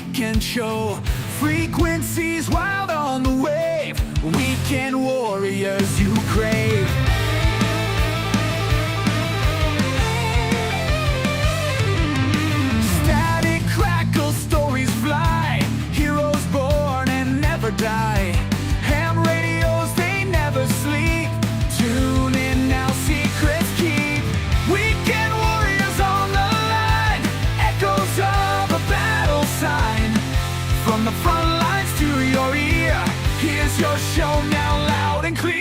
weekend show. Frequencies wild on the wave. Weekend warriors you crave. Static crackle, stories fly. Heroes born and never die. Ham radios, they never sleep. Tune in now, secrets keep. Weekend warriors on the line. Echoes of a battle sign. From the front lines to your ear, here's your show now loud and clear.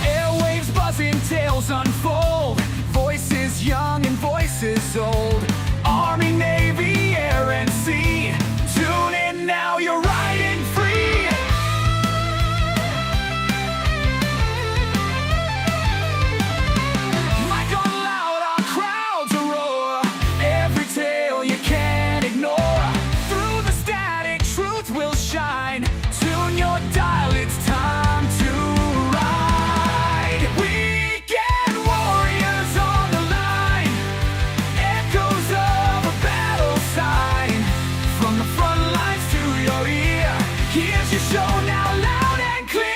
Airwaves buzzing, tales unfold. Voices young and voices old. Army, Navy, air and sea. Tune in now, you're riding free. Mic on loud, our crowds roar. Every tale you can't ignore. Through the static, truth will shine. Tune your dial, it's time to ride. Weekend warriors on the line. Echoes of a battle sign. From the front lines to your ear, here's your show now loud and clear.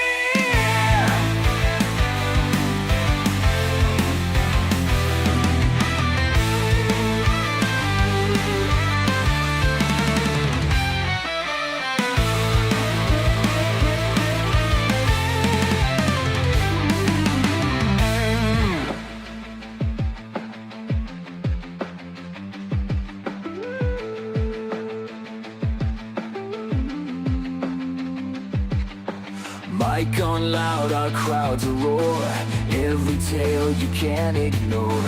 Mic on loud, our crowds roar. Every tale you can't ignore.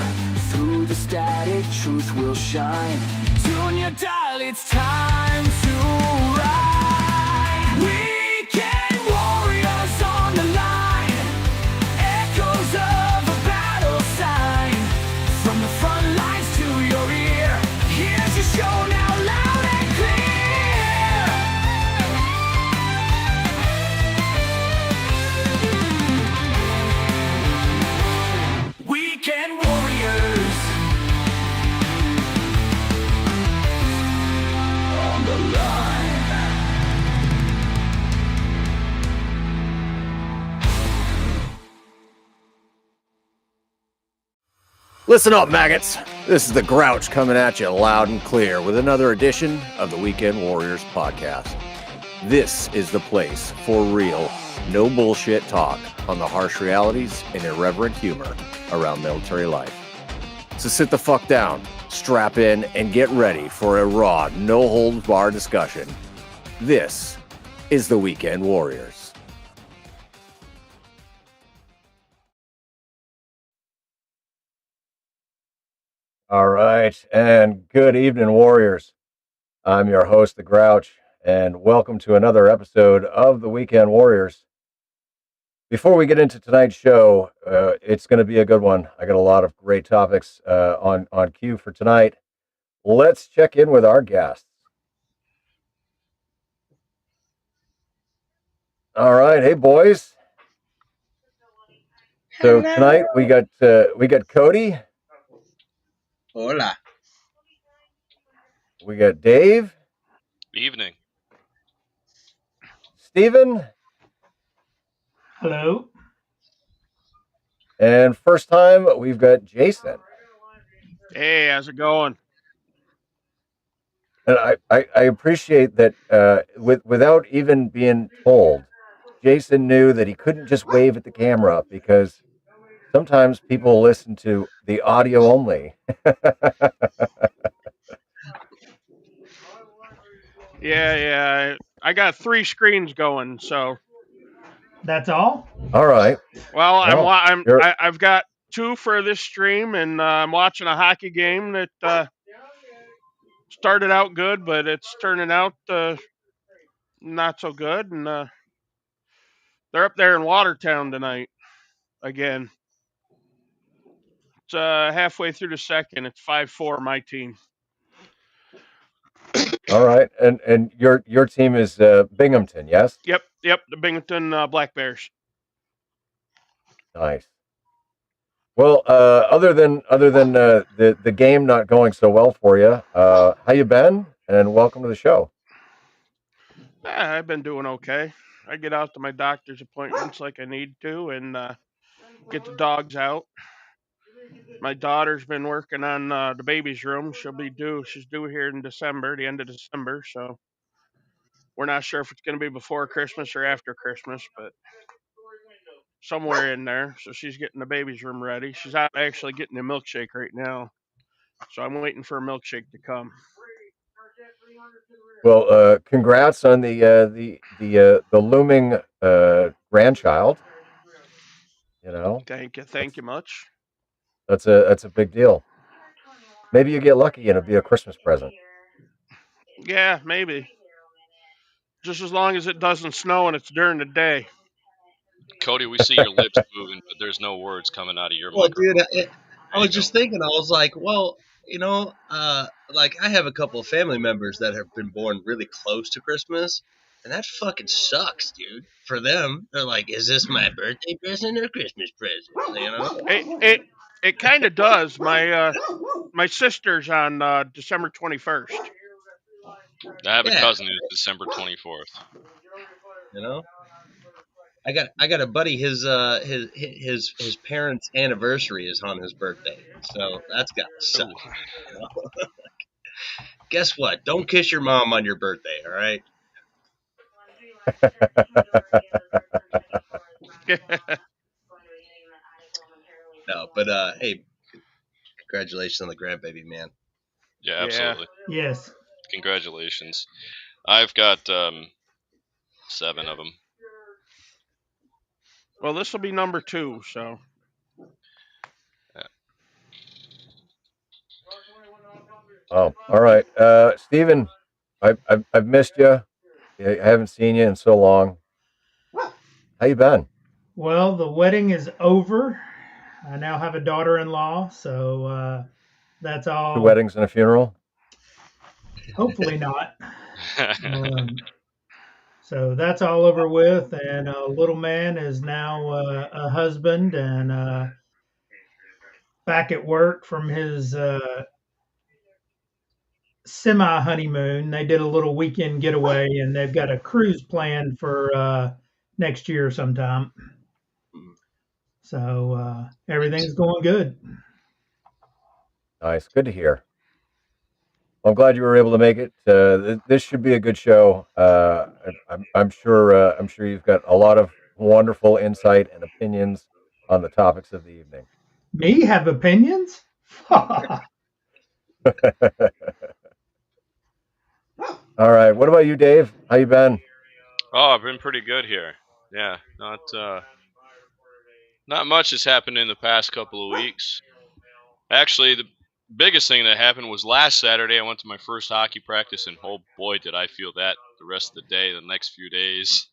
Through the static, truth will shine. Tune your dial, it's time to ride. Weekend warriors on the line. Echoes of a battle sign. From the front lines to your ear, here's your show now loud and clear. Weekend warriors on the line. Listen up, maggots. This is the Grouch coming at you loud and clear with another edition of the Weekend Warriors podcast. This is the place for real, no bullshit talk on the harsh realities and irreverent humor around military life. So sit the fuck down, strap in, and get ready for a raw, no-holds-barred discussion. This is the Weekend Warriors. All right, and good evening, Warriors. I'm your host, the Grouch, and welcome to another episode of the Weekend Warriors. Before we get into tonight's show, it's going to be a good one. I got a lot of great topics on cue for tonight. Let's check in with our guests. All right, hey boys. So tonight we got Cody. Hola. We got Dave. Evening. Steven. Hello. And first time we've got Jason. Hey, how's it going? And I appreciate that without even being told, Jason knew that he couldn't just wave at the camera because sometimes people listen to the audio only. Yeah. I got 3 screens going, so. That's all? All right. Well, Well, I've got 2 for this stream, and I'm watching a hockey game that started out good, but it's turning out not so good. And they're up there in Watertown tonight again. It's halfway through the second. It's 5-4 my team. All right, and your team is Binghamton, yes? Yep, the Binghamton Black Bears. Nice. Well, other than the game not going so well for you, how you been? And welcome to the show. I've been doing okay. I get out to my doctor's appointments like I need to, and get the dogs out. My daughter's been working on the baby's room. She's due here in December, the end of December. So we're not sure if it's going to be before Christmas or after Christmas, but somewhere in there. So she's getting the baby's room ready. She's out actually getting a milkshake right now. So I'm waiting for a milkshake to come. Well, congrats on the looming grandchild. You know, Thank you much. that's a big deal. Maybe you get lucky and it'll be a Christmas present. Yeah, maybe. Just as long as it doesn't snow and it's during the day. Cody, we see your lips moving, but there's no words coming out of your Well, dude, microphone. I There you was go. just thinking, I was like, well, like I have a couple of family members that have been born really close to Christmas, and that fucking sucks, dude. For them, they're like, is this my birthday present or Christmas present? You know? It kind of does. My sister's on December 21st. I have a Yeah, cousin who's December 24th. you know. I got a buddy. His parents' anniversary is on his birthday, so that's gotta suck. Ooh. You know? Guess what? Don't kiss your mom on your birthday. All right. No, but hey, congratulations on the grandbaby, man. Yeah, Yeah. absolutely. Yes. Congratulations. I've got 7 of them. Well, this will be number 2. So Oh, all right, Steven, I've missed you. I haven't seen you in so long. How you been? Well, the wedding is over. I now have a daughter-in-law, so that's 2 all. weddings and a funeral. Hopefully not. Um, so that's all over with, and little man is now a husband and back at work from his semi honeymoon. They did a little weekend getaway, and they've got a cruise planned for next year sometime. So everything's going good. Nice, good to hear. I'm glad you were able to make it. This should be a good show. I'm sure. I'm sure you've got a lot of wonderful insight and opinions on the topics of the evening. Me have opinions? All right. What about you, Dave? How you been? Oh, I've been pretty good here. Yeah, not much has happened in the past couple of weeks. Actually, the biggest thing that happened was last Saturday. I went to my first hockey practice, and oh boy, did I feel that the rest of the day, the next few days.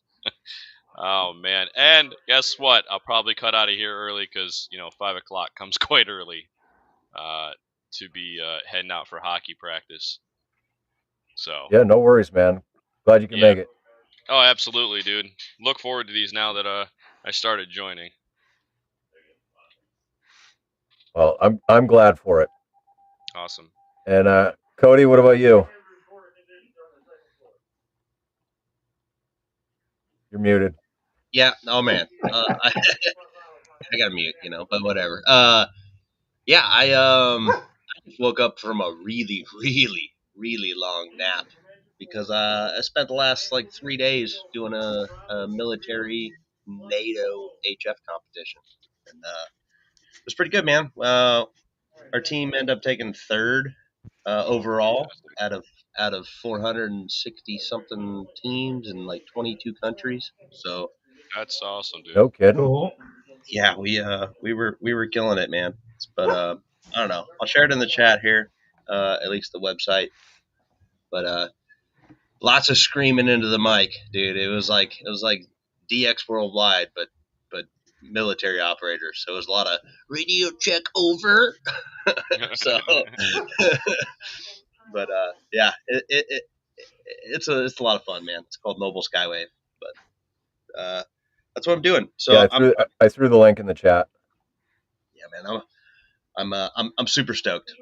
Oh man! And guess what? I'll probably cut out of here early because 5 o'clock comes quite early to be heading out for hockey practice. So Yeah, no worries, man. Glad you can yeah. make it. Oh, absolutely, dude. Look forward to these now that I started joining. Well, I'm glad for it. Awesome. And Cody, what about you? You're muted. Yeah. Oh man. I got to mute, but whatever. Yeah. I just woke up from a really, really, really long nap because I spent the last like 3 days doing a military NATO HF competition, and it was pretty good, man. Our team ended up taking third overall Fantastic. out of 460 something teams in like 22 countries. So That's awesome, dude. No kidding. Cool. yeah, we were killing it, man. But I don't know. I'll share it in the chat here, at least the website. But lots of screaming into the mic, dude. It was like DX Worldwide, but military operators. So it was a lot of radio check over. So, but yeah, it's a lot of fun, man. It's called Mobile Skywave, but that's what I'm doing. So Yeah, I'm I threw the link in the chat. yeah, yeah, man, I'm super stoked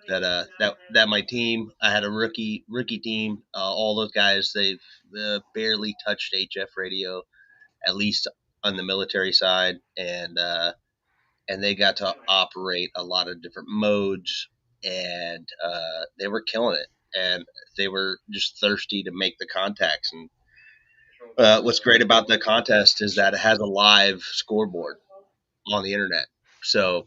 that my team. I had a rookie team. All those guys, they've barely touched HF radio, at least on the military side, and they got to operate a lot of different modes, and they were killing it, and they were just thirsty to make the contacts. And what's great about the contest is that it has a live scoreboard on the internet, so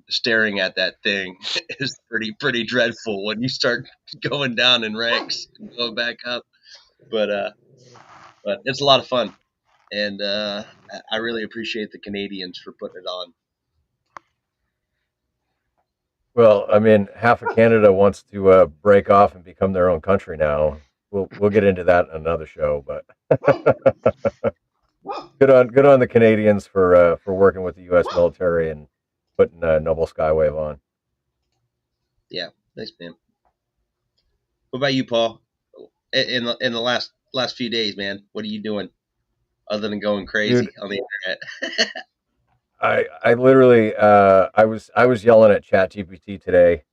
staring at that thing is pretty dreadful when you start going down in ranks and going back up. But it's a lot of fun, and I really appreciate the Canadians for putting it on. Well, I mean, half of Canada wants to break off and become their own country now. We'll get into that in another show, but good on the Canadians for working with the U.S. military and putting Noble Skywave on. Yeah, thanks, man. What about you, Paul? In the last few days, man, what are you doing other than going crazy Dude, on the internet? I literally I was yelling at ChatGPT today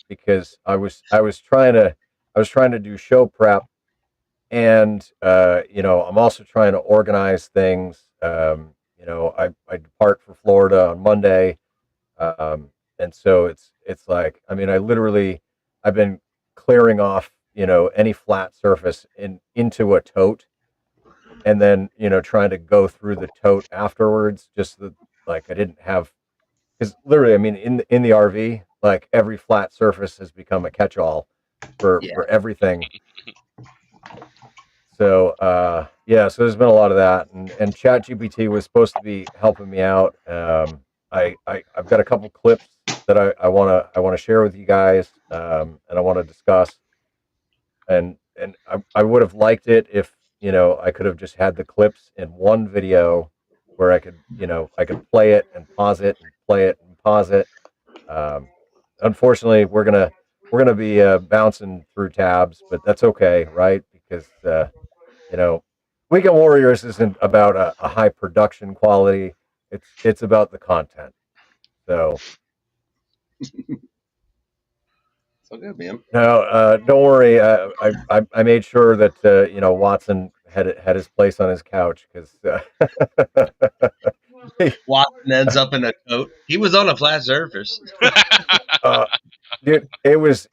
because I was trying to do show prep, and I'm also trying to organize things. I depart for Florida on Monday, and so it's like, I mean, I've been clearing off any flat surface into a tote, and then trying to go through the tote afterwards, just like I didn't have, because literally, I mean, in the RV, like every flat surface has become a catch-all Yeah, for everything. So yeah, so there's been a lot of that, and ChatGPT was supposed to be helping me out. I've got a couple clips that I wanna share with you guys, and I want to discuss, and I would have liked it if I could have just had the clips in one video where I could play it and pause it and play it and pause it. Um, Unfortunately, we're gonna be bouncing through tabs, but that's okay, right? Because you know, Weekend Warriors isn't about a high production quality. It's about the content. So so good, man. no, don't worry. I made sure that Watson had his place on his couch because Watson ends up in a coat. He was on a flat surface. uh, dude, it was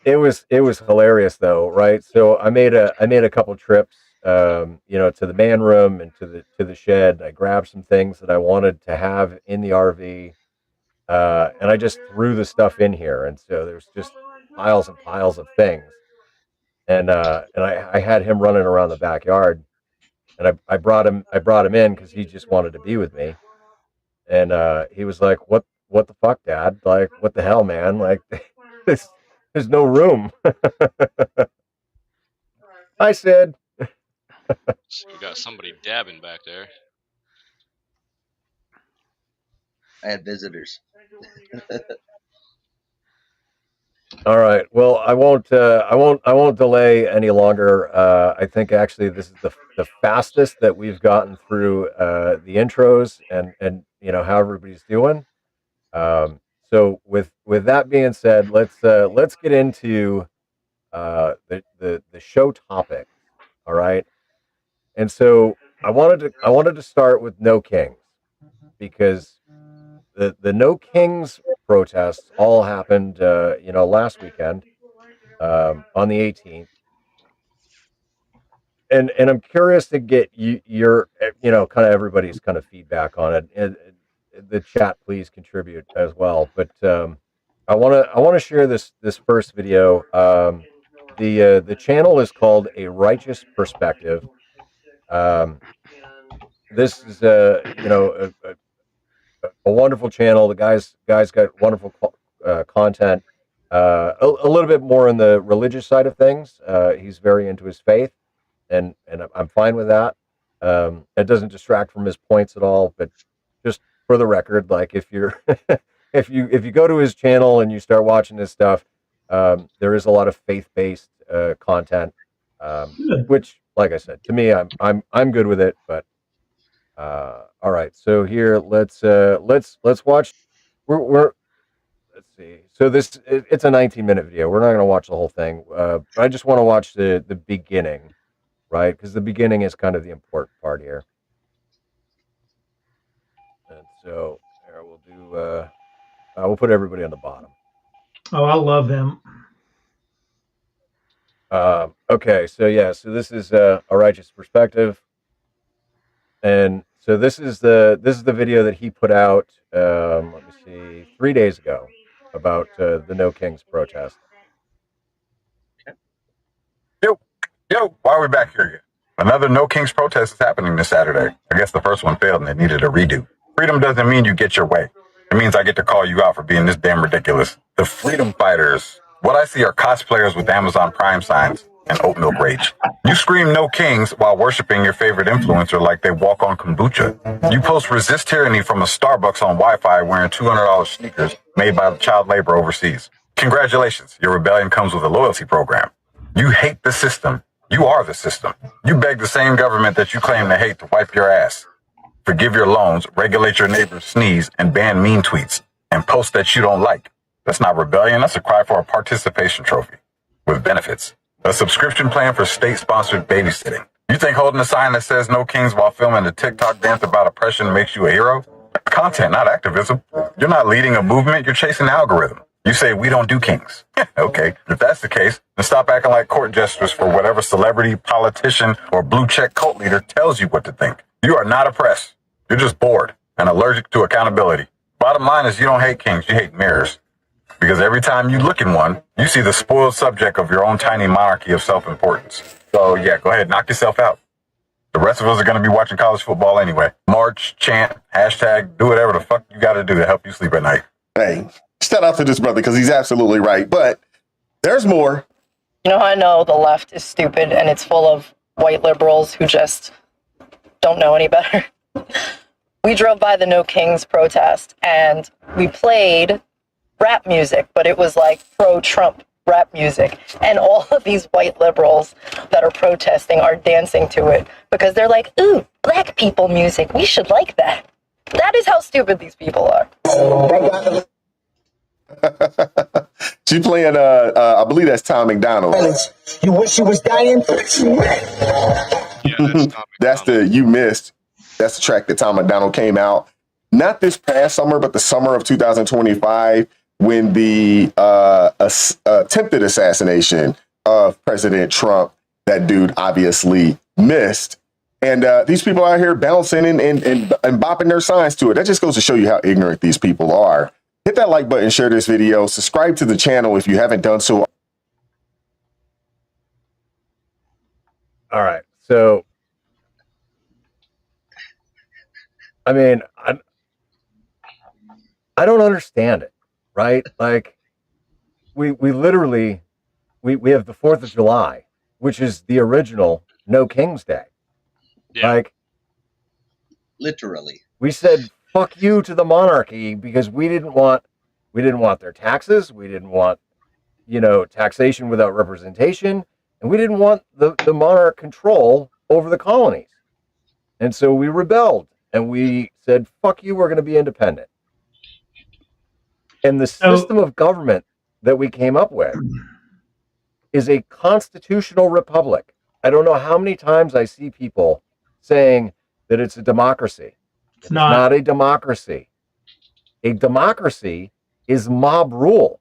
hilarious though, right? So I made a couple trips, to the man room and to the shed. I grabbed some things that I wanted to have in the RV, and I just threw the stuff in here, and so there's just piles and piles of things, and I had him running around the backyard, and I brought him in because he just wanted to be with me, and he was like, what the fuck, Dad? Like, what the hell, man? Like, this, there's no room. I said, We got somebody dabbing back there. I had visitors. all right. Well, I won't delay any longer. I think actually this is the fastest that we've gotten through the intros and how everybody's doing. So with that being said, let's get into the show topics. All right. And so I wanted to start with No Kings because the No Kings protests all happened last weekend, on the 18th, and I'm curious to get your kind of everybody's kind of feedback on it, and the chat please contribute as well. But I want to share this first video. The channel is called A Righteous Perspective. Um, this is a wonderful channel. The guys got wonderful content. A little bit more on the religious side of things. He's very into his faith, and I'm fine with that. It doesn't distract from his points at all. But just for the record, like if you're if you go to his channel and you start watching his stuff, there is a lot of faith based content, Good. which, like I said, to me, I'm good with it. But all right, so here let's watch we're let's see. So it's a 19-minute video. We're not going to watch the whole thing. But I just want to watch the beginning, right? Because the beginning is kind of the important part here. And so here we'll do. We'll put everybody on the bottom. Oh, I love him. Okay, so yeah, so this is a righteous perspective, and so this is the video that he put out. Let me see, 3 days ago, about the No Kings protest. Yo, why are we back here again? Another No Kings protest is happening this Saturday. I guess the first one failed and they needed a redo. Freedom doesn't mean you get your way. It means I get to call you out for being this damn ridiculous. The freedom fighters. What I see are cosplayers with Amazon Prime signs and oat milk rage. You scream No Kings while worshiping your favorite influencer like they walk on kombucha. You post resist tyranny from a Starbucks on Wi-Fi wearing $200 sneakers made by child labor overseas. Congratulations, your rebellion comes with a loyalty program. You hate the system. You are the system. You beg the same government that you claim to hate to wipe your ass. Forgive your loans, regulate your neighbor's sneeze, and ban mean tweets, and post that you don't like. That's not rebellion. That's a cry for a participation trophy with benefits. A subscription plan for state-sponsored babysitting. You think holding a sign that says No Kings while filming a TikTok dance about oppression makes you a hero? Content, not activism. You're not leading a movement. You're chasing an algorithm. You say we don't do kings. Okay, if that's the case, then stop acting like court jesters for whatever celebrity, politician, or blue check cult leader tells you what to think. You are not oppressed. You're just bored and allergic to accountability. Bottom line is you don't hate kings, you hate mirrors. Because every time you look in one, you see the spoiled subject of your own tiny monarchy of self-importance. So yeah, go ahead, knock yourself out. The rest of us are going to be watching college football anyway. March, chant, hashtag, do whatever the fuck you got to do to help you sleep at night. Hey, shout out to this brother because he's absolutely right. But there's more. You know how I know the left is stupid and it's full of white liberals who just don't know any better? We drove by the No Kings protest and we played rap music, but it was like pro-Trump rap music. And all of these white liberals that are protesting are dancing to it because they're like, ooh, black people music, we should like that. That is how stupid these people are. She's playing, I believe that's Tom McDonald. You wish you was dying? Yeah, That's the You Missed. That's the track that Tom McDonald came out. Not this past summer, but the summer of 2025 when the attempted assassination of President Trump, that dude obviously missed. And these people out here bouncing and bopping their signs to it. That just goes to show you how ignorant these people are. Hit that like button, share this video, subscribe to the channel if you haven't done so. All right, so I mean, I don't understand it, right? Like, we literally we have the 4th of July, which is the original No King's Day. Yeah. Like, Literally. we said fuck you to the monarchy because we didn't want their taxes, we didn't want, taxation without representation, and we didn't want the monarch control over the colonies. And so we rebelled and we said, fuck you, we're going to be independent. And the system of government that we came up with is a constitutional republic. I don't know how many times I see people saying that it's a democracy. It's not a democracy. A democracy is mob rule.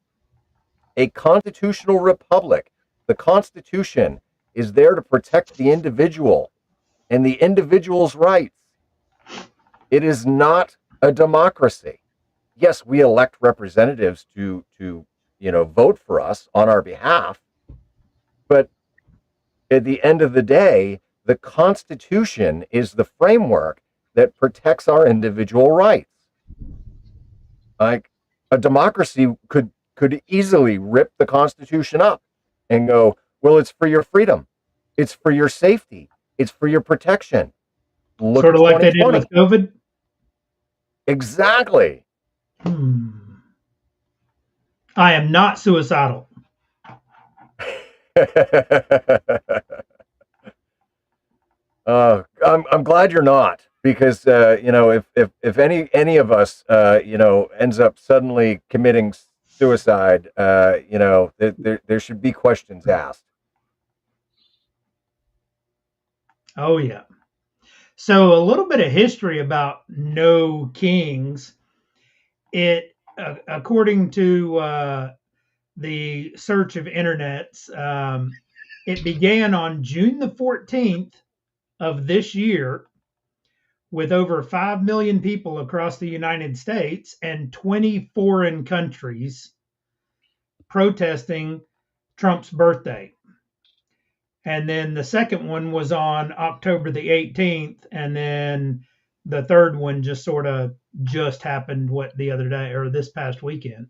A constitutional republic, the Constitution, is there to protect the individual and the individual's rights. It is not a democracy. Yes, we elect representatives to vote for us on our behalf, but at the end of the day, the Constitution is the framework that protects our individual rights. Like, a democracy could easily rip the Constitution up and go, well, it's for your freedom, it's for your safety, it's for your protection. Look, sort of like they did with COVID. Exactly. I am not suicidal. I'm glad you're not, because if any of us ends up suddenly committing suicide, there should be questions asked. Oh yeah. So a little bit of history about no kings. It according to the search of internets, it began on June the 14th of this year with over 5 million people across the United States and 20 foreign countries protesting Trump's birthday. And then the second one was on October the 18th. And then the third one just happened the other day or this past weekend.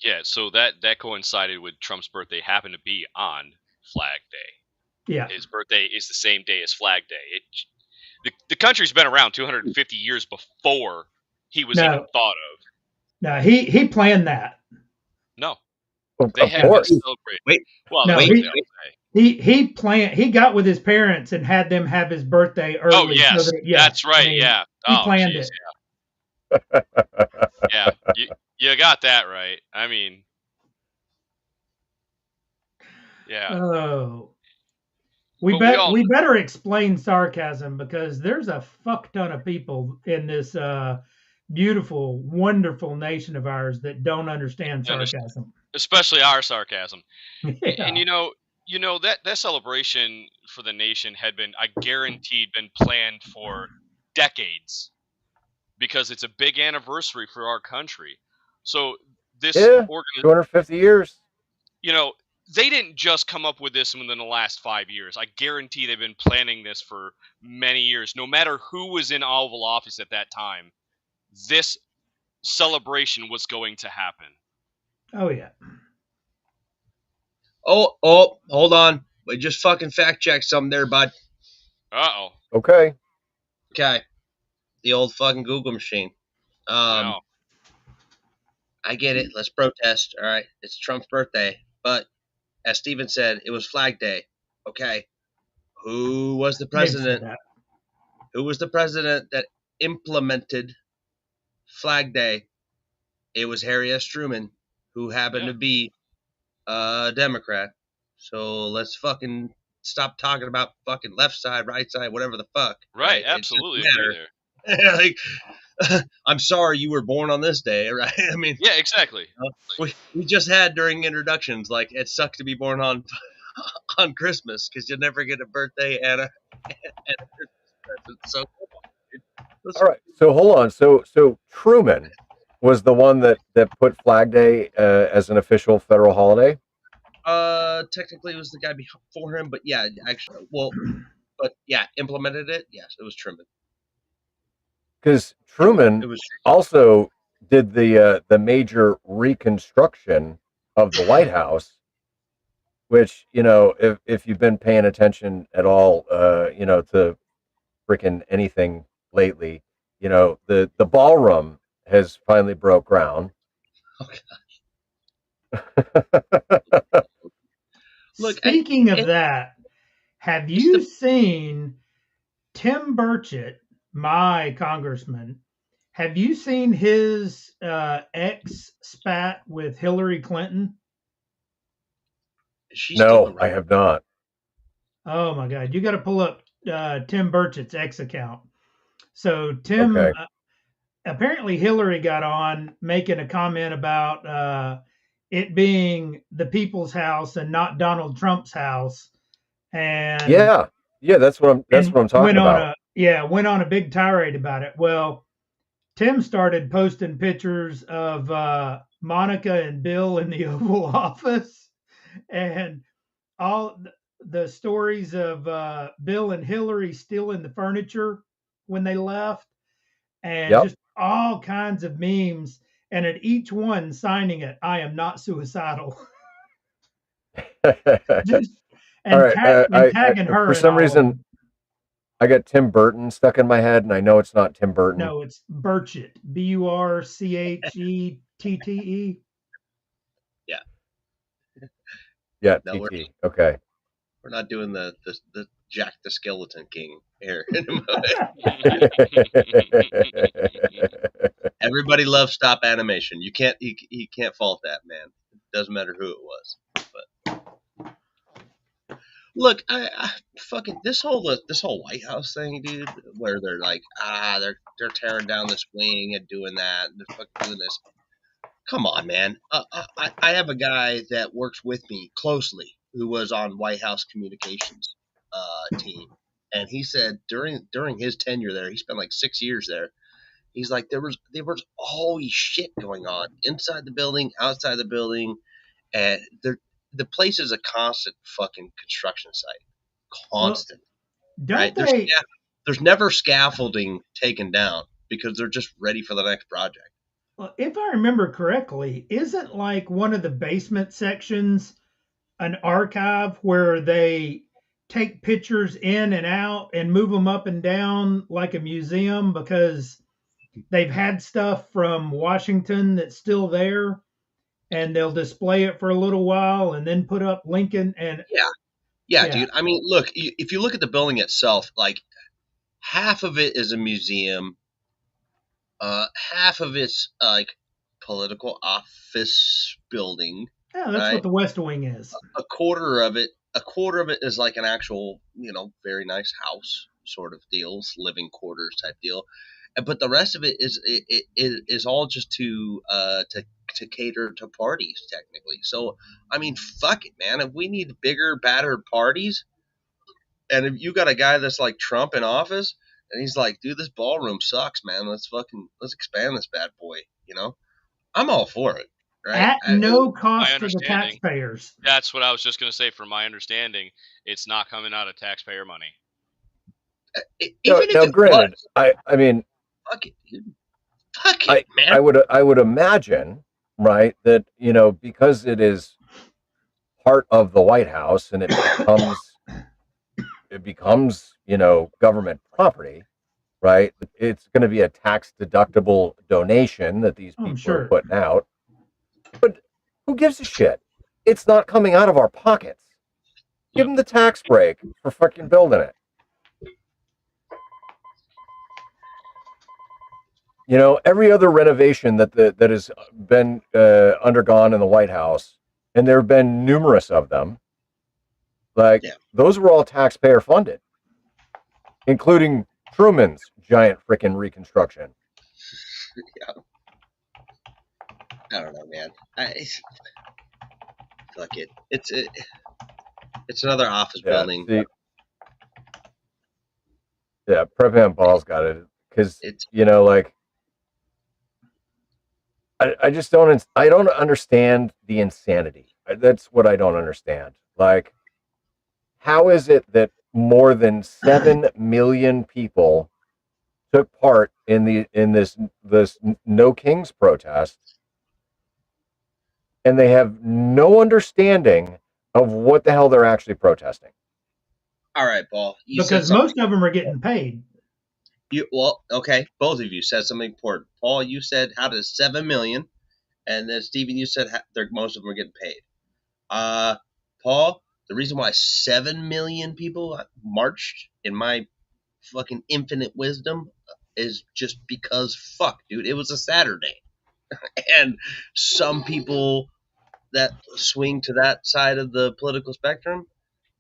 Yeah, so that coincided with Trump's birthday. Happened to be on Flag Day. Yeah. His birthday is the same day as Flag Day. The country's been around 250 years before he was even thought of. No, he planned that. No, they had been celebrating. Wait, well, no, wait. He planned. He got with his parents and had them have his birthday early. Oh yes, that's right. He planned it. Yeah, you got that right. I mean, yeah. Oh, we better explain sarcasm because there's a fuck ton of people in this beautiful, wonderful nation of ours that don't understand sarcasm, especially our sarcasm. Yeah. And that celebration for the nation had been, I guaranteed, been planned for decades because it's a big anniversary for our country. So this 250 years. They didn't just come up with this within the last 5 years. I guarantee they've been planning this for many years. No matter who was in Oval Office at that time, this celebration was going to happen. Oh yeah. Oh, hold on. We just fucking fact checked something there, bud. Uh-oh. Okay. The old fucking Google machine. No. I get it. Let's protest. All right. It's Trump's birthday. But as Steven said, it was Flag Day. Okay. Who was the president? Who was the president that implemented Flag Day? It was Harry S. Truman, who happened to be a Democrat. So let's fucking stop talking about fucking left side, right side, whatever the fuck. Right, absolutely. Like, I'm sorry you were born on this day, right? I mean, yeah, exactly. We just had during introductions, like, it sucked to be born on Christmas because you never get a birthday and a Christmas present. So, all right. So hold on. So Truman was the one that put Flag Day as an official federal holiday. Technically, it was the guy before him, but yeah, actually, implemented it. Yes, it was Truman. Because Truman also did the major reconstruction of the White House, which if you've been paying attention at all, to freaking anything lately, the ballroom has finally broke ground. Look, speaking of that, have you seen Tim Burchett, my congressman? Have you seen his ex spat with Hillary Clinton? No, I have not. Oh my God! You got to pull up Tim Burchett's X account. So Tim, apparently Hillary got on making a comment about it being the people's house and not Donald Trump's house. And yeah, that's what I'm talking about. Went on a big tirade about it. Well, Tim started posting pictures of Monica and Bill in the Oval Office, and all the stories of Bill and Hillary stealing the furniture when they left, and just all kinds of memes. And at each one signing it, "I am not suicidal." Tagging her. For some reason, I got Tim Burton stuck in my head, and I know it's not Tim Burton. No, it's Burchett. Burchette. Yeah. Yeah, TT. Okay. We're not doing the Jack the Skeleton King here. Everybody loves stop animation. You can't he can't fault that, man. It doesn't matter who it was. But look, I fucking this whole White House thing, dude, where they're like, they're tearing down this wing and doing that, and they're fucking doing this. Come on, man. I have a guy that works with me closely who was on White House communications team, and he said during his tenure there, he spent like 6 years there. He's like, there was always shit going on inside the building, outside the building, and the place is a constant fucking construction site, constant. Don't Right? they? There's never scaffolding taken down because they're just ready for the next project. Well, if I remember correctly, isn't like one of the basement sections an archive where they take pictures in and out and move them up and down like a museum because they've had stuff from Washington that's still there and they'll display it for a little while and then put up Lincoln and Yeah, dude. I mean, look, if you look at the building itself, like half of it is a museum, half of it's like political office building. Yeah, that's right? what the West Wing is. A quarter of it is like an actual, very nice house sort of deal, living quarters type deal. But the rest of it is all just to cater to parties technically. So I mean, fuck it, man. If we need bigger, badder parties, and if you got a guy that's like Trump in office, and he's like, dude, this ballroom sucks, man. Let's expand this bad boy. I'm all for it. Right? At no cost to the taxpayers. That's what I was just going to say. From my understanding, it's not coming out of taxpayer money. Now, granted, I mean, fuck it, dude. Fuck it, man. I would imagine, right, that because it is part of the White House and it becomes government property, right? It's going to be a tax deductible donation that these people are putting out. But who gives a shit? It's not coming out of our pockets. Give them the tax break for fucking building it. Every other renovation that has been undergone in the White House, and there have been numerous of them, those were all taxpayer funded, including Truman's giant freaking reconstruction. Yeah. I don't know, man. Fuck it. It's another office building. President Ball's got it because I just don't. I don't understand the insanity. That's what I don't understand. Like, how is it that more than 7 million people took part in this No Kings protest, and they have no understanding of what the hell they're actually protesting? All right, Paul. Because most of them are getting paid. Okay. Both of you said something important. Paul, you said how does 7 million, and then Stephen, you said most of them are getting paid. Paul, the reason why 7 million people marched, in my fucking infinite wisdom, is just because dude, it was a Saturday, and some people that swing to that side of the political spectrum,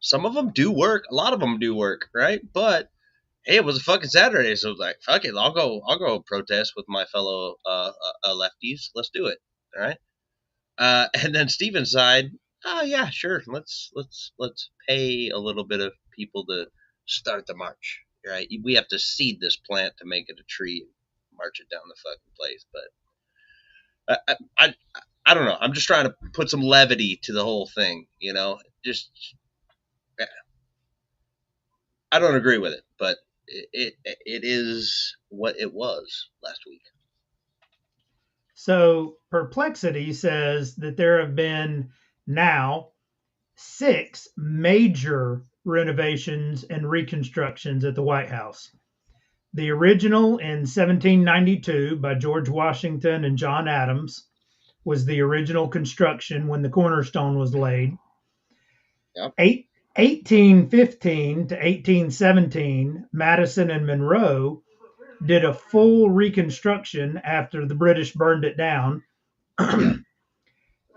some of them do work. A lot of them do work, right? But hey, it was a fucking Saturday, so I was like, fuck it, I'll go protest with my fellow lefties. Let's do it, all right? And then Steven's side, yeah, sure, let's pay a little bit of people to start the march, right? We have to seed this plant to make it a tree and march it down the fucking place. But I don't know. I'm just trying to put some levity to the whole thing, Just I don't agree with it, but it is what it was last week. So Perplexity says that there have been now 6 major renovations and reconstructions at the White House. The original in 1792 by George Washington and John Adams was the original construction when the cornerstone was laid. Yep. 1815 to 1817, Madison and Monroe did a full reconstruction after the British burned it down.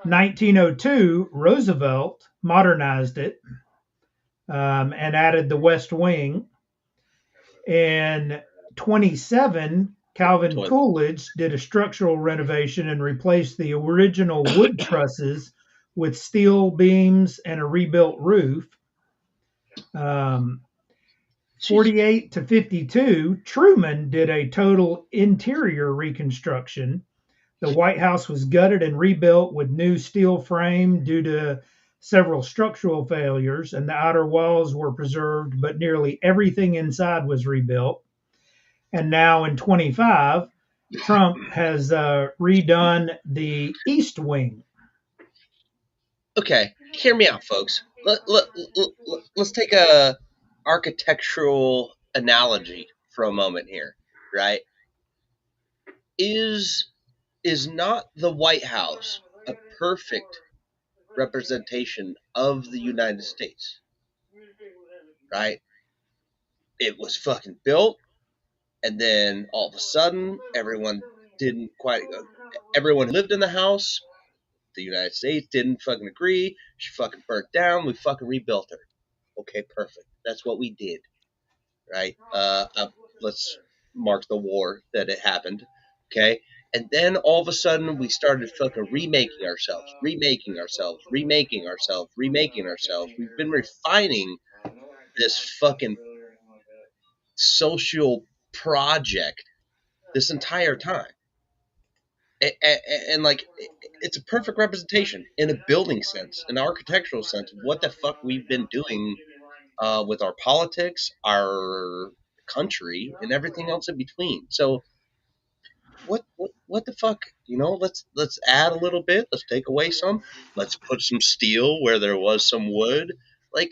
1902, Roosevelt modernized it and added the West Wing. In 27, Calvin Coolidge did a structural renovation and replaced the original wood trusses with steel beams and a rebuilt roof. 48 to 52, Truman did a total interior reconstruction. The White House was gutted and rebuilt with new steel frame due to several structural failures, and the outer walls were preserved, but nearly everything inside was rebuilt. And now in 25, Trump has redone the East Wing. Okay, hear me out, folks. Let's take a architectural analogy for a moment here, right? Is not the White House a perfect representation of the United States? Right? It was fucking built, and then all of a sudden, everyone lived in the house. The United States didn't fucking agree. She fucking burnt down. We fucking rebuilt her. Okay, perfect. That's what we did, right? Let's mark the war that it happened. Okay, and then all of a sudden we started fucking remaking ourselves. We've been refining this fucking social project this entire time. And like, it's a perfect representation in a building sense, an architectural sense, of what the fuck we've been doing with our politics, our country, and everything else in between. So what the fuck? Let's add a little bit. Let's take away some. Let's put some steel where there was some wood. Like,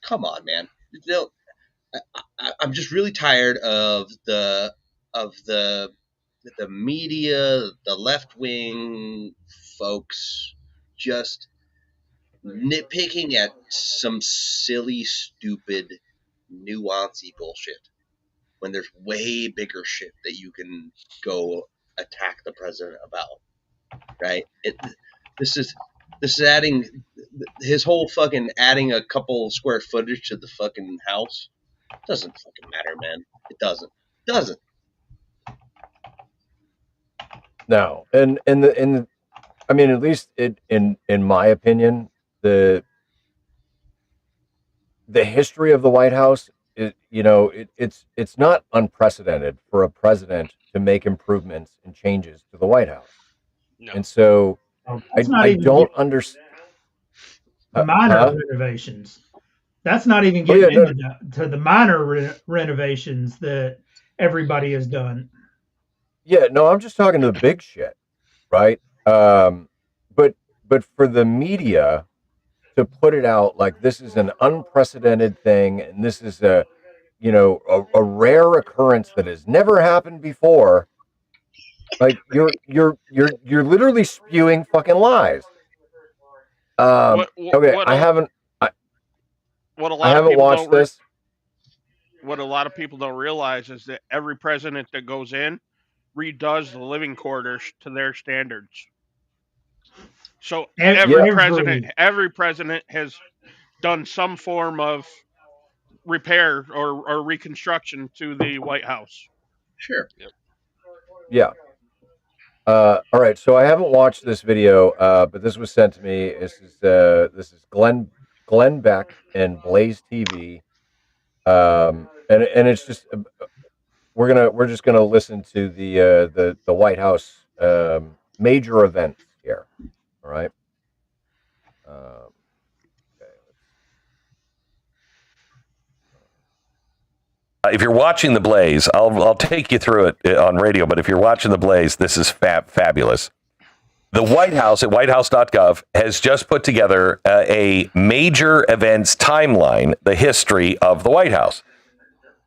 come on, man. I'm just really tired of the media, the left wing folks, just nitpicking at some silly, stupid, nuancy bullshit when there's way bigger shit that you can go attack the president about, right? This is adding his whole fucking adding a couple square footage to the fucking house. Doesn't fucking matter, man. It doesn't. No, and I mean, at least in my opinion, the history of the White House, it's not unprecedented for a president to make improvements and changes to the White House. No. And so I don't understand minor renovations. That's not even getting into the minor renovations that everybody has done. Yeah, no, I'm just talking to the big shit, right? But for the media to put it out like this is an unprecedented thing, and this is a rare occurrence that has never happened before, like you're literally spewing fucking lies. Okay, I haven't watched this. What a lot of people don't realize is that every president that goes in redoes the living quarters to their standards. So every president has done some form of repair or reconstruction to the White House. Sure. Yep. Yeah. All right. So I haven't watched this video, but this was sent to me. This is Glenn Beck and Blaze TV, and it's just we're just gonna listen to the White House major events here. All right. If you're watching The Blaze, I'll take you through it on radio, but if you're watching The Blaze, this is fabulous. The White House at whitehouse.gov has just put together a major events timeline, the history of the White House.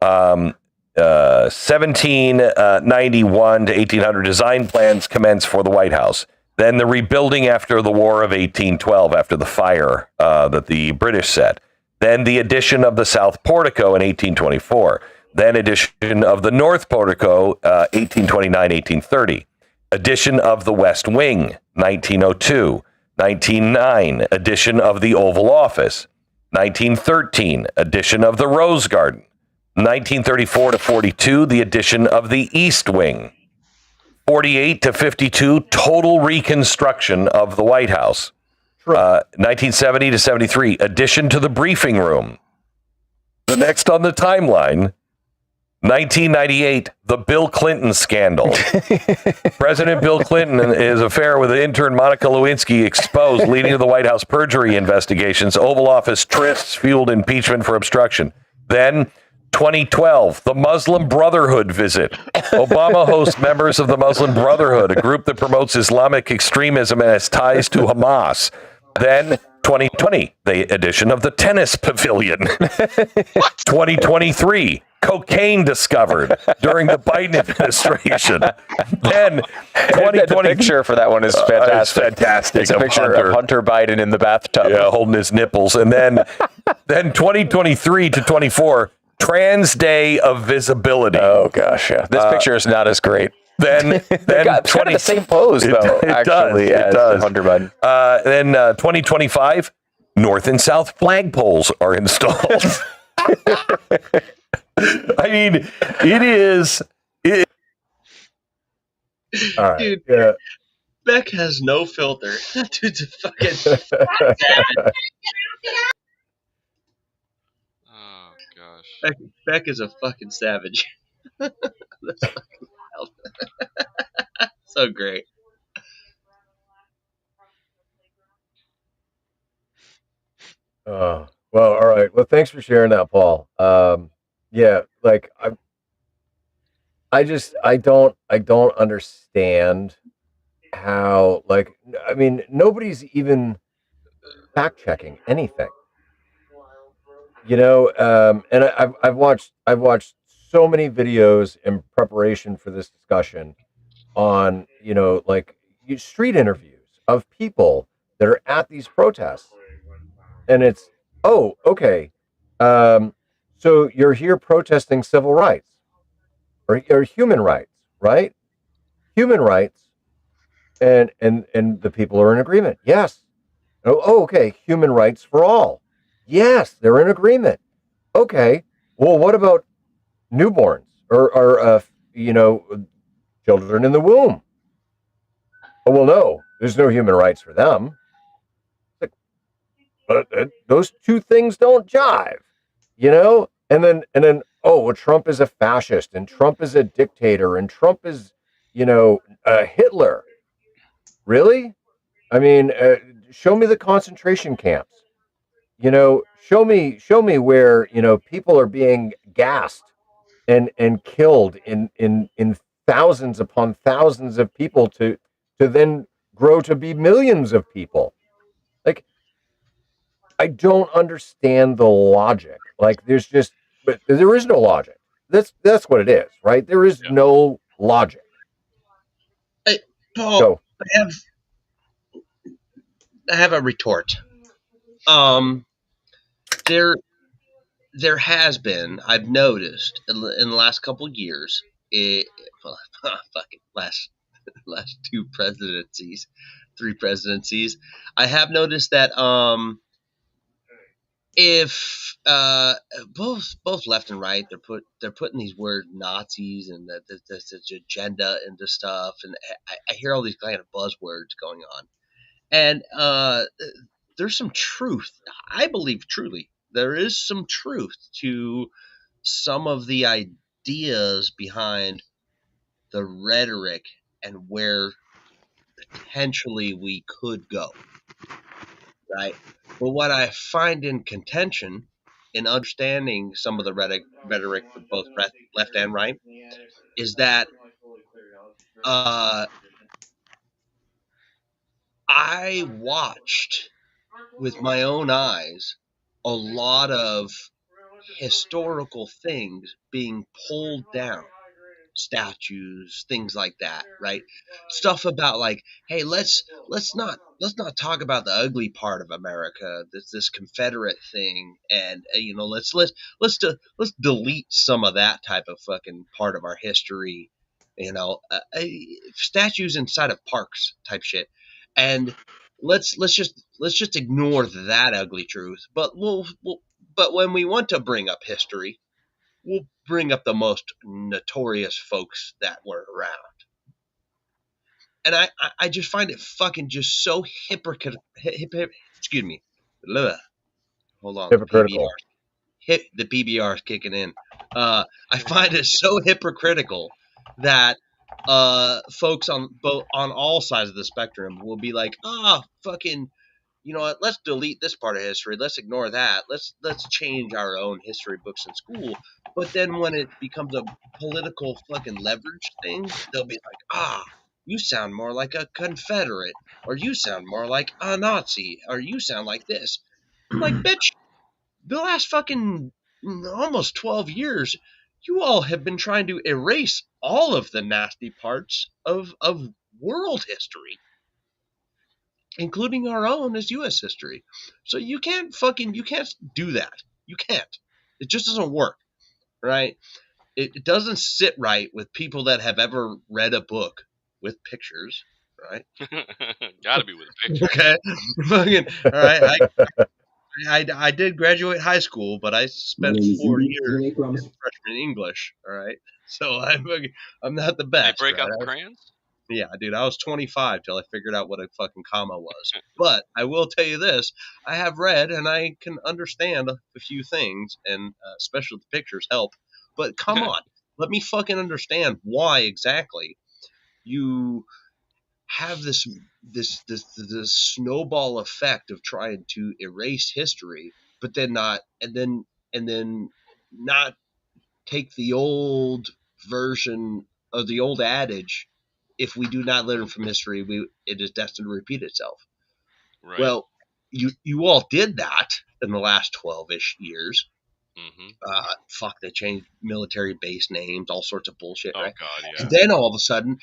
1791 to 1800 design plans commence for the White House. Then the rebuilding after the War of 1812, after the fire that the British set. Then the addition of the South Portico in 1824. Then addition of the North Portico, 1829, 1830. Addition of the West Wing, 1902. 1909, addition of the Oval Office. 1913, addition of the Rose Garden. 1934 to 42, the addition of the East Wing. 48 to 52, total reconstruction of the White House. 1970 to 73, addition to the briefing room. The next on the timeline, 1998, the Bill Clinton scandal. President Bill Clinton and his affair with the intern Monica Lewinsky exposed, leading to the White House perjury investigations. Oval Office trysts fueled impeachment for obstruction. Then 2012, the Muslim Brotherhood visit. Obama hosts members of the Muslim Brotherhood, a group that promotes Islamic extremism and has ties to Hamas. Then 2020, the addition of the tennis pavilion. 2023, cocaine discovered during the Biden administration. Then 2020 the picture for that one is fantastic. It's fantastic. It's a picture of Hunter Biden in the bathtub. Yeah, holding his nipples. And then 2023 to 24, Trans Day of Visibility. Oh gosh, yeah. This picture is not as great. Then got 20, kind of the same pose though. It does. Hunter Biden. Then 2025, North and South flagpoles are installed. I mean, it is. All right. Dude, Yeah. Beck has no filter. That dude's a fucking. Oh gosh. Beck is a fucking savage. That's fucking wild. So great. Well, all right. Well, thanks for sharing that, Paul. Yeah, like I don't understand how, like, I mean, nobody's even fact checking anything. You know, and I've watched so many videos in preparation for this discussion on, you know, like street interviews of people that are at these protests, and it's, oh, okay, so you're here protesting civil rights or human rights, right? Human rights, and the people are in agreement. Yes. Oh, okay. Human rights for all. Yes, they're in agreement. Okay. Well, what about newborns or you know, children in the womb? Oh, well, no, there's no human rights for them. Like, but those two things don't jive, you know? And then, oh, well, Trump is a fascist and Trump is a dictator and Trump is, you know, Hitler. Really? I mean, show me the concentration camps. You know, show me where, you know, people are being gassed and killed in thousands upon thousands of people to then grow to be millions of people. Like, I don't understand the logic. Like, there is no logic. That's what it is, right? There is no logic. Hey, Paul, Go. I have a retort. There has been, I've noticed in the last couple of years, fucking last two presidencies, 3 presidencies, I have noticed that if both left and right, they're putting these words Nazis and this agenda into stuff, and I hear all these kind of buzzwords going on, and there's some truth. I believe truly there is some truth to some of the ideas behind the rhetoric and where potentially we could go, right? But what I find in contention in understanding some of the rhetoric for both left and right is that I watched with my own eyes a lot of historical things being pulled down, statues, things like that, right? Stuff about like, hey, let's not talk about the ugly part of America, this Confederate thing, and let's delete some of that type of fucking part of our history, statues inside of parks type shit, and let's just ignore that ugly truth. But but when we want to bring up history, we'll bring up the most notorious folks that were around. And I just find it fucking just so excuse me. Ugh. Hold on, Hypocritical. the PBR is kicking in. I find it so hypocritical that folks on all sides of the spectrum will be like, fucking, you know what? Let's delete this part of history. Let's ignore that. Let's change our own history books in school. But then when it becomes a political fucking leverage thing, they'll be like, you sound more like a Confederate, or you sound more like a Nazi, or you sound like this. I'm like, bitch, the last fucking almost 12 years, you all have been trying to erase all of the nasty parts of world history, including our own as U.S. history. So you can't do that. You can't. It just doesn't work, right? It doesn't sit right with people that have ever read a book with pictures, right? Gotta be with a picture. Okay. Fucking, all right. I did graduate high school, but I spent 4 years in freshman English. All right. So I'm not the best. They break out right? the crayons? Yeah, dude, I was 25 till I figured out what a fucking comma was. But I will tell you this, I have read and I can understand a few things, and especially the pictures help. But come on, let me fucking understand why exactly you have this snowball effect of trying to erase history, but then not take the old version of the old adage, if we do not learn from history, it is destined to repeat itself. Right. Well, you all did that in the last 12-ish years. Mm-hmm. They changed military base names, all sorts of bullshit, right? God, yeah. And then all of a sudden,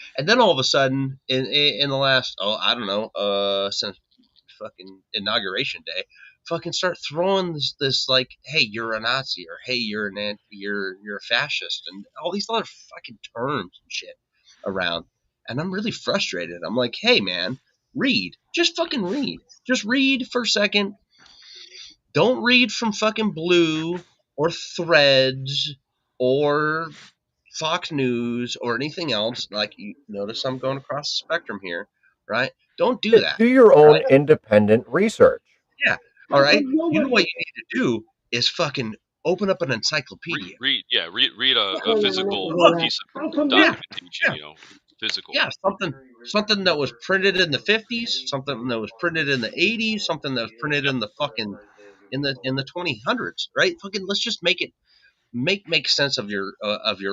in the last, I don't know, since fucking inauguration day, fucking start throwing this like, hey, you're a Nazi, or hey, you're a fascist, and all these other fucking terms and shit around. And I'm really frustrated. I'm like, hey man, just fucking read. Just read for a second. Don't read from fucking Blue or Threads or Fox News or anything else. Like, you notice I'm going across the spectrum here, right? Don't do that. Do your own right? independent research. Yeah. All right. You know what you need to do is fucking open up an encyclopedia. Read a physical piece of documentation, physical. Yeah, something that was printed in the 50s, something that was printed in the 80s, something that was printed in the fucking in the 2000s, right? Fucking let's just make it make sense of your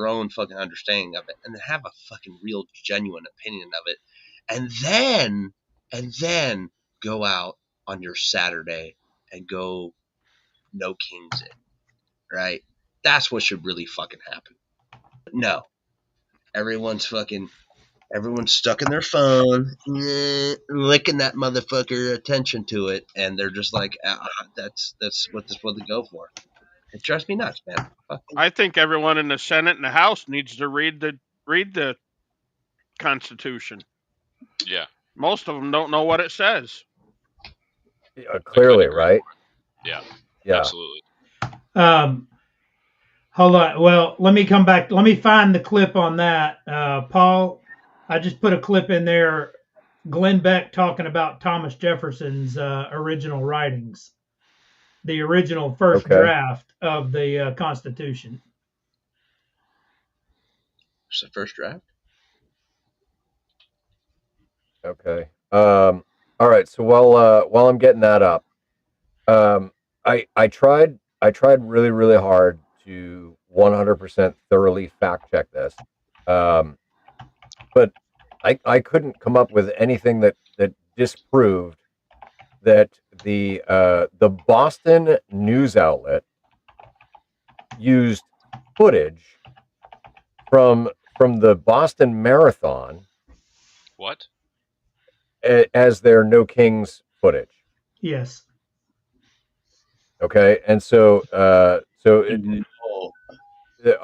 own fucking understanding of it, and have a fucking real genuine opinion of it, and then go out on your Saturday and go no kings it, right? That's what should really fucking happen. No, everyone's stuck in their phone, licking that motherfucker attention to it, and they're just like, that's what they go for. It drives me nuts, man. I think everyone in the Senate and the House needs to read the Constitution. Yeah. Most of them don't know what it says. Clearly, right? Yeah. Yeah. Absolutely. Hold on. Well, let me come back. Let me find the clip on that. Paul, I just put a clip in there. Glenn Beck talking about Thomas Jefferson's original writings, the original first draft of the Constitution. It's the first draft. Okay. All right. So while I'm getting that up, I tried really, really hard to 100% thoroughly fact check this, but I couldn't come up with anything that disproved that the Boston news outlet used footage from from the Boston Marathon What? as their No Kings footage. Yes. Okay, and so Oh,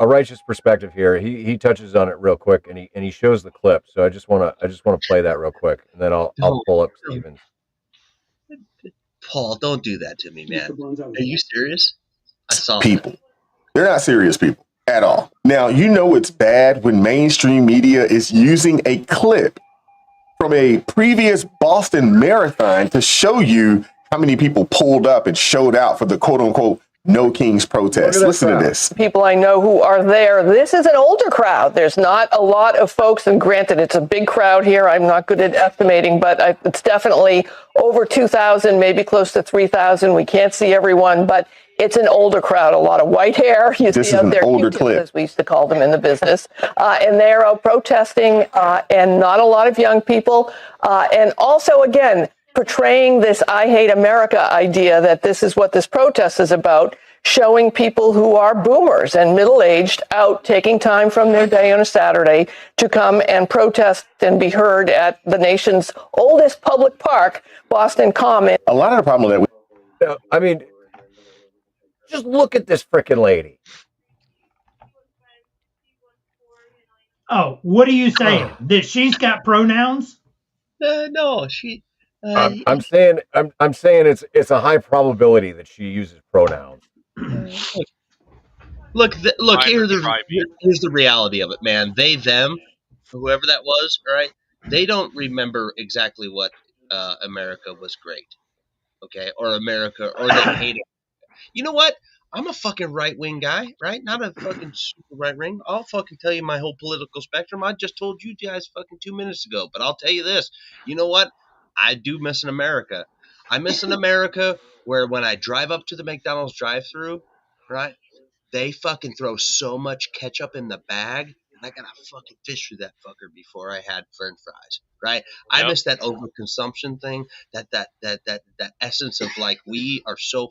a righteous perspective here. He touches on it real quick, and he shows the clip. So I just want to play that real quick, and then I'll don't, pull up don't, Stevens. Paul, don't do that to me, man. Are you serious? I saw that. People. They're not serious people at all. Now, you know it's bad when mainstream media is using a clip from a previous Boston Marathon to show you how many people pulled up and showed out for the quote unquote No Kings protest. Listen to this. People I know who are there. This is an older crowd. There's not a lot of folks, and granted, it's a big crowd here. I'm not good at estimating, but it's definitely over 2,000, maybe close to 3,000. We can't see everyone, but it's an older crowd. A lot of white hair. You This see is out an there, older Q-tips, clip. as we used to call them in the business, and they're out protesting, and not a lot of young people. And also, again, portraying this I hate America idea that this is what this protest is about, showing people who are boomers and middle-aged out taking time from their day on a Saturday to come and protest and be heard at the nation's oldest public park, Boston Common. A lot of the problem that I mean, just look at this freaking lady. Oh, what are you saying? That she's got pronouns? No, she. I'm saying it's a high probability that she uses pronouns. Look, Mine here's would try me. here's the reality of it, man. They, them, whoever that was, all right? They don't remember exactly what America was great, okay? Or America, or they hate it. You know what? I'm a fucking right-wing guy, right? Not a fucking super right-wing. I'll fucking tell you my whole political spectrum. I just told you guys fucking 2 minutes ago. But I'll tell you this. You know what? I do miss an America. I miss an America where when I drive up to the McDonald's drive-thru, right? They fucking throw so much ketchup in the bag, and I gotta fucking fish through that fucker before I had French fries, right? I Yep. miss that overconsumption thing, that essence of like we are so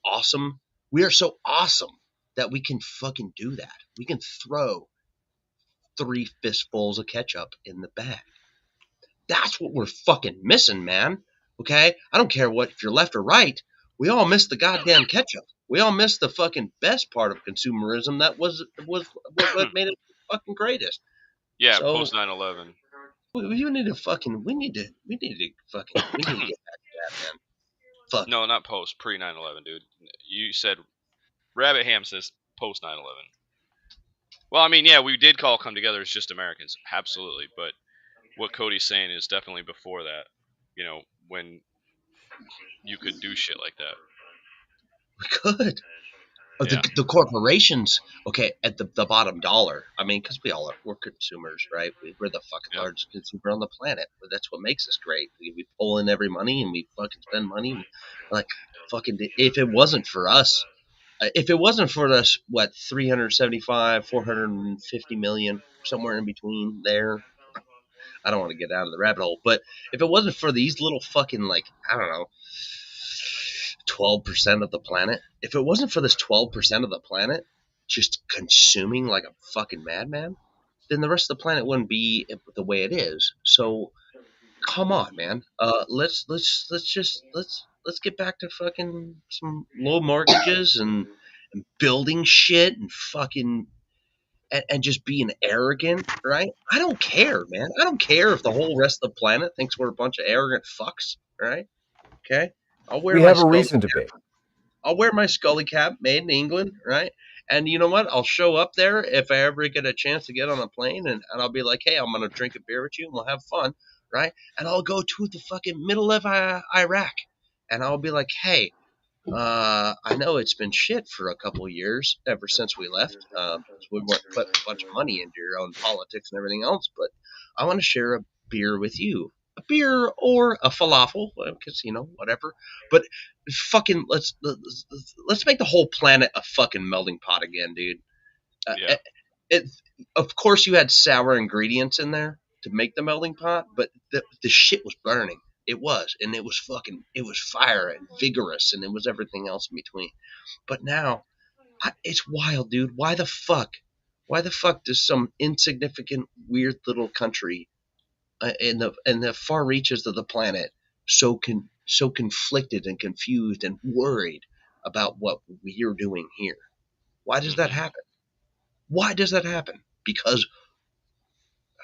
awesome. We are so awesome that we can fucking do that. We can throw 3 fistfuls of ketchup in the bag. That's what we're fucking missing, man. Okay? I don't care if you're left or right. We all miss the goddamn ketchup. We all miss the fucking best part of consumerism that was what made it fucking greatest. Yeah, So post 9/11. we need to get back to that, man. Fuck. No, not post. Pre 9/11, dude. You said Rabbit Ham says post 9/11. Well, I mean, yeah, we did all come together as just Americans, absolutely. But what Cody's saying is definitely before that. You know, when you could do shit like that. We could. Yeah. The corporations, okay, at the bottom dollar. I mean, because we're consumers, right? We're the fucking largest consumer on the planet. But that's what makes us great. We pull in every money and we fucking spend money. Like fucking, if it wasn't for us, what 375, 450 million, somewhere in between there. I don't want to get out of the rabbit hole, but if it wasn't for these little fucking I don't know, 12% of the planet, if it wasn't for this 12% of the planet just consuming like a fucking madman, then the rest of the planet wouldn't be the way it is. So come on, man. Let's get back to fucking some low mortgages and building shit and fucking and just being arrogant, right? I don't care, man. I don't care if the whole rest of the planet thinks we're a bunch of arrogant fucks, right? Okay, We have a reason to be. I'll wear my Scully cap made in England, right? And you know what? I'll show up there if I ever get a chance to get on a plane, and I'll be like, hey, I'm going to drink a beer with you, and we'll have fun, right? And I'll go to the fucking middle of Iraq, and I'll be like, hey, I know it's been shit for a couple years ever since we left. We weren't putting a bunch of money into your own politics and everything else, but I want to share a beer with you. A beer or a falafel, because whatever. But fucking let's make the whole planet a fucking melting pot again, dude. Yeah. Of course, you had sour ingredients in there to make the melting pot, but the shit was burning. It was, and it was fire and vigorous, and it was everything else in between. But now, it's wild, dude. Why the fuck Why the fuck does some insignificant, weird little country in the far reaches of the planet so conflicted and confused and worried about what we're doing here? Why does that happen? Why does that happen? Because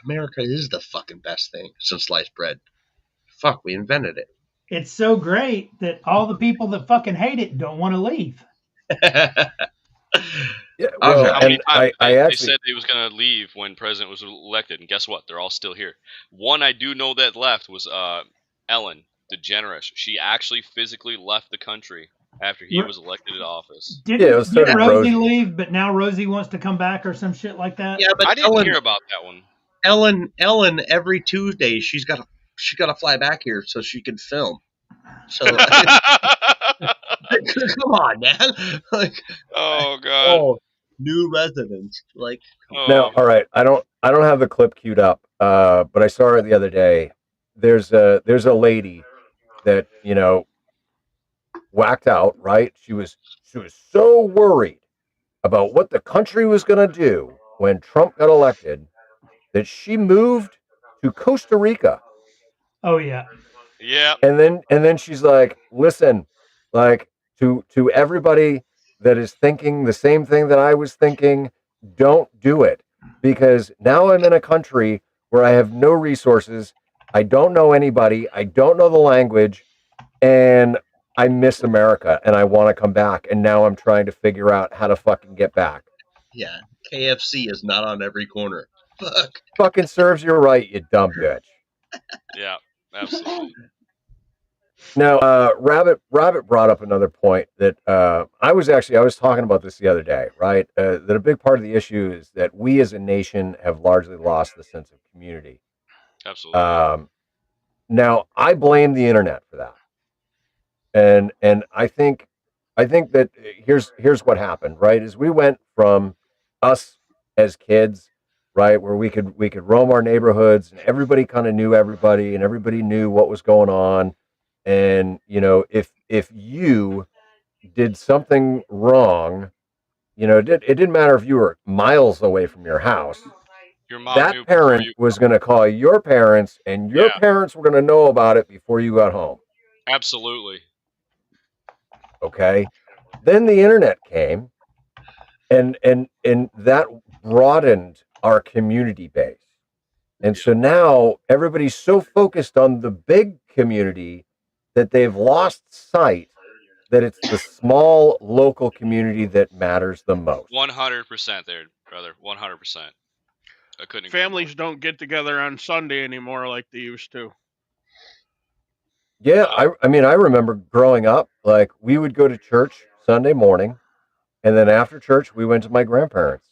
America is the fucking best thing since sliced bread. Fuck, we invented it. It's so great that all the people that fucking hate it don't want to leave. Yeah, well, How many and times I they actually, said they was going to leave when president was elected, and guess what? They're all still here. One I do know that left was Ellen DeGeneres. She actually physically left the country after he was elected to office. Didn't so did Rosie Rosie. leave, but now Rosie wants to come back or some shit like that? Yeah, but I didn't hear about that one. Ellen, every Tuesday she's got to fly back here so she can film. So come on, man. Like, oh god. New residents. Like, Now, all right, I don't have the clip queued up, but I saw her the other day. There's a lady that whacked out. Right, she was so worried about what the country was going to do when Trump got elected that she moved to Costa Rica. Oh yeah. Yeah. And then she's like, listen, like to everybody that is thinking the same thing that I was thinking, don't do it, because now I'm in a country where I have no resources. I don't know anybody. I don't know the language, and I miss America and I want to come back. And now I'm trying to figure out how to fucking get back. yeah, KFC is not on every corner. Fuck. Fucking serves you right, you dumb bitch. Yeah, absolutely. Now, Rabbit brought up another point that I was talking about this the other day, right? That a big part of the issue is that we as a nation have largely lost the sense of community. Absolutely. Now, I blame the internet for that, and I think that here's what happened, right? Is we went from us as kids, right, where we could roam our neighborhoods and everybody kind of knew everybody and everybody knew what was going on. And if you did something wrong, it didn't matter if you were miles away from your house. Your mom That knew parent you. was going to call your parents, and your parents were going to know about it before you got home. Absolutely. Okay. Then the internet came, and that broadened our community base. And so now everybody's so focused on the big community that they've lost sight that it's the small local community that matters the most. 100% there, brother. 100%. I couldn't. Families don't get together on Sunday anymore like they used to. Yeah, I mean, I remember growing up, like we would go to church Sunday morning, and then after church we went to my grandparents,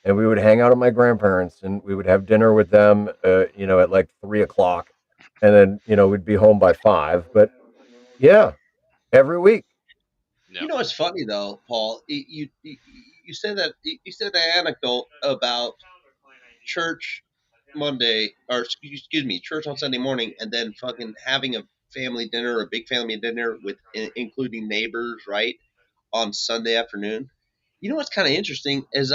and we would hang out at my grandparents, and we would have dinner with them, at like 3:00, and then we'd be home by 5. But yeah, every week. You know what's funny though, Paul? You said that you said the anecdote about church Monday, or excuse me, church on Sunday morning, and then fucking having a family dinner, a big family dinner with including neighbors, right, on Sunday afternoon. You know what's kind of interesting is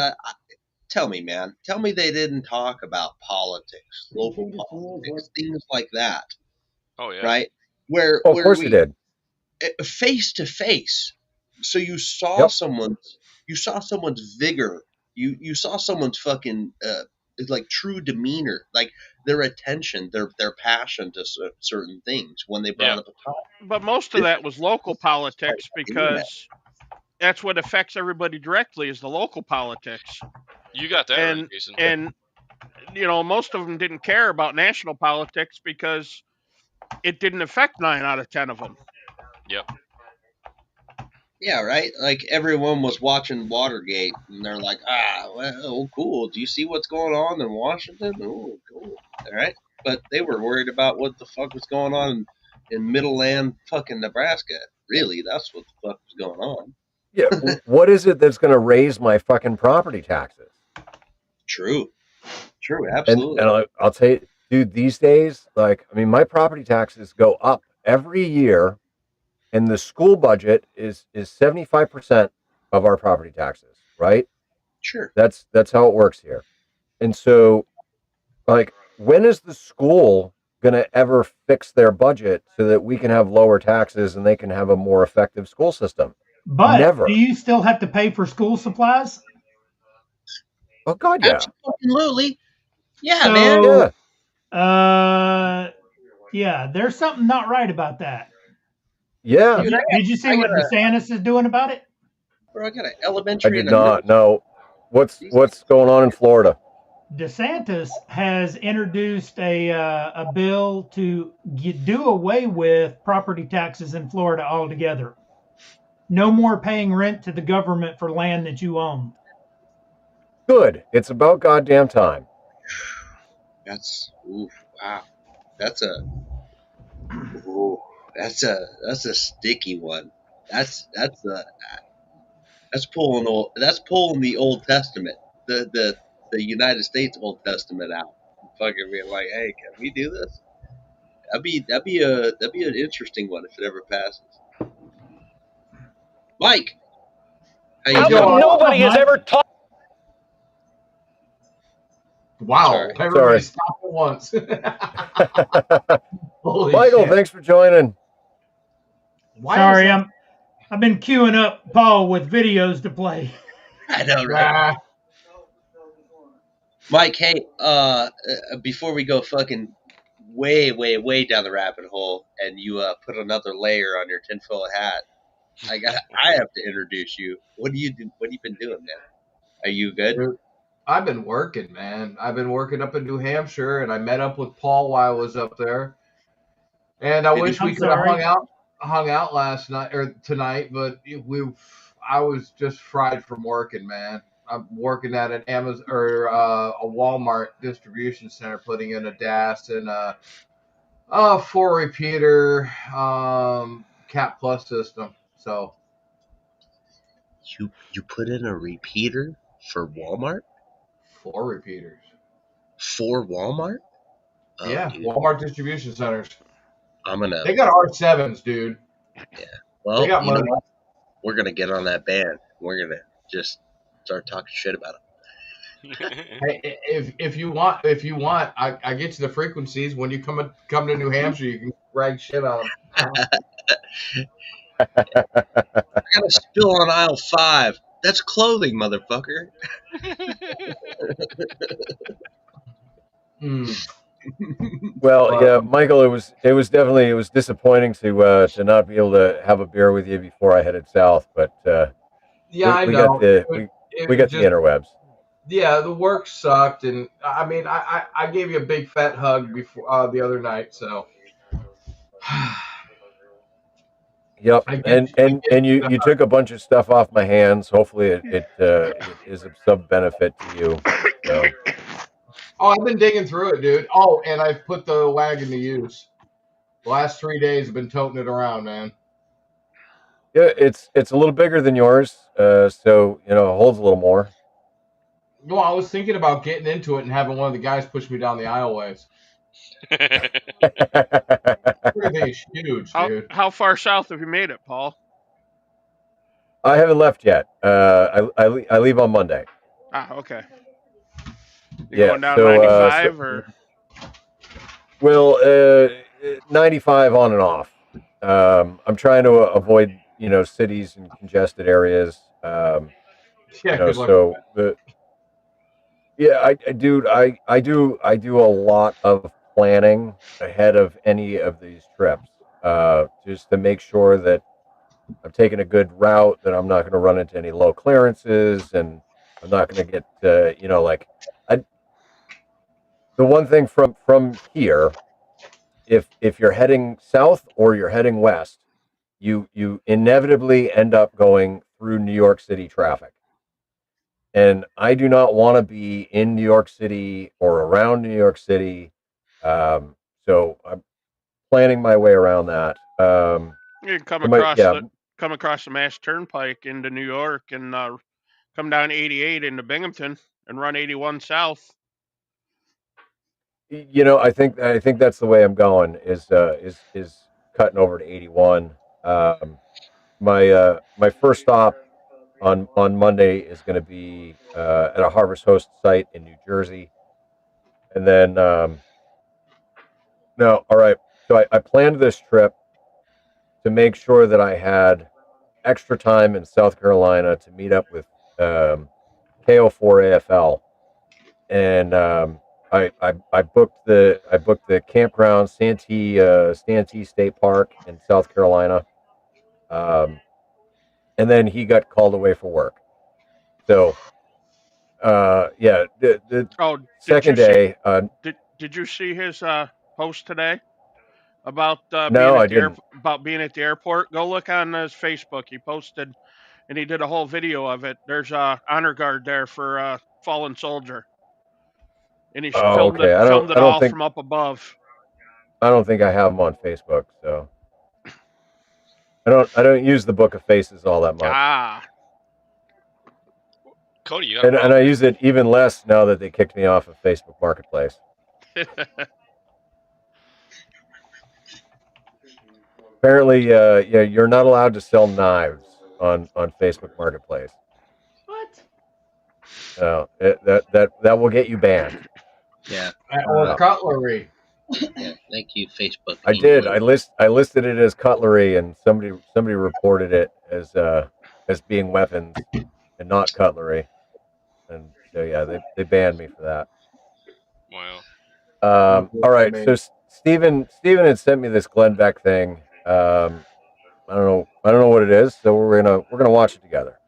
tell me, man, tell me they didn't talk about politics, local politics, things like that. Oh yeah. Right, where of course we did, face to face. So you saw someone's vigor. You saw someone's fucking like true demeanor, like their attention, their passion to certain things when they brought up a topic. But most of that was local politics because that's what affects everybody directly is the local politics. You got that right, Jason. And most of them didn't care about national politics because it didn't affect 9 out of 10 of them. Yep. Yeah, right. Like everyone was watching Watergate, and they're like, well, cool. Do you see what's going on in Washington? Oh, cool. All right. But they were worried about what the fuck was going on in Middleland, fucking Nebraska. Really, that's what the fuck was going on. Yeah. What is it that's going to raise my fucking property taxes? True. Absolutely. And I'll tell you, dude, these days, like, I mean, my property taxes go up every year. And the school budget is 75% of our property taxes, right? Sure. That's how it works here. And so, like, when is the school going to ever fix their budget so that we can have lower taxes and they can have a more effective school system? But Never. do you still have to pay for school supplies? Oh God, yeah. Absolutely. Yeah, So, man. Yeah. Yeah, there's something not right about that. Yeah. Did you see what DeSantis is doing about it? Bro, I got an I elementary did and a not middle. know. What's going on in Florida? DeSantis has introduced a bill to do away with property taxes in Florida altogether. No more paying rent to the government for land that you own. Good. It's about goddamn time. That's wow. That's a that's a sticky one. That's pulling the Old Testament, the United States Old Testament out. Fucking being like, hey, can we do this? That'd be an interesting one if it ever passes. Mike, How come nobody has ever talked? Wow, everybody stopped at once. Holy Michael, shit. thanks for joining. Sorry, I've been queuing up Paul with videos to play. I know, right? Mike, hey, before we go fucking way down the rabbit hole, and you put another layer on your tinfoil hat, I have to introduce you. What do you do? What have you been doing, man? Are you good? Dude, I've been working, man. I've been working up in New Hampshire, and I met up with Paul while I was up there. And I wish we could have hung out last night or tonight, but I was just fried from working, man. I'm working at an Amazon or a Walmart distribution center, putting in a DAS and a 4-repeater Cat Plus system. So you put in a repeater for Walmart? 4 repeaters. For Walmart? Oh, yeah, dude. Walmart distribution centers. They got R7s, dude. Yeah. Well, they got money. We're gonna get on that band. We're gonna just start talking shit about them. Hey, if you want, I get you the frequencies. When you come to New Hampshire, you can rag shit on them. I got a spill on aisle 5. That's clothing, motherfucker. Well, yeah, Michael, it was definitely disappointing to not be able to have a beer with you before I headed south, but yeah, we got the interwebs. Yeah, the work sucked, and I mean, I gave you a big fat hug before the other night, so. Yep, and you took a bunch of stuff off my hands. Hopefully, it is of some benefit to you. So. Oh, I've been digging through it, dude. Oh, and I've put the wagon to use. The last 3 days, I've been toting it around, man. Yeah, it's a little bigger than yours, so it holds a little more. No, I was thinking about getting into it and having one of the guys push me down the aisleways. Everything's huge, dude. How far south have you made it, Paul? I haven't left yet. I leave on Monday. Ah, okay. You're going down 95 or? Well, 95 on and off. I'm trying to avoid cities and congested areas. So I do a lot of planning ahead of any of these trips, just to make sure that I'm taking a good route, that I'm not going to run into any low clearances, and I'm not going to get the one thing from here, if you're heading south or you're heading west, you inevitably end up going through New York City traffic. And I do not want to be in New York City or around New York City. So I'm planning my way around that. You can come across the Mass Turnpike into New York and come down 88 into Binghamton and run 81 south. I think that's the way I'm going, is cutting over to 81. My first stop on Monday is going to be at a Harvest Host site in New Jersey, and then no, all right. So I planned this trip to make sure that I had extra time in South Carolina to meet up with KO4 AFL, and I booked the campground Santee State Park in South Carolina, and then he got called away for work. So yeah, the second day. Did you see his post today about No, I didn't. about being at the airport? Go look on his Facebook. He posted, and he did a whole video of it. There's a honor guard there for a fallen soldier, and he filmed Okay. it all from up above. I don't think I have him on Facebook, so I don't use the Book of Faces all that much. Ah, Cody, you got and I use it even less now that they kicked me off of Facebook Marketplace. Apparently, yeah, you're not allowed to sell knives on Facebook Marketplace. What? No, that will get you banned. Yeah. Or cutlery. Yeah. Thank you, Facebook. I did. I listed it as cutlery, and somebody reported it as being weapons and not cutlery, and so yeah, they banned me for that. Wow. All right. So Steven had sent me this Glenn Beck thing. I don't know what it is, so we're gonna watch it together.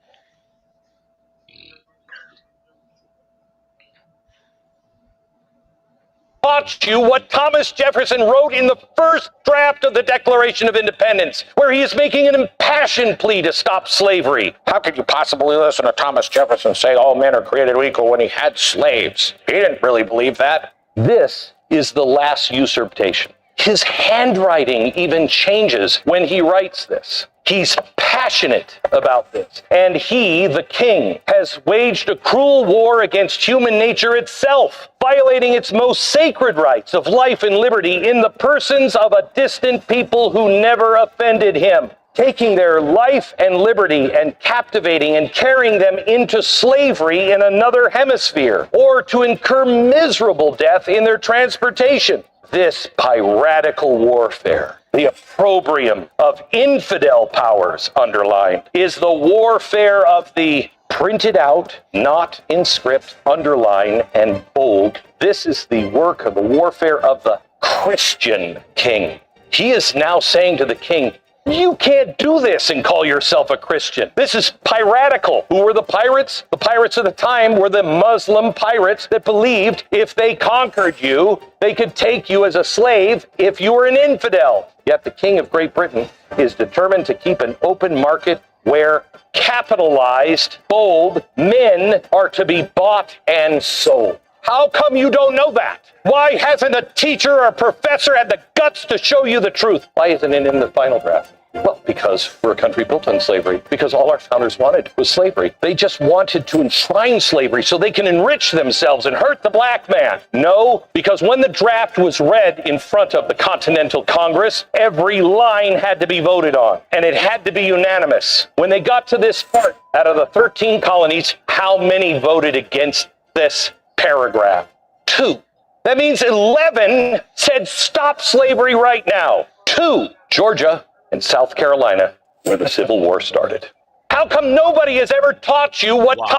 Taught you what Thomas Jefferson wrote in the first draft of the Declaration of Independence, where he is making an impassioned plea to stop slavery. How could you possibly listen to Thomas Jefferson say all men are created equal when he had slaves? He didn't really believe that. This is the last usurpation. His handwriting even changes when he writes this. He's passionate about this. And he, the king, has waged a cruel war against human nature itself, violating its most sacred rights of life and liberty in the persons of a distant people who never offended him, taking their life and liberty and captivating and carrying them into slavery in another hemisphere, or to incur miserable death in their transportation. This piratical warfare, the opprobrium of infidel powers, underlined, is the warfare of the printed out, not in script, underline, and bold. This is the work of the warfare of the Christian king. He is now saying to the king, you can't do this and call yourself a Christian. This is piratical. Who were the pirates? The pirates of the time were the Muslim pirates that believed if they conquered you, they could take you as a slave if you were an infidel. Yet the King of Great Britain is determined to keep an open market where capitalized, bold men are to be bought and sold. How come you don't know that? Why hasn't a teacher or a professor had the guts to show you the truth? Why isn't it in the final draft? Well, because we're a country built on slavery. Because all our founders wanted was slavery. They just wanted to enshrine slavery so they can enrich themselves and hurt the black man. No, because when the draft was read in front of the Continental Congress, every line had to be voted on, and it had to be unanimous. When they got to this part, out of the 13 colonies, how many voted against this paragraph? 2. That means 11 said stop slavery right now. 2. Georgia and South Carolina, where the Civil War started. How come nobody has ever taught you what... Wow.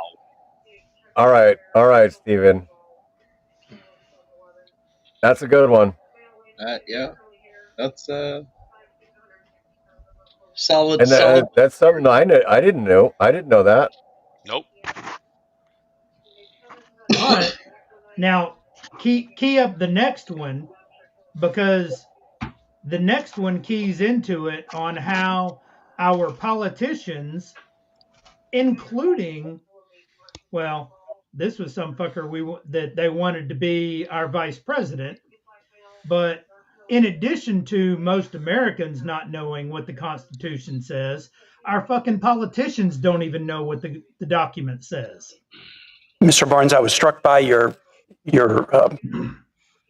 All right, Steven. That's a good one. Yeah, that's solid. And solid. That's something I didn't know. I didn't know that. Nope. But now key up the next one, because the next one keys into it on how our politicians, including, well, this was some fucker that they wanted to be our vice president, but in addition to most Americans not knowing what the Constitution says, our fucking politicians don't even know what the document says. Mr. Barnes, I was struck by your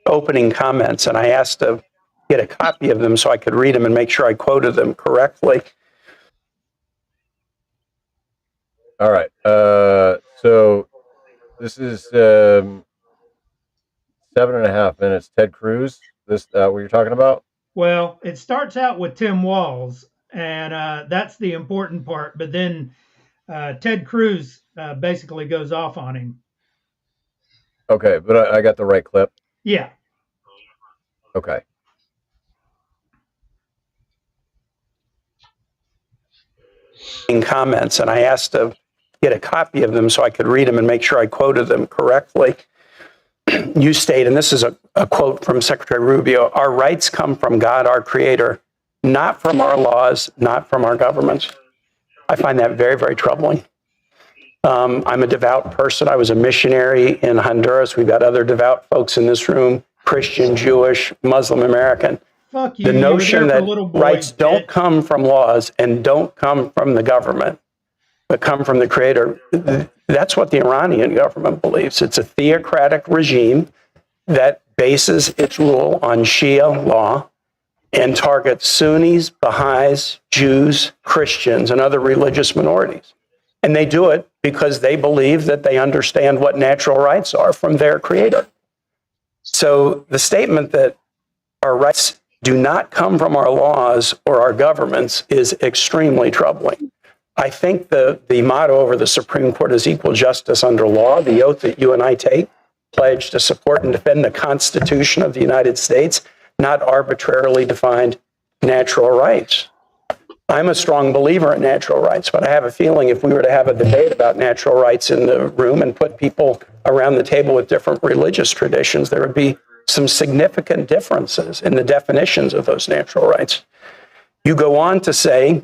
opening comments, and I asked to get a copy of them so I could read them and make sure I quoted them correctly. All right. So this is 7.5 minutes. Ted Cruz. This what you're talking about? Well, it starts out with Tim Walz, and that's the important part. But then Ted Cruz basically goes off on him. Okay, but I got the right clip. Yeah. Okay. Comments, and I asked to get a copy of them so I could read them and make sure I quoted them correctly. You state, and this is a quote from Secretary Rubio, our rights come from God, our creator, not from our laws, not from our governments. I find that very, very troubling. I'm a devout person. I was a missionary in Honduras. We've got other devout folks in this room, Christian, Jewish, Muslim, American. Fuck you. The notion that boy, rights don't come from laws and don't come from the government, but come from the creator, that's what the Iranian government believes. It's a theocratic regime that bases its rule on Shia law and targets Sunnis, Baha'is, Jews, Christians, and other religious minorities. And they do it because they believe that they understand what natural rights are from their creator. So the statement that our rights do not come from our laws or our governments is extremely troubling. I think the motto over the Supreme Court is equal justice under law. The oath that you and I take, pledge to support and defend the Constitution of the United States, not arbitrarily defined natural rights. I'm a strong believer in natural rights, but I have a feeling if we were to have a debate about natural rights in the room and put people around the table with different religious traditions, there would be some significant differences in the definitions of those natural rights. You go on to say,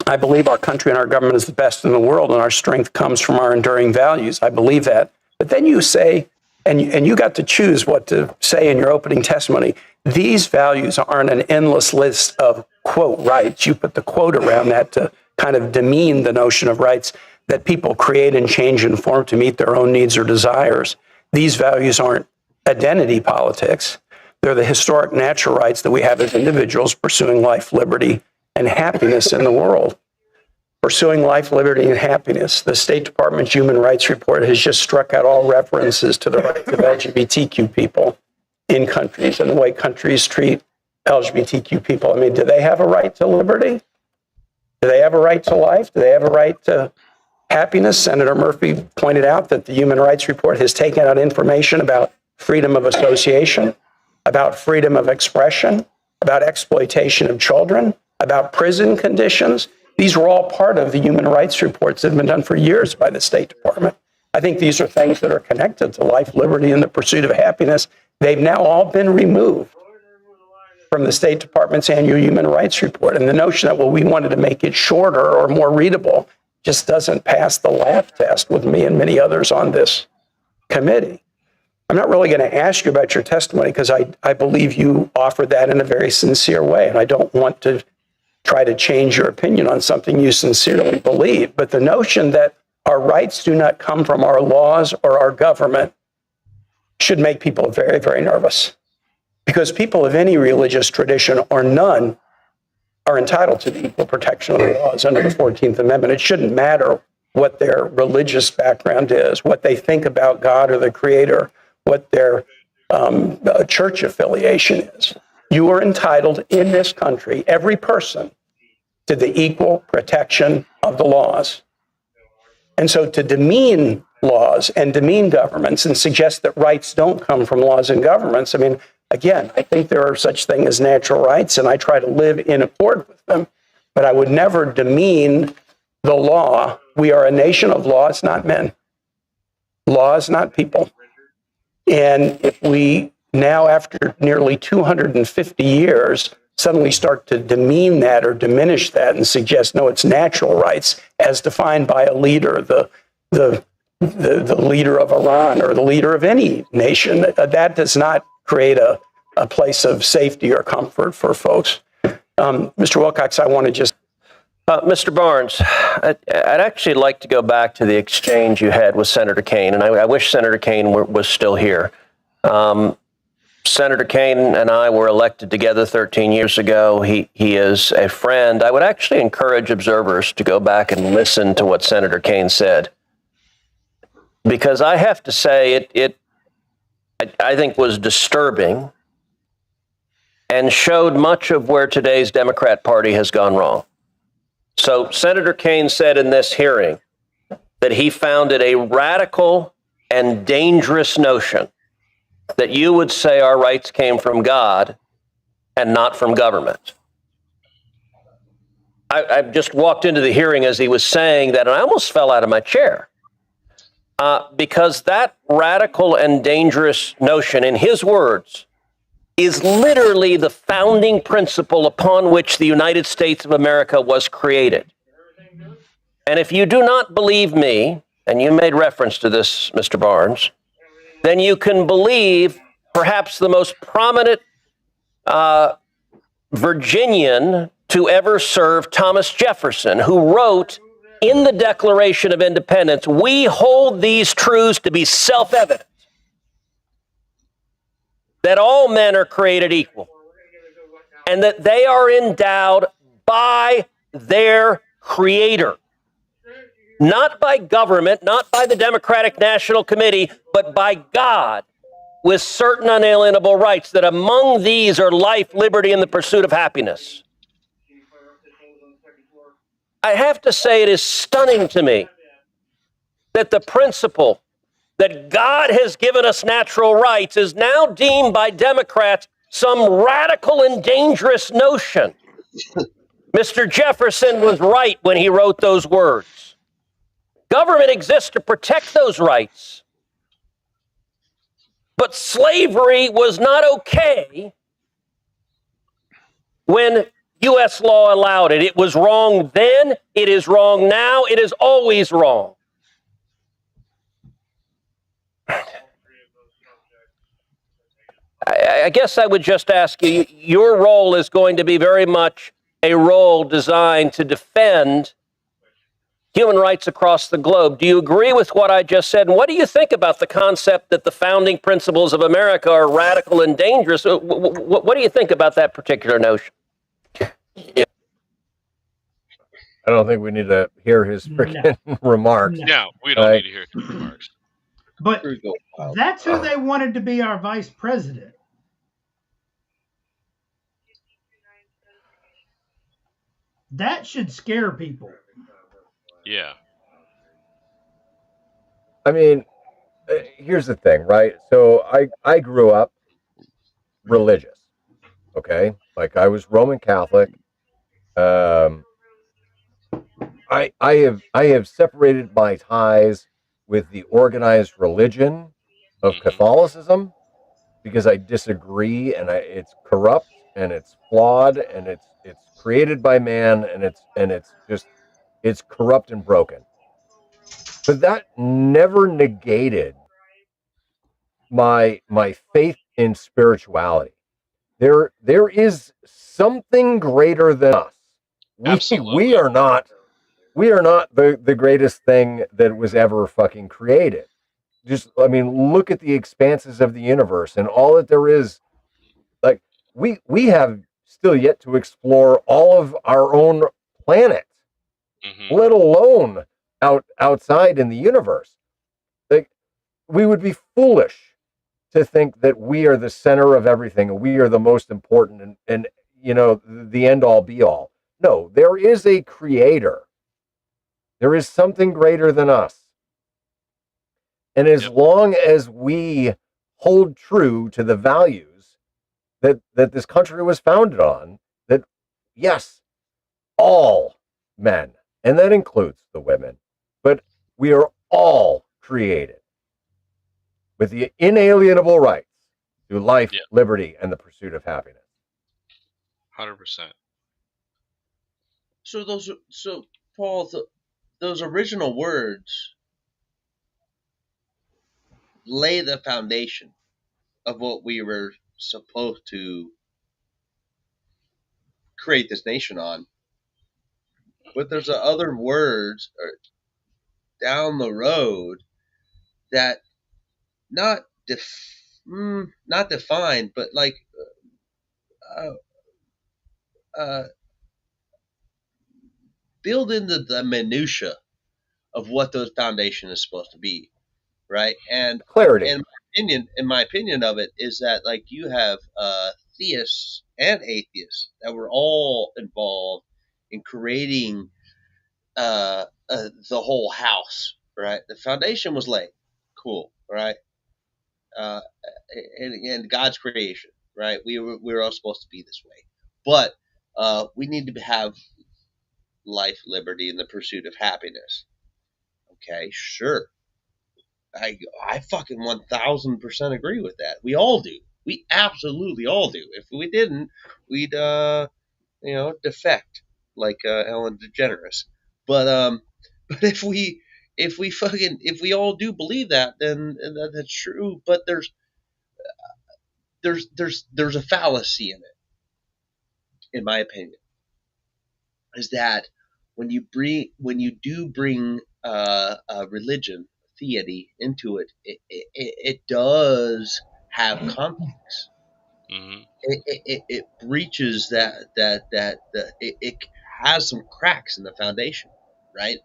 I believe our country and our government is the best in the world, and our strength comes from our enduring values. I believe that. But then you say, and you got to choose what to say in your opening testimony, these values aren't an endless list of, quote, rights. You put the quote around that to kind of demean the notion of rights that people create and change and form to meet their own needs or desires. These values aren't identity politics. They're the historic natural rights that we have as individuals pursuing life, liberty, and happiness in the world. Pursuing life, liberty, and happiness. The State Department's Human Rights Report has just struck out all references to the rights of LGBTQ people in countries and the way countries treat LGBTQ people. I mean, do they have a right to liberty? Do they have a right to life? Do they have a right to happiness? Senator Murphy pointed out that the Human Rights Report has taken out information about freedom of association, about freedom of expression, about exploitation of children, about prison conditions. These were all part of the human rights reports that have been done for years by the State Department. I think these are things that are connected to life, liberty, and the pursuit of happiness. They've now all been removed from the State Department's annual human rights report. And the notion that, well, we wanted to make it shorter or more readable just doesn't pass the laugh test with me and many others on this committee. I'm not really going to ask you about your testimony because I believe you offered that in a very sincere way. And I don't want to try to change your opinion on something you sincerely believe. But the notion that our rights do not come from our laws or our government should make people very, very nervous. Because people of any religious tradition or none are entitled to the equal protection of the laws under the 14th Amendment. It shouldn't matter what their religious background is, what they think about God or the Creator, what their church affiliation is. You are entitled in this country, every person, to the equal protection of the laws. And so to demean laws and demean governments and suggest that rights don't come from laws and governments, I mean, again, I think there are such things as natural rights, and I try to live in accord with them, but I would never demean the law. We are a nation of laws, not men. Laws, not people. And if we now, after nearly 250 years, suddenly start to demean that or diminish that and suggest, no, it's natural rights as defined by a leader, the leader of Iran or the leader of any nation, that does not create a place of safety or comfort for folks. Mr. Wilcox, I want to just... Mr. Barnes, I'd actually like to go back to the exchange you had with Senator Kaine, and I wish Senator Kaine was still here. Senator Kaine and I were elected together 13 years ago. He is a friend. I would actually encourage observers to go back and listen to what Senator Kaine said, because I have to say I think was disturbing and showed much of where today's Democrat Party has gone wrong. So Senator Kaine said in this hearing that he found it a radical and dangerous notion that you would say our rights came from God and not from government. I just walked into the hearing as he was saying that, and I almost fell out of my chair because that radical and dangerous notion, in his words, is literally the founding principle upon which the United States of America was created. And if you do not believe me, and you made reference to this, Mr. Barnes, then you can believe perhaps the most prominent Virginian to ever serve, Thomas Jefferson, who wrote in the Declaration of Independence, "We hold these truths to be self-evident, that all men are created equal, and that they are endowed by their Creator, not by government, not by the Democratic National Committee, but by God, with certain unalienable rights, that among these are life, liberty, and the pursuit of happiness." I have to say it is stunning to me that the principle that God has given us natural rights is now deemed by Democrats some radical and dangerous notion. Mr. Jefferson was right when he wrote those words. Government exists to protect those rights. But slavery was not okay when U.S. law allowed it. It was wrong then, it is wrong now, it is always wrong. I guess I would just ask you, your role is going to be very much a role designed to defend human rights across the globe. Do you agree with what I just said? And what do you think about the concept that the founding principles of America are radical and dangerous? What do you think about that particular notion? I don't think we need to hear his freaking remarks. No, we don't need to hear his remarks. But that's who they wanted to be our vice president. That should scare people. Yeah. I mean, here's the thing, right? So I grew up religious, okay? Like I was Roman Catholic. I have separated my ties with the organized religion of Catholicism because I disagree, and it's corrupt and it's flawed and it's created by man, and it's corrupt and broken. But that never negated my faith in spirituality. There is something greater than us. We are not the greatest thing that was ever fucking created. Just, I mean, look at the expanses of the universe and all that there is. Like we have still yet to explore all of our own planet, let alone outside in the universe. Like we would be foolish to think that we are the center of everything and we are the most important and you know the end all be all. No, there is a creator. There is something greater than us. And as long as we hold true to the values that this country was founded on, that yes, all men, and that includes the women, but we are all created with the inalienable rights to life, liberty, and the pursuit of happiness. 100%. So Paul, those original words lay the foundation of what we were supposed to create this nation on. But there's other words down the road that not not defined, but like build into the minutia of what those foundation is supposed to be, right? And Clarity. in my opinion of it is that like you have theists and atheists that were all involved in creating the whole house, right? The foundation was laid, cool, right? And God's creation, right? We were all supposed to be this way, but we need to have life, liberty, and the pursuit of happiness. Okay, sure. I fucking 1000% agree with that. We all do. We absolutely all do. If we didn't, we'd defect like Ellen DeGeneres. But but if we all do believe that, then that's true. But there's a fallacy in it, in my opinion, is that when you do bring religion, theity into it, it does have context. Mm-hmm. It breaches it has some cracks in the foundation, right?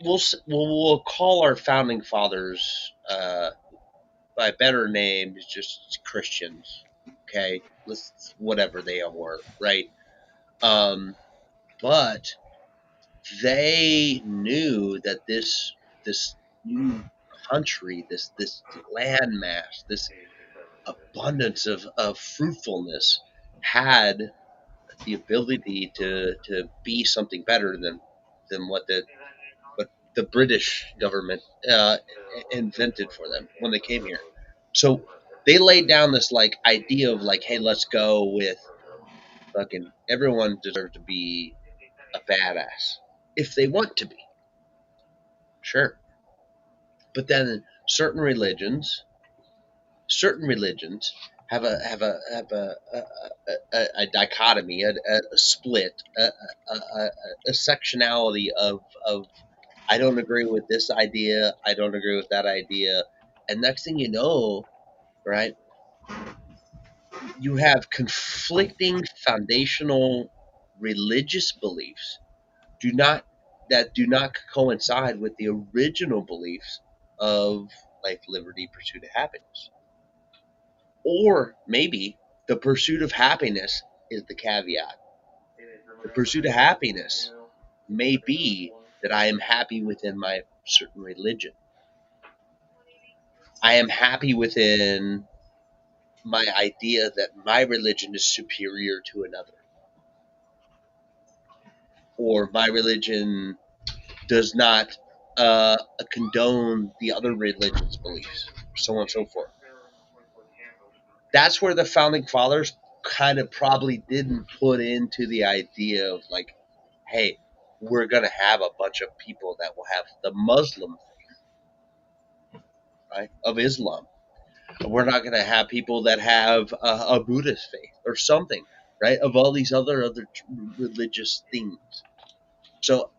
We'll call our founding fathers by better names just Christians, okay? Let's whatever they were, right? But they knew that this new country, this landmass, this abundance of fruitfulness had the ability to be something better than what the British government invented for them when they came here. So they laid down this like idea of like, hey, let's go with fucking everyone deserves to be a badass if they want to be, sure. But then certain religions have a dichotomy, a split, a sectionality of I don't agree with this idea, I don't agree with that idea, and next thing you know, right, you have conflicting foundational religious beliefs do not that do not coincide with the original beliefs of life, liberty, pursuit of happiness. Or maybe the pursuit of happiness is the caveat. The pursuit of happiness may be that I am happy within my certain religion. I am happy within my idea that my religion is superior to another. Or my religion does not condone the other religion's beliefs, so on and so forth. That's where the founding fathers kind of probably didn't put into the idea of like, hey, we're going to have a bunch of people that will have the Muslim faith, right, of Islam. We're not going to have people that have a Buddhist faith or something, right, of all these other religious things. So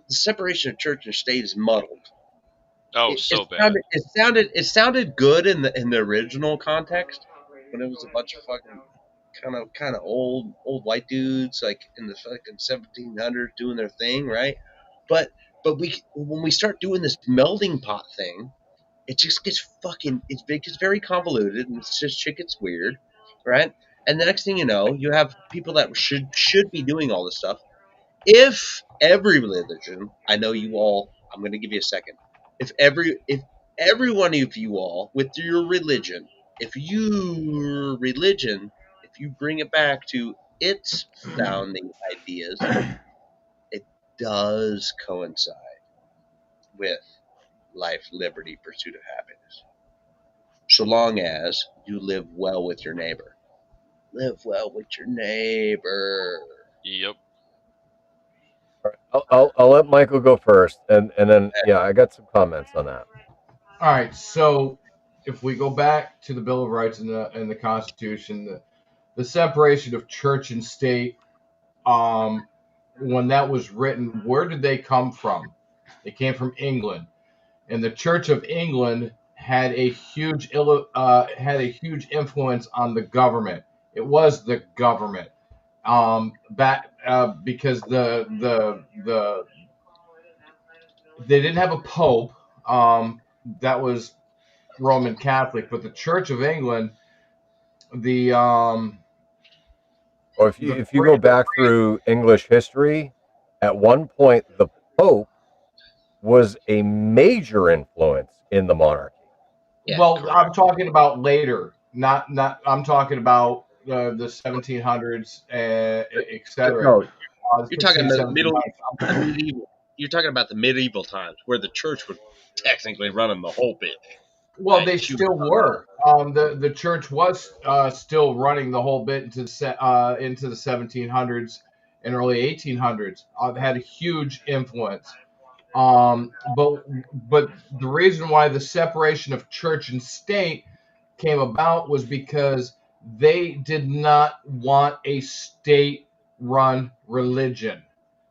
the separation of church and state is muddled. Bad. It sounded good in the original context when it was a bunch of fucking kind of old white dudes like in the fucking 1700s doing their thing, right? But when we start doing this melding pot thing, it just gets it gets very convoluted and it's just shit gets weird, right? And the next thing you know, you have people that should be doing all this stuff. If every religion, I know you all, I'm going to give you a second. If every one of you all with your religion, if you bring it back to its founding ideas, it does coincide with life, liberty, pursuit of happiness. So long as you live well with your neighbor. Live well with your neighbor. Yep. I'll let Michael go first, and then I got some comments on that. All right, so if we go back to the Bill of Rights and the Constitution, the separation of church and state, when that was written, where did they come from? They came from England, and the Church of England had a huge influence on the government. It was the government, because they didn't have a pope, that was Roman Catholic, but the Church of England, the Or if you go back through English history, at one point the Pope was a major influence in the monarchy. Yeah, well, correct. I'm talking about later, not I'm talking about the 1700s, etc. No, you're 16, talking the 1700s. medieval. You're talking about the medieval times where the church was technically running the whole bitch. Well, Right? they She was still running the whole. were. The church was still running the whole bit into the 1700s and early 1800s. Had a huge influence. But the reason why the separation of church and state came about was because they did not want a state-run religion.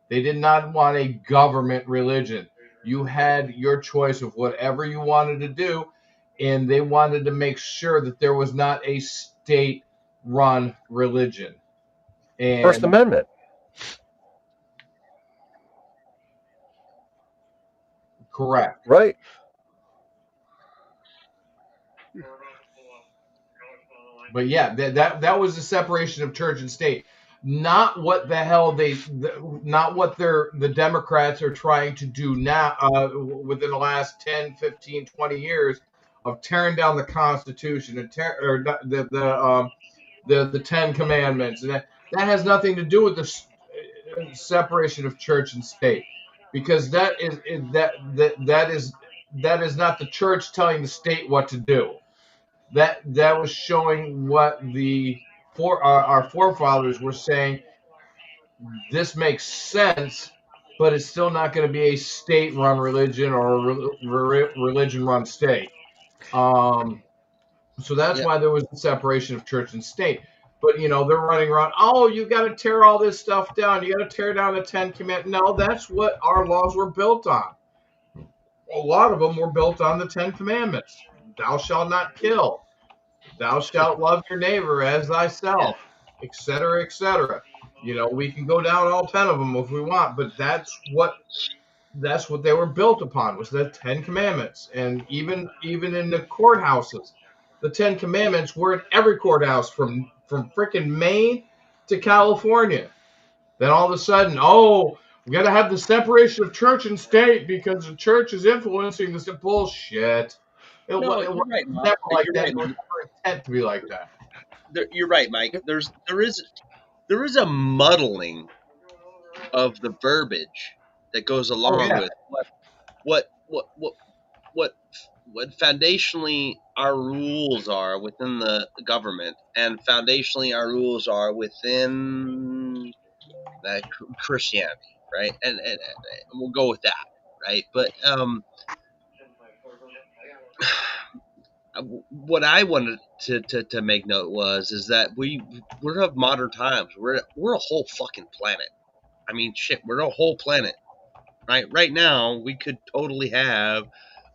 They did not want a government religion. You had your choice of whatever you wanted to do, and they wanted to make sure that there was not a state-run religion. First And Amendment. correct. Right. But yeah, that was the separation of church and state. Not what the hell not what the Democrats are trying to do now, within the last 10, 15, 20 years of tearing down the Constitution and or the 10 Commandments. And that has nothing to do with the separation of church and state, because that is not the church telling the state what to do. That was showing what our forefathers were saying. This makes sense, but it's still not going to be a state-run religion or a religion-run state. So that's Yeah. why there was the separation of church and state. But they're running around. Oh, you got to tear all this stuff down. You got to tear down the 10 Commandments. No, that's what our laws were built on. A lot of them were built on the 10 Commandments. Thou shalt not kill. Thou shalt love your neighbor as thyself, etc., etc. We can go down all 10 of them if we want, but that's what they were built upon, was the 10 Commandments. And even in the courthouses, the 10 Commandments were in every courthouse from freaking Maine to California. Then all of a sudden, oh, we got to have the separation of church and state because the church is influencing this. Bullshit. It No, was you're right, Mike. never like You're that. right, It was Mike. never intent to be like that. You're right, Mike. There is a muddling of the verbiage that goes Oh along yeah. with what what what what what foundationally our rules are within the government, and foundationally our rules are within Christianity, right? And we'll go with that, right? But what I wanted to make note is that we're of modern times. We're a whole fucking planet. I mean, shit, we're a whole planet, right? Right now, we could totally have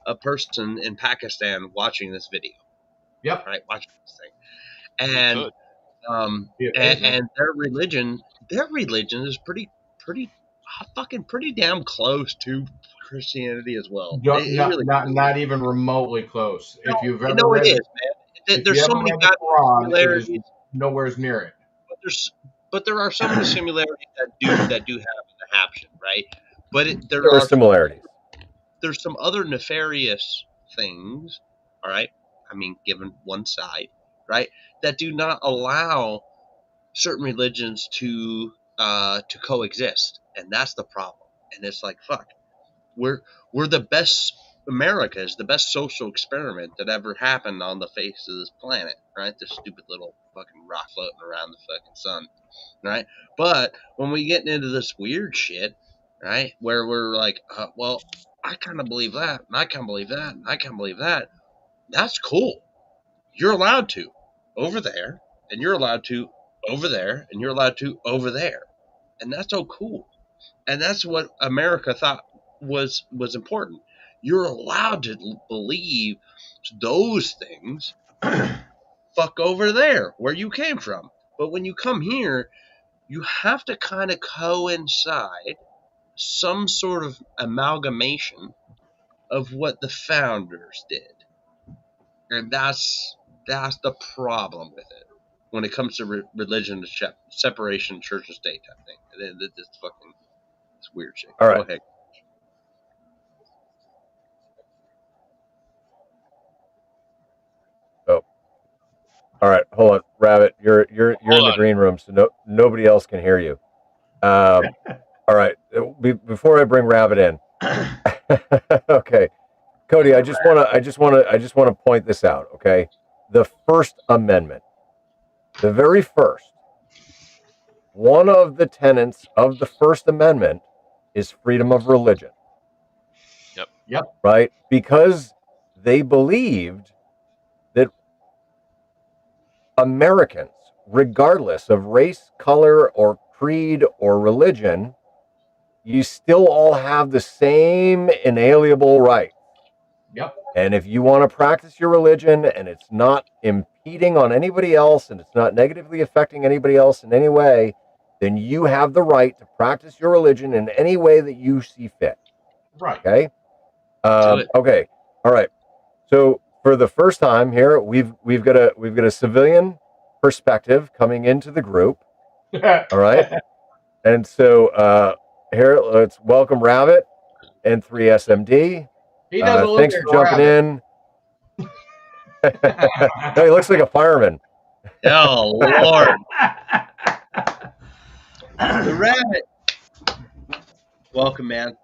a person in Pakistan watching this video. Yep. Right, watching this thing, and and their religion is pretty fucking pretty damn close to Christianity as well. It really Not even remotely close. If you've ever no, it read is, the man. if you There's ever so many read the goddamn Quran, it is similarities, nowhere near it. but there are so many similarities that do happen, right? But There are similarities. There's some other nefarious things, all right? I mean, given one side, right, that do not allow certain religions to coexist, and that's the problem. And it's like, fuck, we're the best. America is the best social experiment that ever happened on the face of this planet, right? This stupid little fucking rock floating around the fucking sun, right? But when we get into this weird shit, right, where we're like, well, I kind of believe that, and I kind of believe that, and I kind of believe that. That's cool. You're allowed to over there, and you're allowed to over there, and you're allowed to over there, and that's so cool. And that's what America thought was important. you're allowed to believe those things. Fuck over there where you came from. But when you come here, you have to kind of coincide some sort of amalgamation of what the founders did. And that's the problem with it when it comes to religion, separation, church and state type thing. It's weird shit. All Go right. ahead. Oh, all right. Hold on, Rabbit. You're in the green room, so nobody else can hear you. All right. Before I bring Rabbit in, okay, Cody. I just want to point this out. Okay, the First Amendment, the very first one of the tenets of the First Amendment is freedom of religion. Yep. Right, because they believed that Americans, regardless of race, color, or creed, or religion, you still all have the same inalienable rights. Yep. And if you want to practice your religion and it's not impeding on anybody else and it's not negatively affecting anybody else in any way, then you have the right to practice your religion in any way that you see fit. Right. Okay. Okay. All right. So for the first time here, we've got a civilian perspective coming into the group. All right. And so here, let's welcome Rabbit and 3SMD. He doesn't look Thanks like for a jumping in. No, he looks like a fireman. Oh, Lord. The Rabbit. Welcome, man.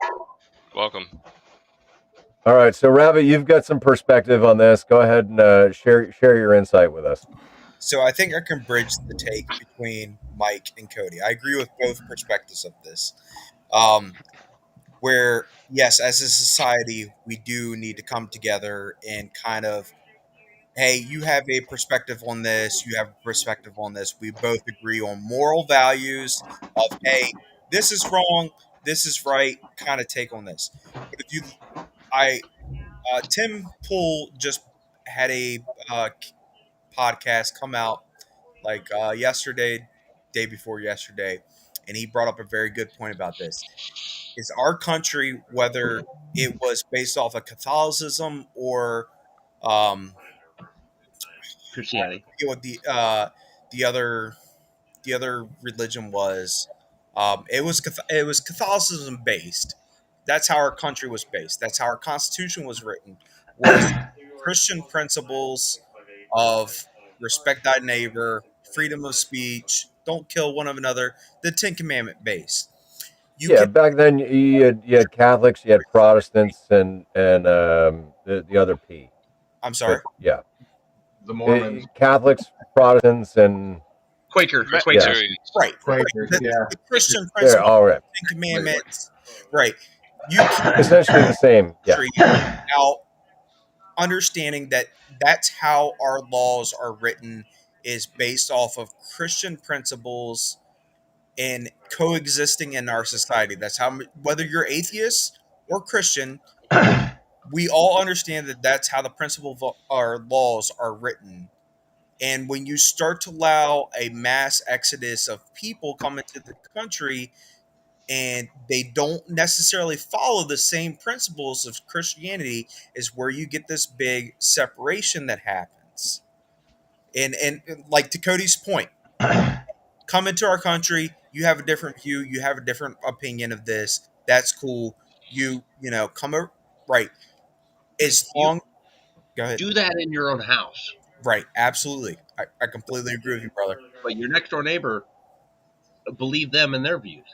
Welcome. All right, so Rabbit, you've got some perspective on this. Go ahead and share your insight with us. So I think I can bridge the take between Mike and Cody. I agree with both perspectives of this. Where, yes, as a society, we do need to come together and kind of, hey, you have a perspective on this, you have a perspective on this. We both agree on moral values of, hey, this is wrong, this is right, kind of take on this. But if you, Tim Pool just had a podcast come out like yesterday, day before yesterday, and he brought up a very good point about this. Is our country, whether it was based off of Catholicism or Christianity, what the other the other religion was, it was Catholicism based. That's how our country was based. That's how our Constitution was written. Was Christian principles of respect thy neighbor, freedom of speech, don't kill one of another, the Ten Commandment base. Back then you had Catholics, you had Protestants, and the other P. I'm sorry. Yeah, the Mormons, Catholics, Protestants, and Quakers. Right. Quakers, the Christian Yeah, principles, all right. Ten Commandments. Right. You Essentially the same. Yeah. Now, understanding that that's how our laws are written is based off of Christian principles and coexisting in our society. That's how, whether you're atheist or Christian, we all understand that that's how the principles of our laws are written. And when you start to allow a mass exodus of people come into the country and they don't necessarily follow the same principles of Christianity, is where you get this big separation that happens. And like to Cody's point, come into our country, you have a different view, you have a different opinion of this. That's cool. Right. As long, go ahead. Do that in your own house. Right. Absolutely. I completely agree with you, brother. But your next door neighbor, believe them and their views.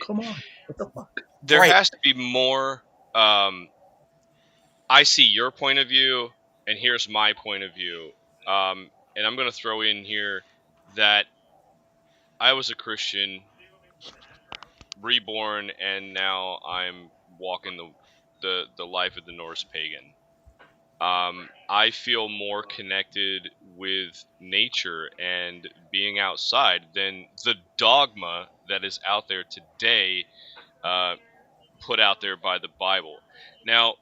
Come on. What the fuck? There has to be more. I see your point of view, and here's my point of view. And I'm going to throw in here that I was a Christian, reborn, and now I'm walking the life of the Norse pagan. I feel more connected with nature and being outside than the dogma that is out there today. put out there by the Bible. Now,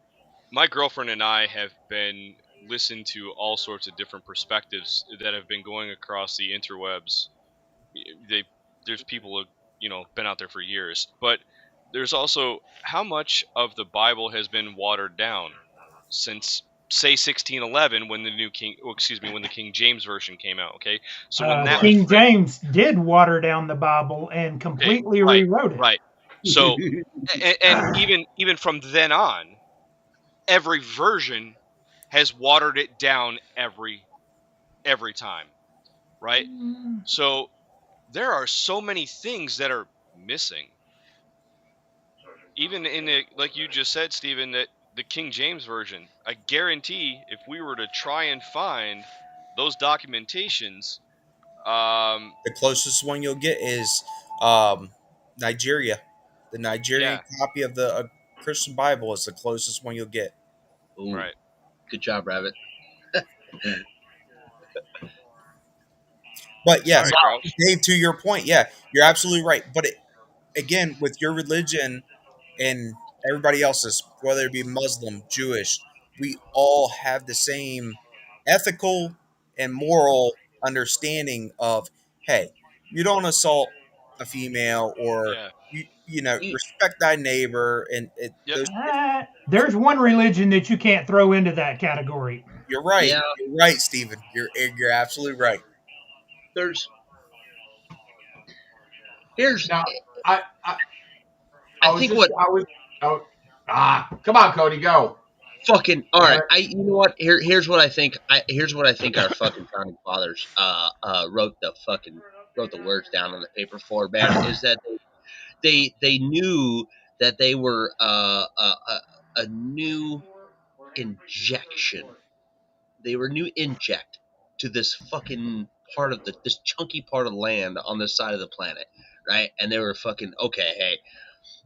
my girlfriend and I have been listening to all sorts of different perspectives that have been going across the interwebs. There's people who been out there for years, but there's also how much of the Bible has been watered down since say 1611 when when the King James version came out. Okay, so when that was King written, James did water down the Bible and okay, completely right, rewrote it. right. So and even from then on, every version has watered it down every time, right? So there are so many things that are missing. Even in the, like you just said, Stephen, that the King James version, I guarantee if we were to try and find those documentations, The closest one you'll get is Nigeria. The Nigerian yeah, copy of the Christian Bible is the closest one you'll get. Ooh, right. good job, Rabbit. But yes, Sorry, Grouch. Dave, to your point, yeah, you're absolutely right. But again, with your religion and everybody else's, whether it be Muslim, Jewish, we all have the same ethical and moral understanding of, hey, you don't assault a female, or Yeah. You, respect thy neighbor, and Yep. those. There's one religion that you can't throw into that category. You're right. yeah, You're right, Stephen. You're absolutely right. there's here's Now, I I I was think just what I was come on, Cody, go. fucking all Damn right. it. You know what? Here's what I think. Here's what I think our fucking founding fathers wrote the words down on the paper for, man. Is that they knew that they were a new injection. They were new inject to this fucking part of this chunky part of land on this side of the planet, right? And they were fucking okay. Hey,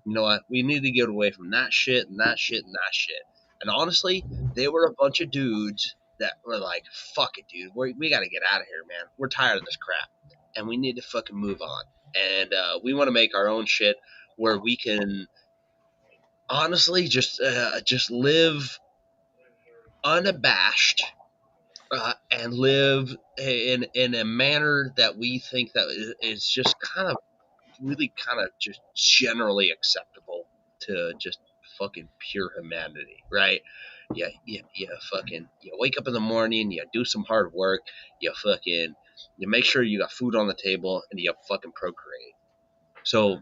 you know what? We need to get away from that shit and that shit and that shit. And honestly, they were a bunch of dudes that were like, fuck it, dude. We got to get out of here, man. We're tired of this crap. And we need to fucking move on. And we want to make our own shit where we can honestly just live unabashed and live in a manner that we think that is just kind of really kind of just generally acceptable to just fucking pure humanity, right? You fucking you wake up in the morning, you do some hard work, you make sure you got food on the table, and you fucking procreate. So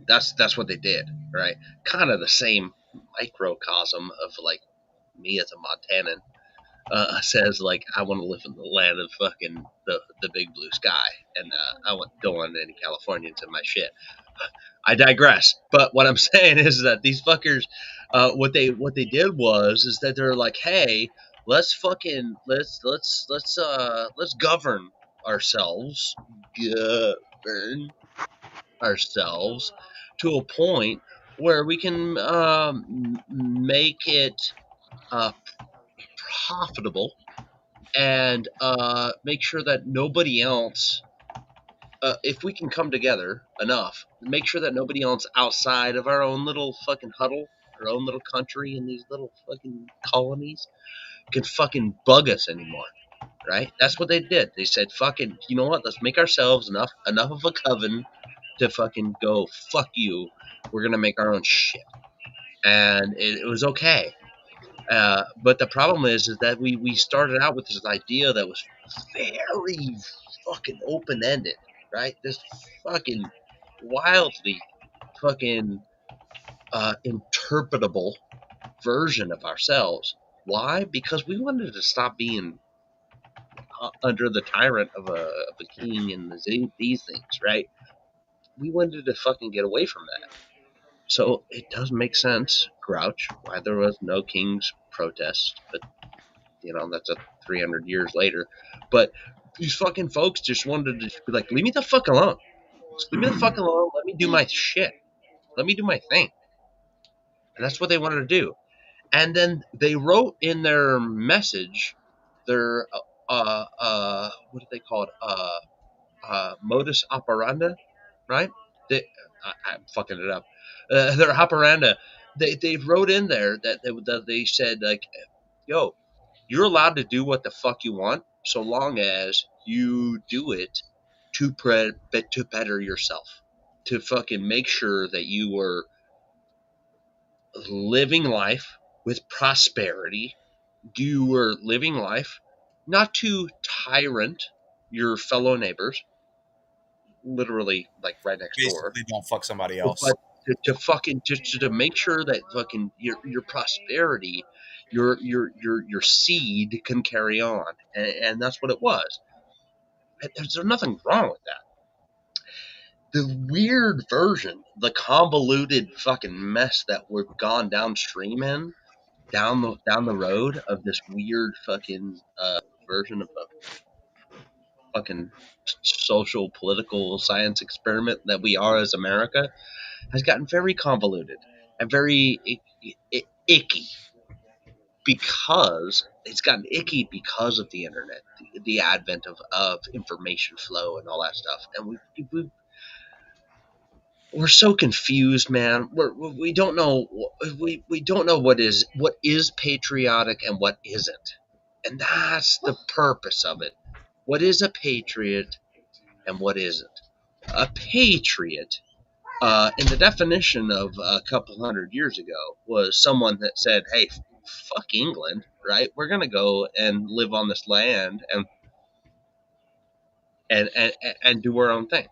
that's what they did, right? Kind of the same microcosm of like me as a Montanan says like I want to live in the land of fucking the big blue sky, and don't want any Californians in my shit. I digress. But what I'm saying is that these fuckers, what they did was is that they're like, hey, let's govern ourselves, govern ourselves to a point where we can make it uh, profitable and make sure that nobody else, if we can come together enough, make sure that nobody else outside of our own little fucking huddle, our own little country in these little fucking colonies can fucking bug us anymore. Right? That's what they did. They said, fucking, you know what? Let's make ourselves enough of a coven to fucking go, fuck you. We're going to make our own shit. And it was okay. But the problem is that we started out with this idea that was very fucking open ended, right? This fucking wildly fucking interpretable version of ourselves. Why? Because we wanted to stop being under the tyrant of a king and these things, right? We wanted to fucking get away from that. So it does make sense, Grouch, why there was no king's protest, but that's a 300 years later. But these fucking folks just wanted to just be like, leave me the fuck alone. Just leave me the fuck alone. Let me do my shit. Let me do my thing. And that's what they wanted to do. And then they wrote in their message, their, what do they call it? Modus operandi, right? I'm fucking it up. Their operanda. They wrote in there that they said like, yo, you're allowed to do what the fuck you want so long as you do it to better yourself, to fucking make sure that you were living life with prosperity. You were living life not to tyrant your fellow neighbors, literally like right next door, Basically, don't fuck somebody else. but to fucking just to make sure that fucking your prosperity, your seed can carry on, and that's what it was. There's nothing wrong with that. The weird version, the convoluted fucking mess that we've gone downstream down the road of this weird fucking version of a fucking social political science experiment that we are as America has gotten very convoluted and very icky, because it's gotten icky because of the internet, the advent of information flow and all that stuff, and we're so confused, man. We don't know we don't know what is patriotic and what isn't, and that's the purpose of it. What is a patriot and what isn't? A patriot, in the definition of a couple hundred years ago, was someone that said, "Hey, fuck England, right? We're gonna go and live on this land and do our own thing,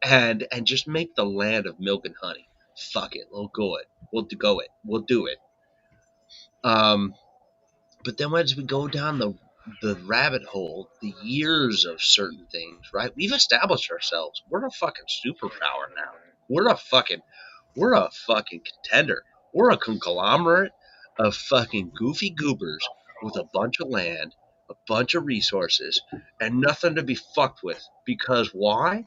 and just make the land of milk and honey. Fuck it, we'll go it. We'll do it." But then as we go down the rabbit hole, the years of certain things, right? We've established ourselves. We're a fucking superpower now. We're a fucking contender. We're a conglomerate of fucking goofy goobers with a bunch of land, a bunch of resources, and nothing to be fucked with. Because why?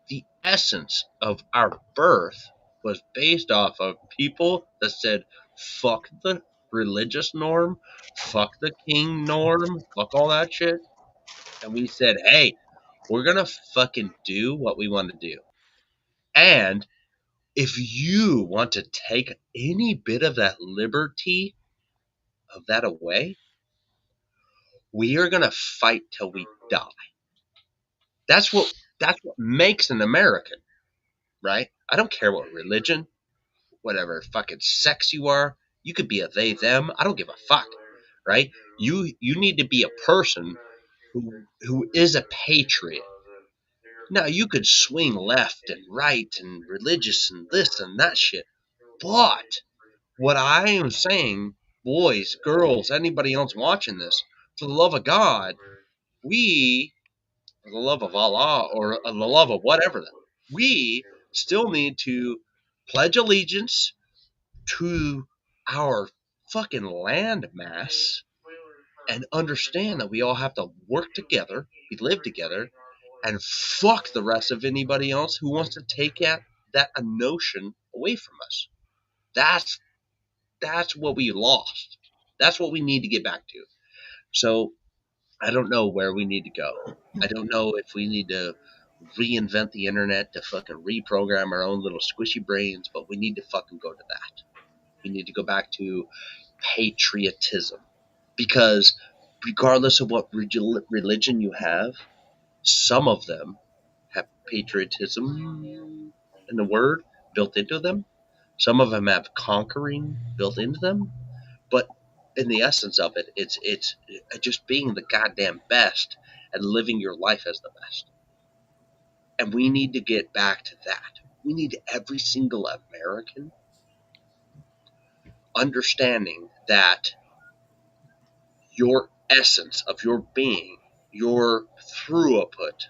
The essence of our birth was based off of people that said, fuck the religious norm, fuck the king norm, fuck all that shit. And we said, hey, we're going to fucking do what we want to do. And if you want to take any bit of that liberty of that away, we are going to fight till we die. That's what makes an American, right? I don't care what religion, whatever fucking sex you are. You could be a they them. I don't give a fuck, right? You need to be a person who is a patriot. Now you could swing left and right and religious and this and that shit, but what I am saying, boys, girls, anybody else watching this, for the love of God, we, for the love of Allah or the love of whatever, we still need to pledge allegiance to our fucking land mass and understand that we all have to work together, we live together, and fuck the rest of anybody else who wants to take that notion away from us. That's what we lost. That's what we need to get back to. So I don't know where we need to go. I don't know if we need to reinvent the internet to fucking reprogram our own little squishy brains, but we need to fucking go to that. We need to go back to patriotism, because regardless of what religion you have, some of them have patriotism in the word built into them. Some of them have conquering built into them, but in the essence of it, it's just being the goddamn best and living your life as the best. And we need to get back to that. We need every single American understanding that your essence of your being, your throughput,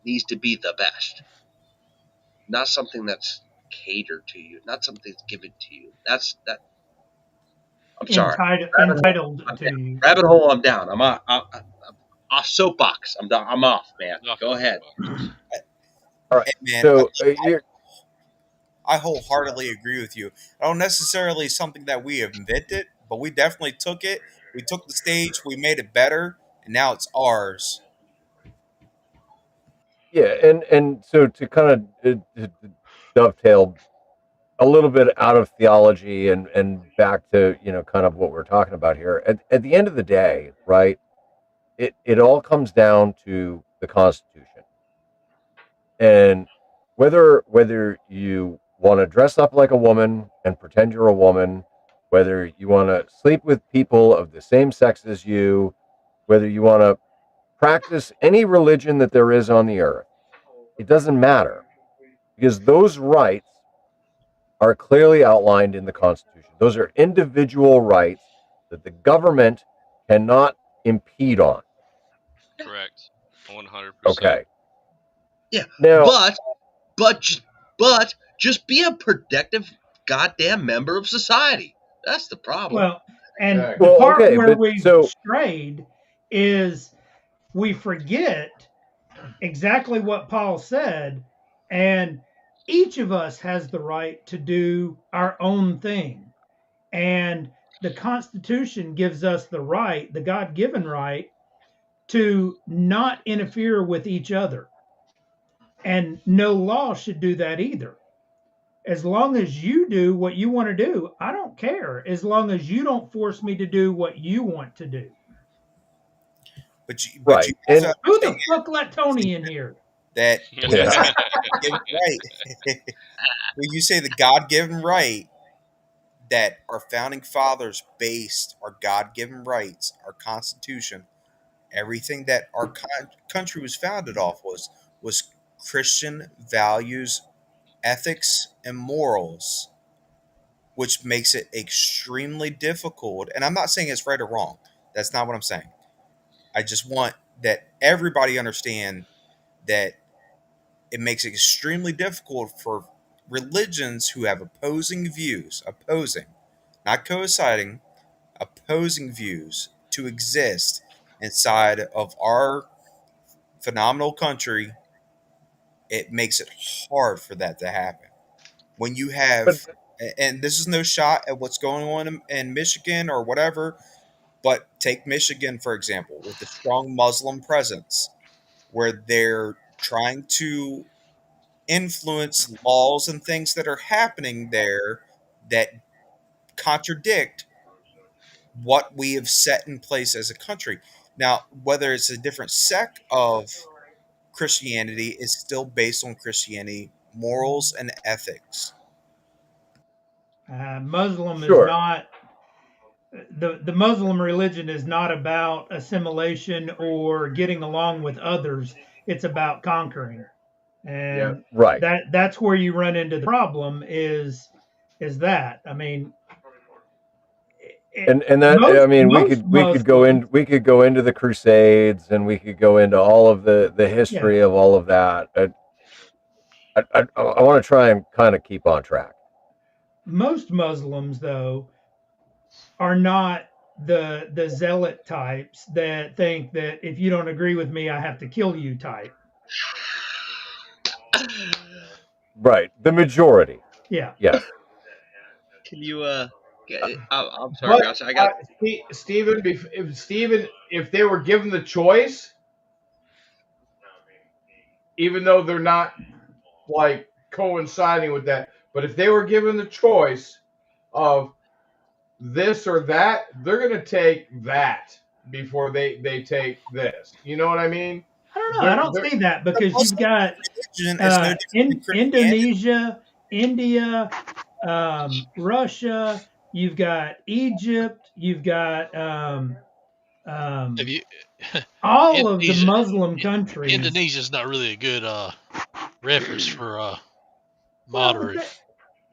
needs to be the best. Not something that's catered to you, not something that's given to you. That. I'm sorry. Entitled to you. Rabbit hole. I'm down. I'm off soapbox. I'm done. I'm off, man. Go ahead. All right. Hey, man, So I wholeheartedly agree with you. I don't necessarily something that we invented, but we definitely took it. We took the stage, we made it better, and now it's ours. Yeah, and so to kind of dovetail a little bit out of theology and back to kind of what we're talking about here. At the end of the day, right? It all comes down to the Constitution, and whether you want to dress up like a woman and pretend you're a woman, whether you want to sleep with people of the same sex as you, whether you want to practice any religion that there is on the earth, it doesn't matter because those rights are clearly outlined in the Constitution. Those are individual rights that the government cannot impede on. Correct. 100%. Okay. Yeah, Now, but just be a productive goddamn member of society. That's the problem. Well, and Exactly. the well, part okay, where but we've so strayed is we forget exactly what Paul said, and each of us has the right to do our own thing. And the Constitution gives us the right, the God given right, to not interfere with each other. And no law should do that either. As long as you do what you want to do, I don't care. As long as you don't force me to do what you want to do. But you right, have to and Who the understand fuck let Tony in here? that when you say yeah, God-given right, when you say the God-given right that our founding fathers based our God-given rights, our Constitution, everything that our country was founded off was Christian values, ethics, and morals, which makes it extremely difficult. And I'm not saying it's right or wrong. That's not what I'm saying. I just want that everybody understand that it makes it extremely difficult for religions who have opposing views, not coinciding, opposing views to exist inside of our phenomenal country. It makes it hard for that to happen. When you but have, and this is no shot at what's going on in Michigan or whatever, but take Michigan, for example, with the strong Muslim presence, where they're trying to influence laws and things that are happening there that contradict what we have set in place as a country. Now, whether it's a different sect of Christianity, it's still based on Christianity morals and ethics. Muslim is sure, not the Muslim religion is not about assimilation or getting along with others. It's about conquering, Yeah. and right, that's where you run into the problem. Is that I mean, and that I mean Muslims, we could go into the Crusades and we could go into all of the yeah, history of all of that. I want to try and kind of keep on track. most Muslims though are not the zealot types that think that if you don't agree with me, I have to kill you type. Right, the majority, Yeah. yes. Can you I'm sorry, But Grouch. I got Stephen, if they were given the choice, even though they're not like coinciding with that, but if they were given the choice of this or that, they're gonna take that before they take this. You know what I mean? I don't know. I don't They're say that The because you've Muslim got religion is no different than Christianity. Indonesia, India, Russia. You've got Egypt. You've got Have you all of the Indonesia? Muslim countries. Indonesia's not really a good reference for Well,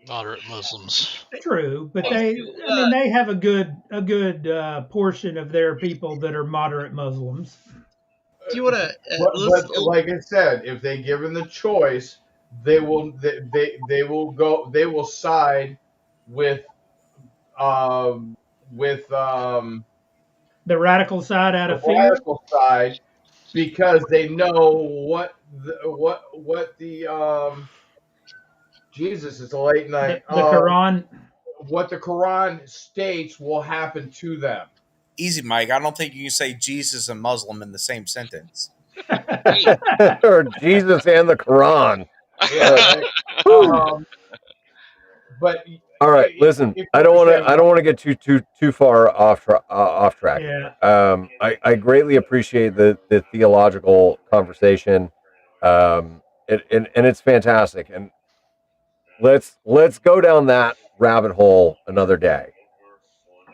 moderate Muslims. true, but hey, I mean, they have a good portion of their people that are moderate Muslims. do you want to but like I said, if they given the choice, they will go they will side with with The radical side out the of fear. radical side because they know what the Jesus, it's a late night. The Quran. What the Quran states will happen to them. Easy, Mike. I don't think you can say Jesus and Muslim in the same sentence. or Jesus and the Quran. Yeah. But All right, listen. if I you don't want understand to. I don't want to get too far off track Yeah. here. I greatly appreciate the theological conversation, and it's fantastic. And let's go down that rabbit hole another day.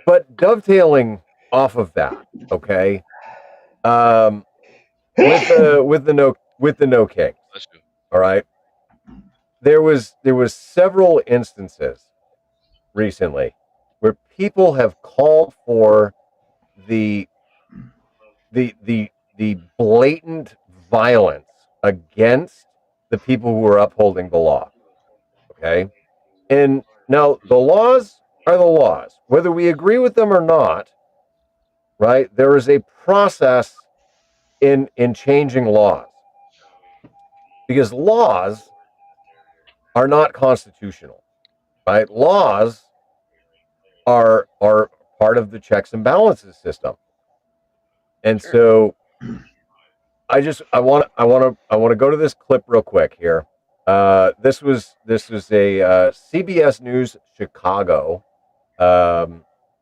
But dovetailing off of that, okay, with the no kings. Let's go. All right, there was several instances recently where people have called for the the blatant violence against the people who are upholding the law. Okay, and now the laws are the laws, whether we agree with them or not. Right, there is a process in changing laws because laws are not constitutional. Right, laws are part of the checks and balances system. And so I want to go to this clip real quick here. This was a CBS News Chicago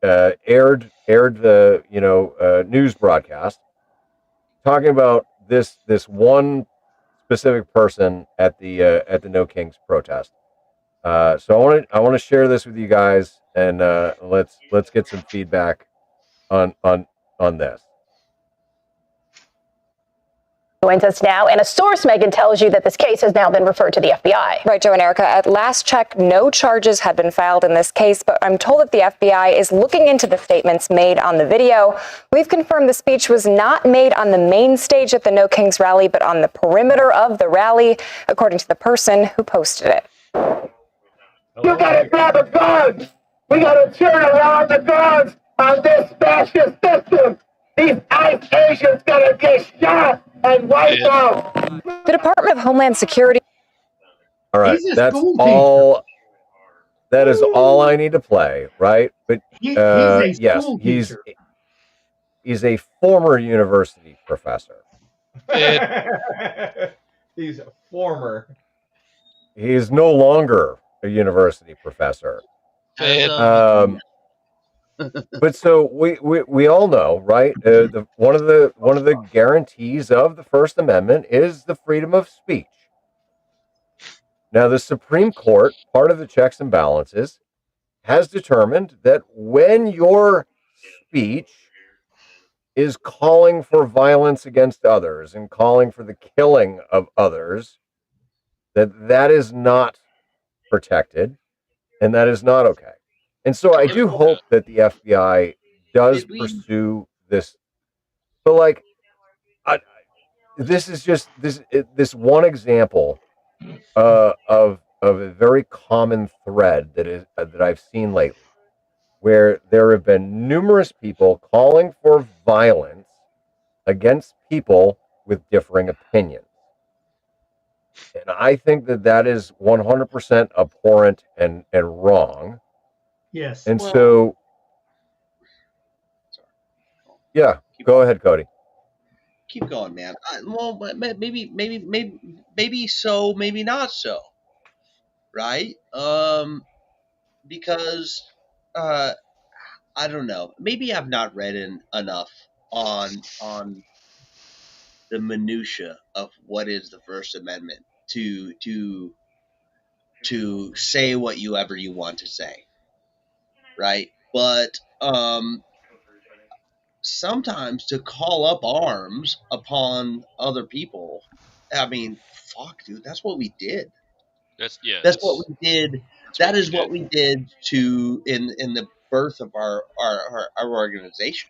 aired the news broadcast talking about this one specific person at the No Kings protest. So I want to share this with you guys, and let's get some feedback on this. Joins us now, and a source, Megan, tells you that this case has now been referred to the FBI. Right, Joe and Erica. At last check, no charges had been filed in this case, but I'm told that the FBI is looking into the statements made on the video. We've confirmed the speech was not made on the main stage at the No Kings rally, but on the perimeter of the rally, according to the person who posted it. You gotta grab a gun! We gotta turn around the guns on this fascist system! These ICE agents gotta get shot and wiped out! The Department of Homeland Security. All right, that's all. That is all I need to play, right? But he's a yes, school he's teacher. a former university professor. He's a former. He is no longer a university professor. But so we all know, right? One of the guarantees of the First Amendment is the freedom of speech. Now, the Supreme Court, part of the checks and balances, has determined that when your speech is calling for violence against others and calling for the killing of others, that is not protected and that is not okay. And so I do hope that the FBI does pursue this. But like, this is just this one example of a very common thread that I've seen lately, where there have been numerous people calling for violence against people with differing opinions. And I think that is 100% abhorrent and wrong. Yes. And so, yeah, go ahead, Cody. Keep going, man. Well, maybe so, maybe not so. Right? Because I don't know. Maybe I've not read enough on the minutia of what is the First Amendment to say what you want to say. Right? But sometimes to call up arms upon other people, I mean, fuck, dude, that's what we did. That's what we did. That is what we did to in the birth of our organization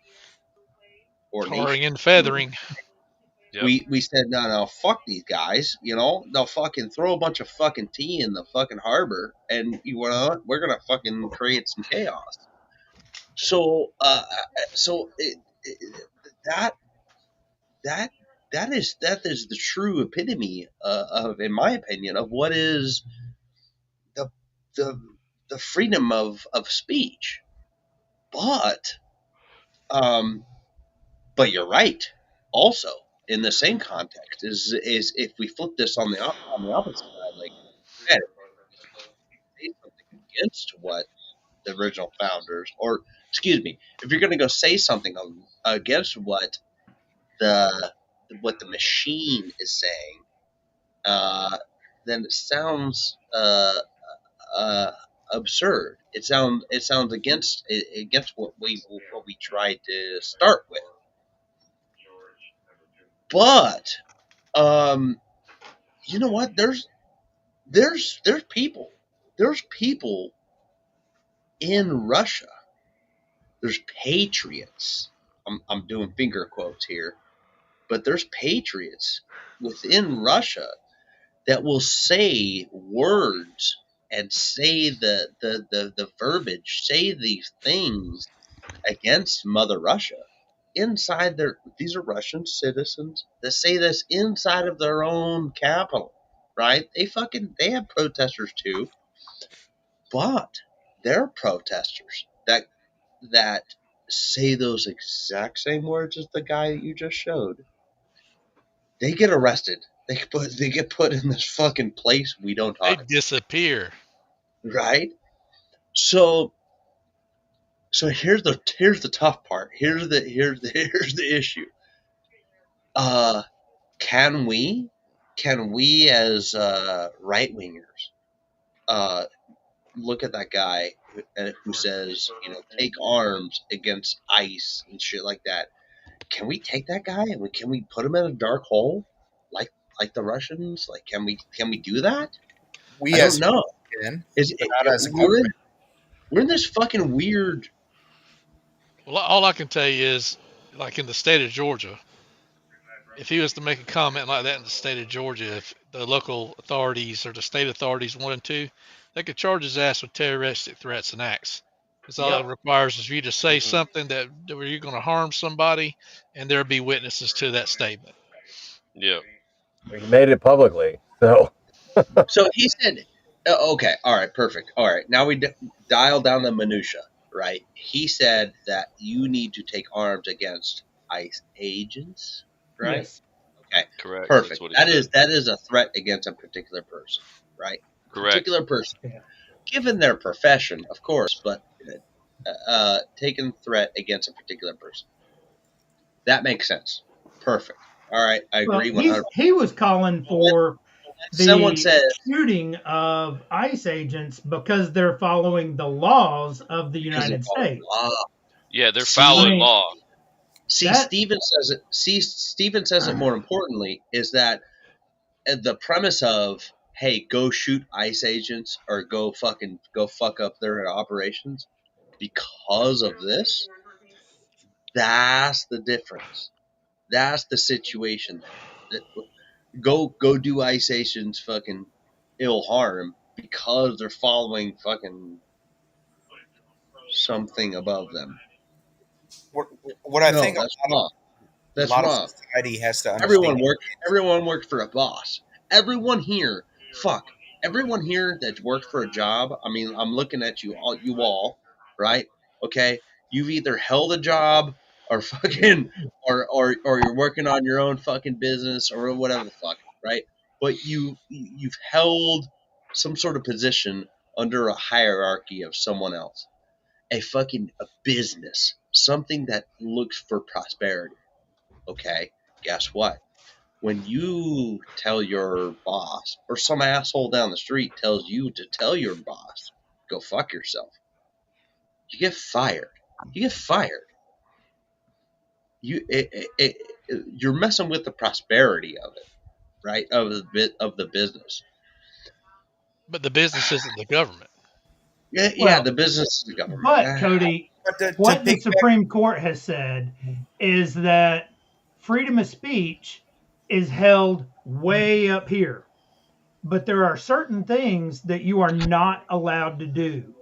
or Tarring nation. and feathering. We said no, fuck these guys. You know, they'll fucking throw a bunch of fucking tea in the fucking harbor, and we're gonna fucking create some chaos. So that is the true epitome of, in my opinion, of what is the freedom of speech. But you're right. Also, in the same context is if we flip this on the opposite side, like, man, say something against what the original founders, or excuse me, if you're going to go say something against what the machine is saying, then it sounds absurd. It sounds against what we tried to start with. But you know what? There's people in Russia. There's patriots. I'm doing finger quotes here, but there's patriots within Russia that will say words and say the verbiage, say these things against Mother Russia inside these are Russian citizens that say this inside of their own capital, right? They have protesters too, but they're protesters that say those exact same words as the guy that you just showed. They get arrested. They get put in this fucking place we don't They talk. disappear. Right? So here's the tough part. Here's the issue. Can we as right wingers look at that guy who says, take arms against ICE and shit like that? Can we take that guy and can we put him in a dark hole like the Russians? Like, can we do that? We I as don't know. can, Is but not as a we're government. in this fucking weird. Well, all I can tell you is, like in the state of Georgia, if he was to make a comment like that in the state of Georgia, if the local authorities or the state authorities wanted to, they could charge his ass with terroristic threats and acts. Because all it requires is for you to say something where you're going to harm somebody, and there'll be witnesses to that statement. Yeah. He made it publicly, so. So he said, okay, all right, perfect. All right, now we dial down the minutia, right? He said that you need to take arms against ICE agents, right? Yes. Okay, Correct. perfect. That's what he said. That is a threat against a particular person, right? Correct. Particular person, Yeah. given their profession, of course, but taking threat against a particular person. That makes sense. Perfect. All right, I agree 100%. He was calling for Someone the said shooting of ICE agents because they're following the laws of the United States. Yeah, they're following law. See, Steven says it more importantly is that the premise of, hey, go shoot ICE agents or go fuck up their operations because of this. That's the difference. That's the situation there. Go do ICE agents fucking ill harm because they're following fucking something above them. What I think that's wrong. That's a lot wrong. of society has to understand. Everyone worked for a boss. Everyone here that worked for a job. I mean, I'm looking at you all, right? Okay, you've either held a job or fucking or you're working on your own fucking business or whatever the fuck, right? But you've held some sort of position under a hierarchy of someone else, a business, something that looks for prosperity. Okay, guess what? When you tell your boss, or some asshole down the street tells you to tell your boss, go fuck yourself, you get fired. You're messing with the prosperity of it, right? Of the business. But the business isn't the government. Yeah, the business is the government. But Cody, what the Supreme Court has said is that freedom of speech is held way up here. But there are certain things that you are not allowed to do.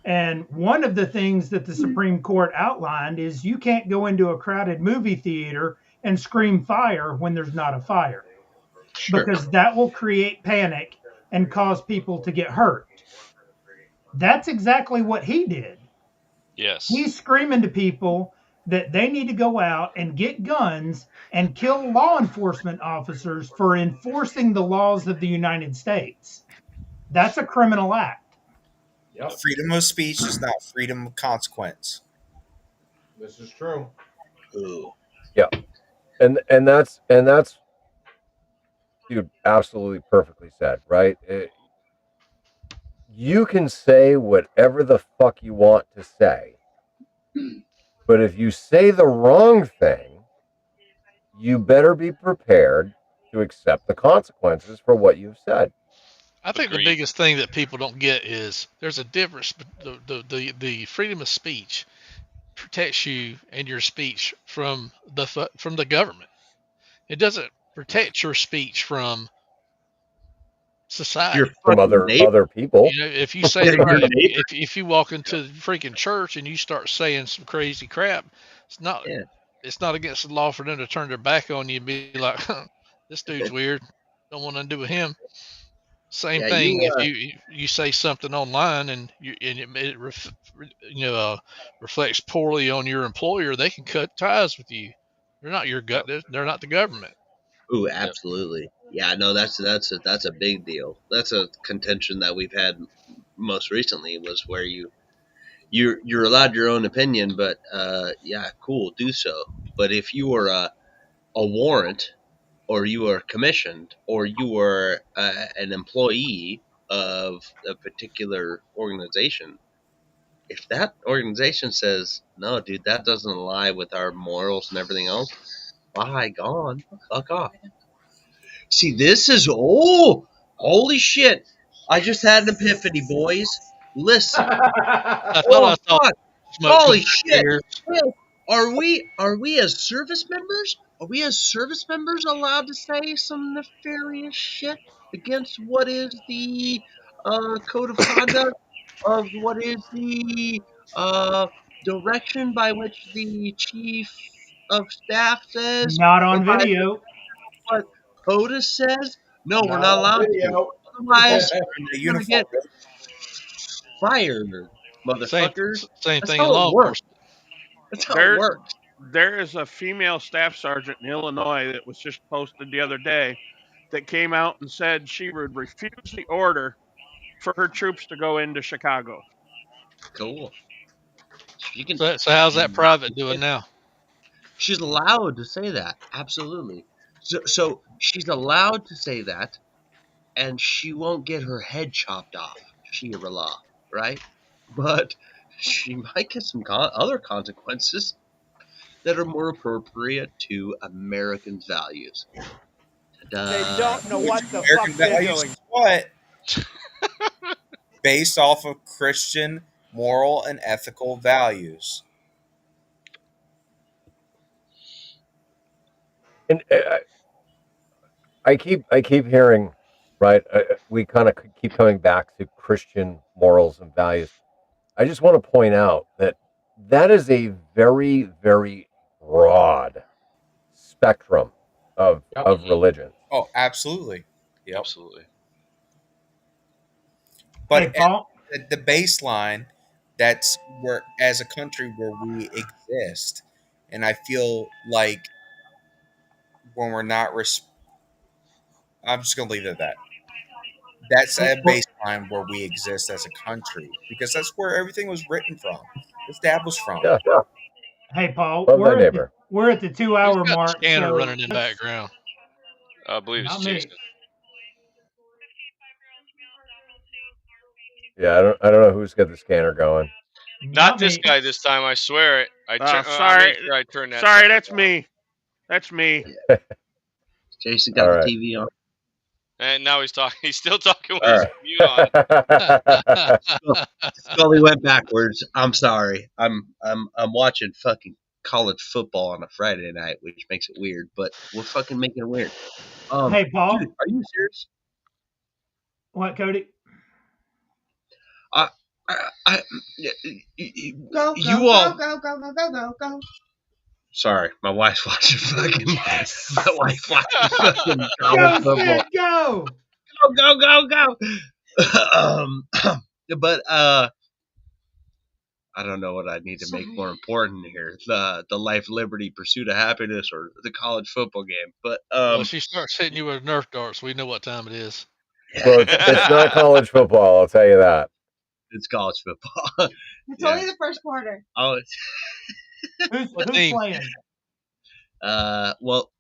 And one of the things that the Supreme Court outlined is you can't go into a crowded movie theater and scream fire when there's not a fire. Sure. Because that will create panic and cause people to get hurt. That's exactly what he did. Yes. He's screaming to people that they need to go out and get guns and kill law enforcement officers for enforcing the laws of the United States. That's a criminal act. Yep. Freedom of speech is not freedom of consequence. This is true. Ooh. Yeah, and that's dude, absolutely perfectly said, right? You can say whatever the fuck you want to say, but if you say the wrong thing, you better be prepared to accept the consequences for what you've said. I think the biggest thing that people don't get is there's a difference. The freedom of speech protects you and your speech from the government. It doesn't protect your speech from society. From other people. You know, if you say if you walk into freaking church and you start saying some crazy crap, it's not against the law for them to turn their back on you and be like, huh, this dude's weird. Don't want nothing to do with him. Same thing if you say something online and it reflects poorly on your employer, they can cut ties with you. They're not your gut. They're not the government. Ooh, absolutely. Yeah, no, that's a big deal. That's a contention that we've had most recently was where you're allowed your own opinion, but yeah, cool, do so. But if you are a warrant, or you are commissioned, or you are an employee of a particular organization, if that organization says no, dude, that doesn't align with our morals and everything else, by gone, fuck off. See, this is holy shit! I just had an epiphany, boys. Listen. I thought I saw fuck. smoke Holy coming shit! here. Are we as service members? Are we as service members allowed to say some nefarious shit against what is the code of conduct of what is the direction by which the chief of staff says, Not or on by video. what POTUS says? No, we're Not not on allowed to. video. Otherwise, In the we're gonna get uniform. fired, motherfuckers. Same That's thing in how it law works. enforcement. That's how it works. There is a female staff sergeant in Illinois that was just posted the other day that came out and said she would refuse the order for her troops to go into Chicago. Cool. She can. So how's that private doing now? She's allowed to say that. Absolutely. So she's allowed to say that, and she won't get her head chopped off. Shira-la, right? But she might get some other consequences that are more appropriate to Americans' values. They don't know what the fuck they're doing. What? Based off of Christian moral and ethical values. And I keep hearing, right? We kind of keep coming back to Christian morals and values. I just want to point out that is a very, very broad spectrum of religion. Oh, absolutely. Yep. Absolutely. But Hey, Paul. at the baseline, that's where, as a country, where we exist, and I feel like when we're not, I'm just gonna leave it at that. That's a baseline where we exist as a country because that's where everything was written from, established from. Yeah. Hey, Paul. Love thy neighbor. We're at the 2-hour mark. Scanner So running in the background. I believe it's Not me. Jason. Yeah, I don't know who's got the scanner going. Not this guy this time. I swear it. Sorry, I turned that. Sorry, that's me. That's me. Jason got the TV on. And now he's talking. He's still talking with his mute on. Scully went backwards. I'm sorry. I'm watching fucking college football on a Friday night, which makes it weird. But we're fucking making it weird. Hey, Paul. Dude, are you serious? What, Cody? Go. Sorry, my wife's watching fucking. My wife watching fucking college football. Go! Go! But I don't know what I need to make more important here: the life, liberty, pursuit of happiness, or the college football game. But Well, if she starts hitting you with Nerf darts, we know what time it is. Well, it's not college football, I'll tell you that. It's college football. It's only the first quarter. Oh, it's Who's team? playing? Well,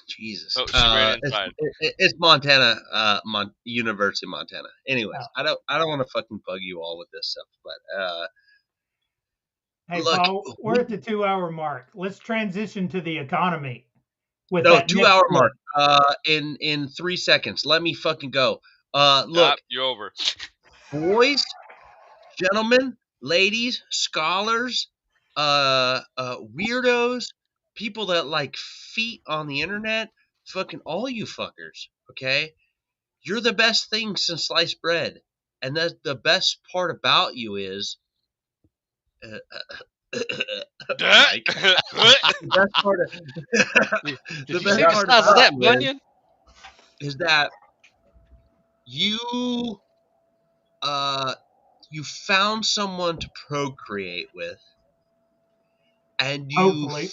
Jesus. Oh, she ran inside. It's Montana, University of Montana. Anyways, I don't want to fucking bug you all with this stuff, but Hey, look, Paul, we're at the 2-hour mark. Let's transition to the economy. With no, that 2-hour next mark. In 3 seconds. Let me fucking go. Look, Stop, you're over. boys, gentlemen, ladies, scholars, weirdos, people that like feet on the internet, fucking all you fuckers, okay? You're the best thing since sliced bread. And the best part about you is Mike. The best part of Did the you best see the part size of about that you bunion? is that you you found someone to procreate with, and you Hopefully.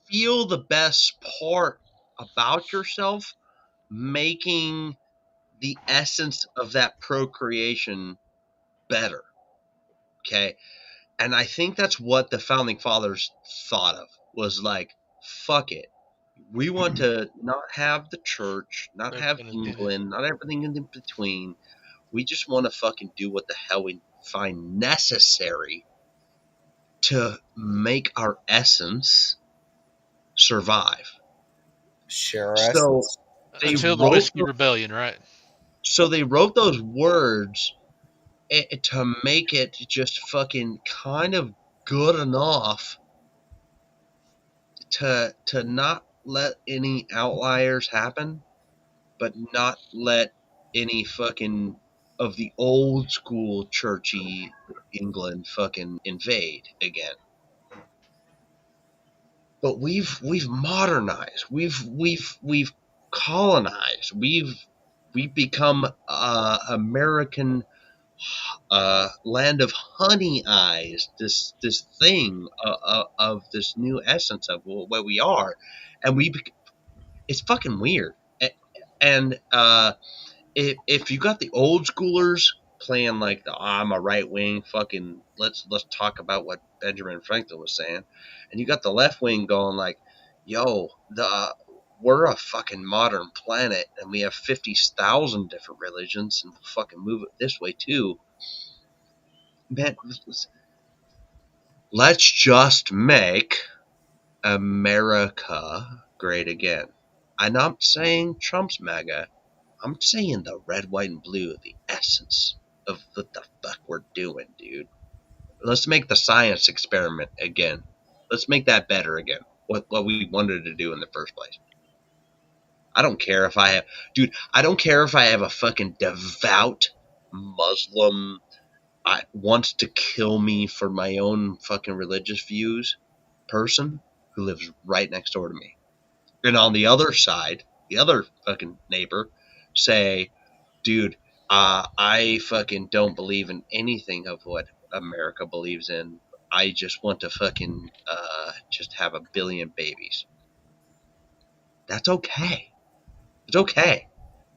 feel the best part about yourself making the essence of that procreation better. Okay? And I think that's what the founding fathers thought of, was like, fuck it. We want to not have the church, not have England, not everything in between. We just want to fucking do what the hell we find necessary to make our essence survive. Sure. So they Until the wrote Whiskey Rebellion, right? So they wrote those words to make it just fucking kind of good enough to not let any outliers happen, but not let any fucking of the old school churchy England fucking invade again. But we've modernized, we've colonized, we've become American land of honey eyes, this thing of this new essence of what we are, and it's fucking weird. And if you got the old schoolers playing like I'm a right wing fucking let's talk about what Benjamin Franklin was saying, and you got the left wing going like, yo, we're a fucking modern planet and we have 50,000 different religions and we'll fucking move it this way too. Man, let's just make America great again. I'm not saying Trump's MAGA. I'm saying the red, white, and blue, the essence of what the fuck we're doing, dude. Let's make the science experiment again. Let's make that better again. What we wanted to do in the first place. I don't care if I have a fucking devout Muslim wants to kill me for my own fucking religious views person who lives right next door to me. And on the other side, the other fucking neighbor say, dude, I fucking don't believe in anything of what America believes in. I just want to fucking just have 1 billion babies. That's okay. It's okay.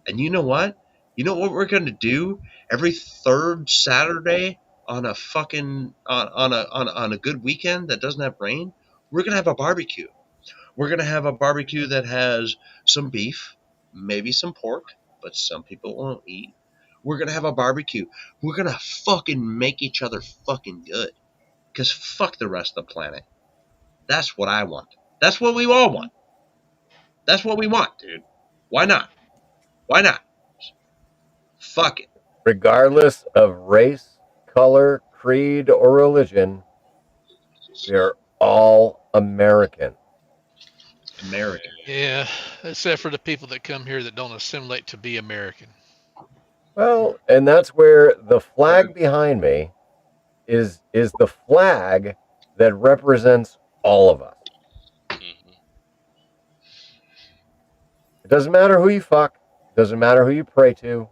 And you know what? You know what we're gonna do every third Saturday on a fucking on a good weekend that doesn't have rain? We're gonna have a barbecue. We're gonna have a barbecue that has some beef, maybe some pork, but some people won't eat. We're gonna have a barbecue. We're gonna fucking make each other fucking good. Cause fuck the rest of the planet. That's what I want. That's what we all want. That's what we want, dude. Why not? Why not? Fuck it. Regardless of race, color, creed, or religion, we are all American. American. Yeah, except for the people that come here that don't assimilate to be American. Well, and that's where the flag behind me is the flag that represents all of us. It doesn't matter who you fuck. It doesn't matter who you pray to.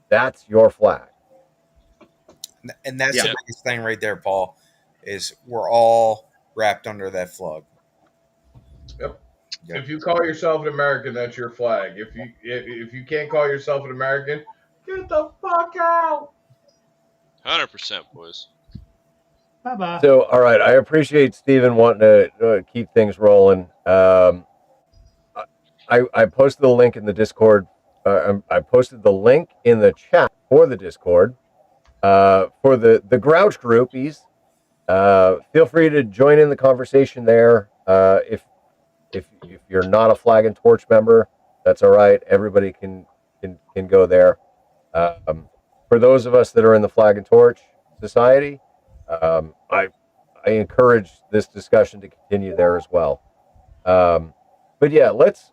That's your flag. And that's Yeah. the biggest thing right there, Paul, is we're all wrapped under that flag. Yep. If you call yourself an American, that's your flag. If you can't call yourself an American, get the fuck out. 100%, boys. Bye-bye. So, all right, I appreciate Stephen wanting to keep things rolling. I posted the link in the Discord. I posted the link in the chat for the Discord for the Grouch groupies. Feel free to join in the conversation there. If you're not a Flag and Torch member, that's all right. Everybody can go there. For those of us that are in the Flag and Torch Society, I encourage this discussion to continue there as well. But yeah, let's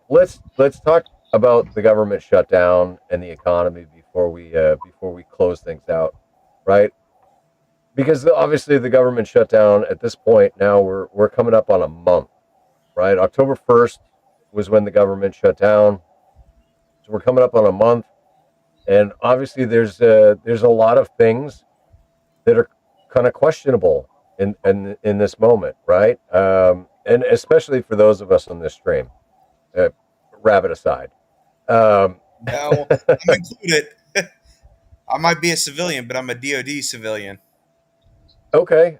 talk about the government shutdown and the economy before we close things out, right? Because obviously the government shutdown at this point now we're coming up on a month, right? October 1st was when the government shut down, so we're coming up on a month, and obviously there's a lot of things that are kind of questionable in this moment, right? And especially for those of us on this stream. Rabbit aside. No, I'm included. I might be a civilian, but I'm a DoD civilian. Okay,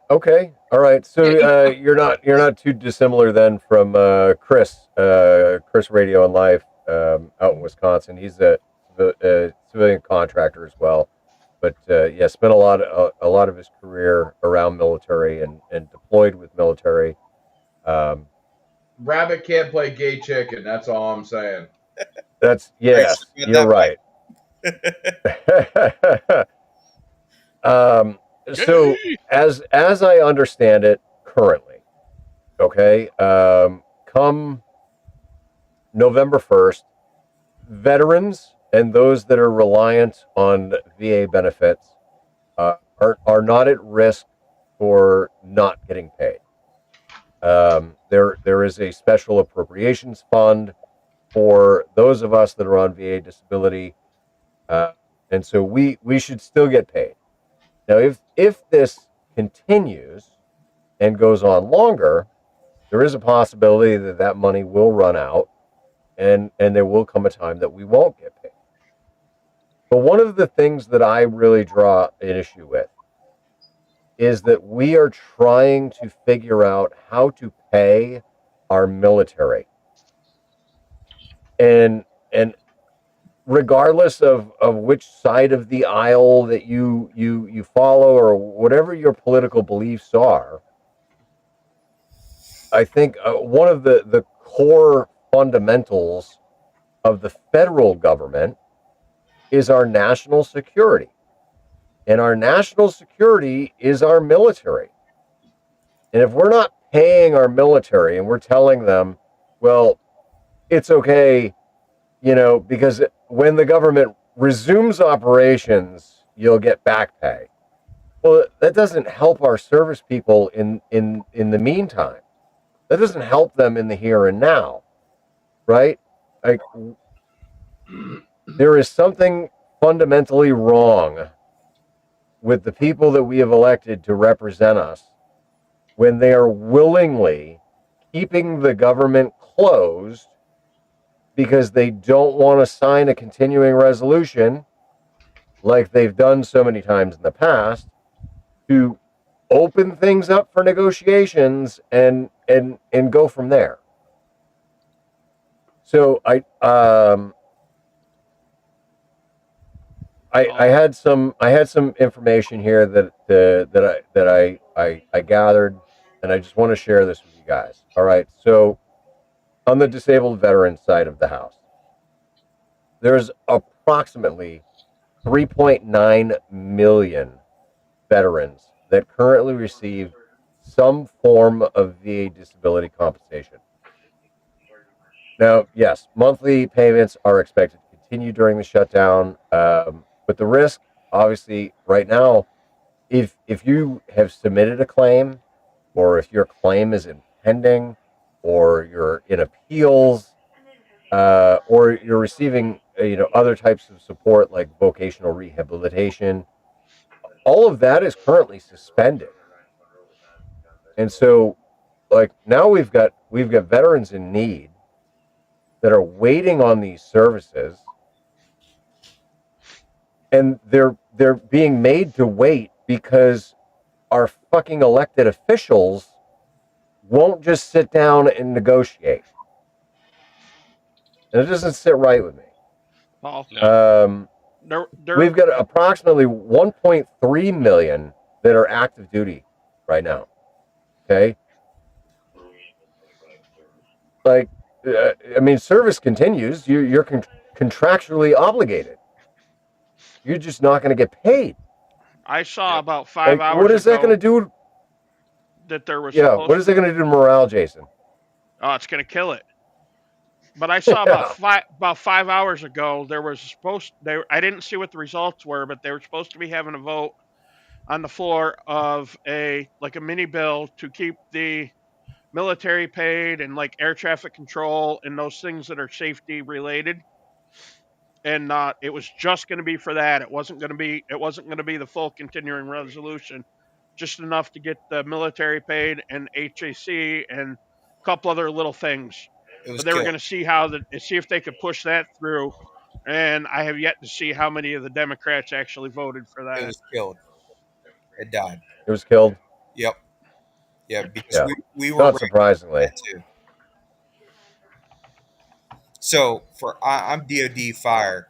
all right. So you're not too dissimilar then from Chris Radio and Life out in Wisconsin. He's a civilian contractor as well, but yeah, spent a lot of his career around military and deployed with military. Rabbit can't play gay chicken. That's all I'm saying. That's yes, you're right. So as I understand it currently, okay, come November 1st, veterans and those that are reliant on VA benefits are not at risk for not getting paid. There is a special appropriations fund for those of us that are on VA disability, and so we should still get paid. Now, if this continues and goes on longer, there is a possibility that money will run out, and there will come a time that we won't get paid. But one of the things that I really draw an issue with is that we are trying to figure out how to pay our military. And regardless of which side of the aisle that you follow or whatever your political beliefs are, I think one of the core fundamentals of the federal government is our national security. And our national security is our military. And if we're not paying our military and we're telling them, well, it's okay, because when the government resumes operations, you'll get back pay. Well, that doesn't help our service people in the meantime. That doesn't help them in the here and now, right? Like, there is something fundamentally wrong with the people that we have elected to represent us when they are willingly keeping the government closed because they don't want to sign a continuing resolution like they've done so many times in the past to open things up for negotiations and go from there. So I had some information here that I gathered, and I just want to share this with you guys. All right, so on the disabled veteran side of the house, there's approximately 3.9 million veterans that currently receive some form of VA disability compensation. Now, yes, monthly payments are expected to continue during the shutdown, but the risk, obviously, right now, if you have submitted a claim, or if your claim is impending, or you're in appeals, or you're receiving other types of support like vocational rehabilitation, all of that is currently suspended. And so, like, now we've got veterans in need that are waiting on these services, and they're being made to wait because our fucking elected officials won't just sit down and negotiate. And it doesn't sit right with me. Paul. We've got approximately 1.3 million that are active duty right now. Okay. Like, I mean, service continues. You're contractually obligated. You're just not going to get paid. I saw about 5 hours what is ago that going to do? that there was Yeah. What is that going to do to morale, Jason? Oh, it's going to kill it. But I saw about 5 hours ago there was I didn't see what the results were, but they were supposed to be having a vote on the floor of a mini bill to keep the military paid and like air traffic control and those things that are safety related. And it was just going to be for that. It wasn't going to be the full continuing resolution, just enough to get the military paid and HAC and a couple other little things. But they were going to see see if they could push that through. And I have yet to see how many of the Democrats actually voted for that. It was killed. It died. It was killed. Yep. Yeah, because we were not surprisingly. Too. So I'm DoD fire,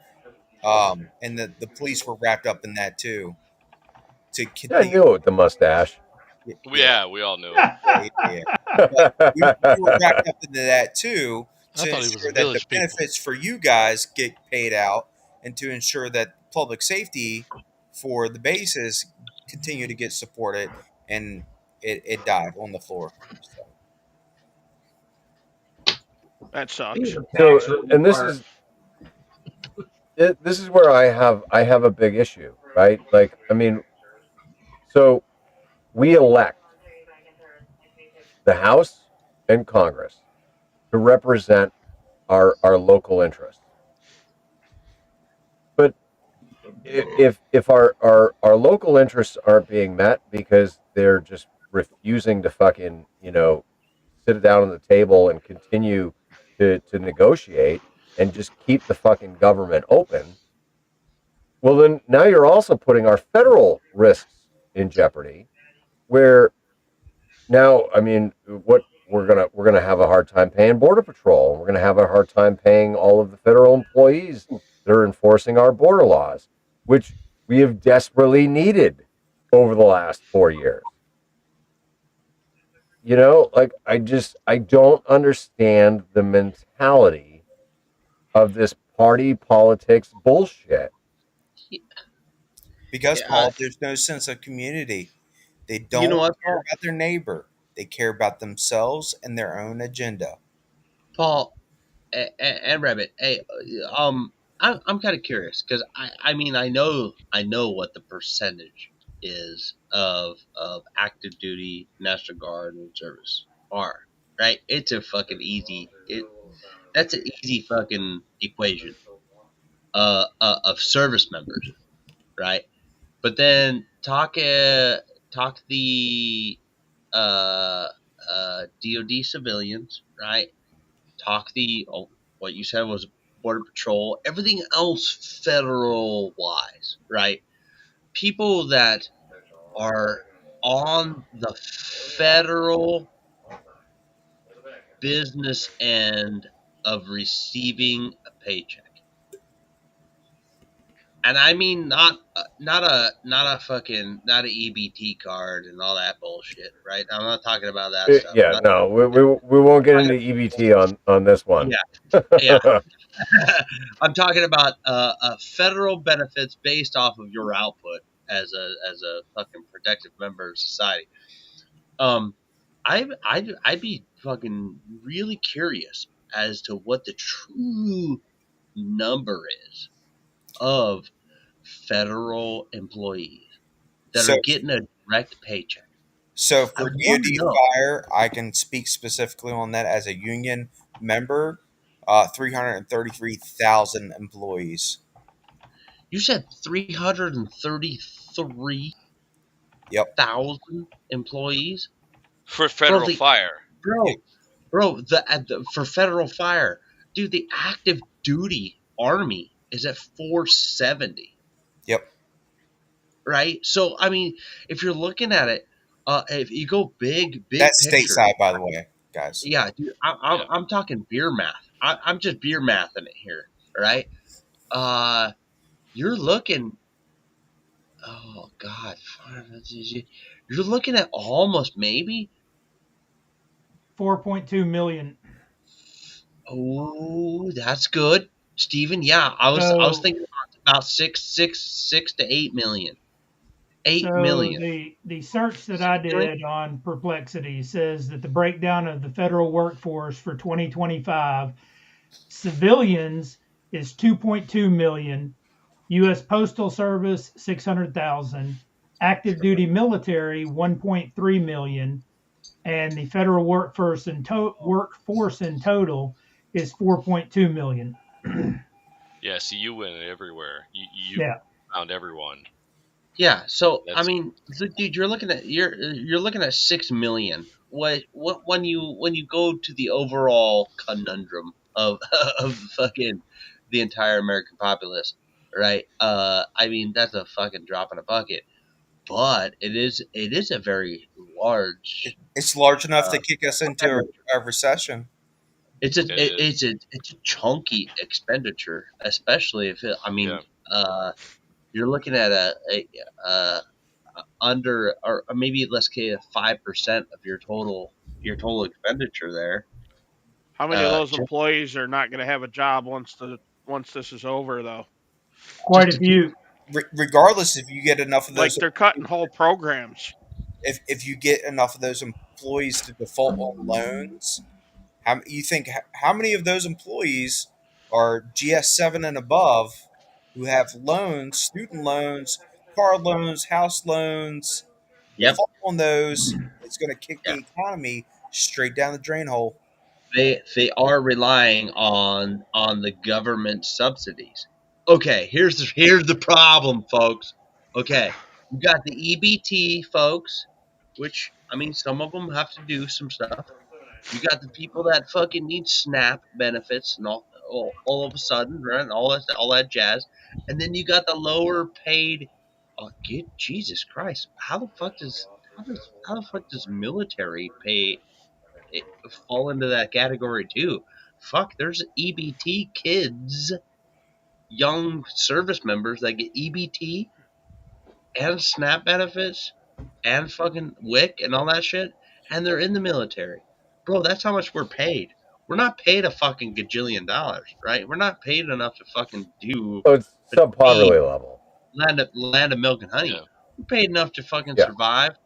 and the police were wrapped up in that too. To continue, I knew it with the mustache. Yeah, we all knew it. We were wrapped up into that too to ensure that the benefits for you guys get paid out, and to ensure that public safety for the bases continue to get supported. And it died on the floor. So. That sucks. So, and this is where I have a big issue, right? Like, I mean, so we elect the House and Congress to represent our local interests. But if our local interests aren't being met because they're just refusing to fucking, sit down on the table and continue to negotiate and just keep the fucking government open, well, then now you're also putting our federal risks in jeopardy, where now, I mean, what we're gonna have a hard time paying Border Patrol. We're gonna have a hard time paying all of the federal employees that are enforcing our border laws, which we have desperately needed over the last 4 years. Like, I don't understand the mentality of this party politics bullshit. Because, Paul, there's no sense of community. They don't care about their neighbor. They care about themselves and their own agenda. Paul and Rabbit, hey, I'm kind of curious because I mean I know what the percentage is of active duty, National Guard, and service are, right? It's a fucking that's an easy fucking equation of service members, right? But then talk the DoD civilians, right? Talk what you said was Border Patrol, everything else federal wise, right? People that are on the federal business end of receiving a paycheck. And I mean not a EBT card and all that bullshit, right? I'm not talking about that stuff. Yeah, no, we won't get into EBT on this one. Yeah. I'm talking about federal benefits based off of your output as a fucking protective member of society. I'd be fucking really curious as to what the true number is of federal employees that are getting a direct paycheck. So for DoD Fire, I can speak specifically on that as a union member. 333,000 employees. You said 333? Yep. 1,000 employees for federal fire. For federal fire, dude, the active duty army is at 470. Yep. Right. So I mean, if you're looking at it, if you go big That's picture, stateside, by the way, guys. yeah, dude, I'm talking beer math. I'm just beer mathing it here, right? You're looking. Oh God, you're looking at almost maybe 4.2 million. Oh, that's good, Steven. Yeah, I was thinking about 6 to 8 million. 8 So million. the search that I did on Perplexity says that the breakdown of the federal workforce for 2025, civilians is 2.2 million, U.S. Postal Service 600,000, active duty military 1.3 million, and the federal workforce in total is 4.2 million. Yeah, see, you went everywhere. You Yeah. found everyone. Yeah, so I mean, dude, you're looking at 6 million. What when you go to the overall conundrum of of fucking the entire American populace, right? I mean, that's a fucking drop in a bucket, but it is a very large. It's large enough to kick us into a recession. It's a chunky expenditure, especially if it, I mean, you're looking at a under or maybe let's say 5% of your total expenditure there. How many of those employees are not going to have a job once this is over, though? Quite a few. Regardless, if you get enough of those, Like they're cutting whole programs. If you get enough of those employees to default on loans, how many of those employees are GS7 and above who have loans, student loans, car loans, house loans? Default on those, it's going to kick the economy straight down the drain hole. They are relying on the government subsidies. Okay, here's the problem, folks. Okay, you got the EBT folks, which I mean, some of them have to do some stuff. You got the people that fucking need SNAP benefits and all of a sudden, right? All that jazz, and then you got the lower paid. Oh, Jesus Christ! How the fuck does military pay fall into that category too? Fuck, there's EBT kids, young service members that get EBT and SNAP benefits and fucking WIC and all that shit, and they're in the military. Bro, that's how much we're paid. We're not paid a fucking gajillion dollars, right? We're not paid enough to fucking do. So it's sub-poverty level. Land of milk and honey. We're paid enough to fucking survive.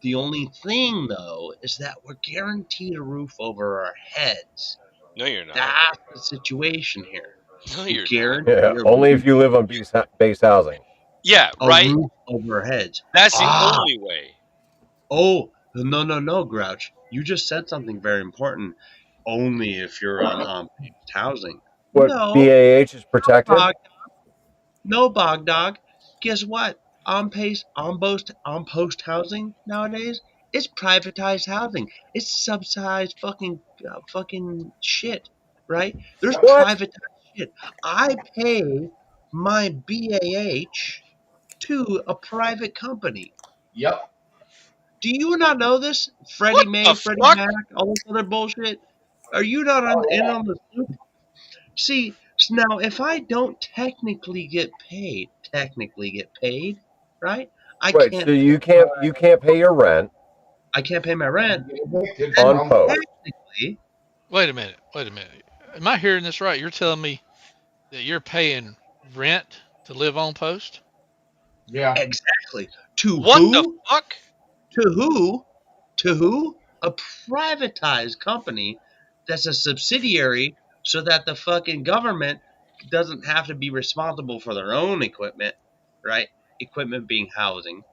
The only thing, though, is that we're guaranteed a roof over our heads. No, you're not. That's the situation here. No, you're guaranteed Yeah, only if you live on base housing. Yeah, a right. roof over our heads. That's the only way. Oh, no, Grouch. You just said something very important. Only if you're on housing. What, no, BAH is protected? No, Bog Dog. Guess what? On post housing nowadays, it's privatized housing. It's subsidized fucking shit, right? There's privatized shit. I pay my BAH to a private company. Yep. Do you not know this? Freddie Mae, Freddie Mac, all this other bullshit. Are you not in on the loop? See, so now if I don't technically get paid, right? Wait, so you can't pay your rent. I can't pay my rent on post. Technically, Wait a minute. Am I hearing this right? You're telling me that you're paying rent to live on post? Yeah. Exactly. To what who? The fuck? To who? To who? A privatized company that's a subsidiary so that the fucking government doesn't have to be responsible for their own equipment, right? Equipment being housing,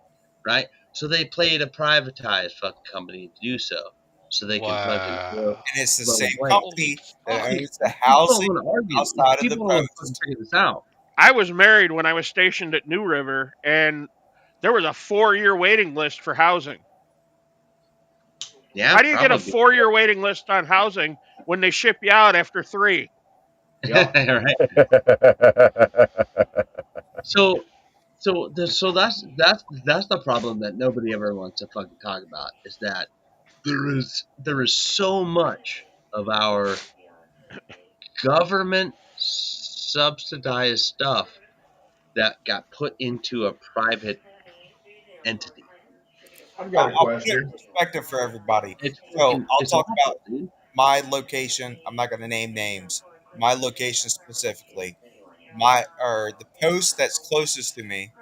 right? So they played a privatized fucking company to do so. So they can fucking. And it's the same company that owns the housing outside of the post. Figure this out. I was married when I was stationed at New River, and There was a 4-year waiting list for housing. Yeah, How do you get a probably. 4-year waiting list on housing when they ship you out after 3? Right. So that's the problem that nobody ever wants to fucking talk about, is that there is so much of our government subsidized stuff that got put into a private entity. I've got a I'll put it in question. perspective for everybody. It's So fucking, I'll it's talk awful, about dude. my location. I'm not going to name names. My location specifically, the post that's closest to me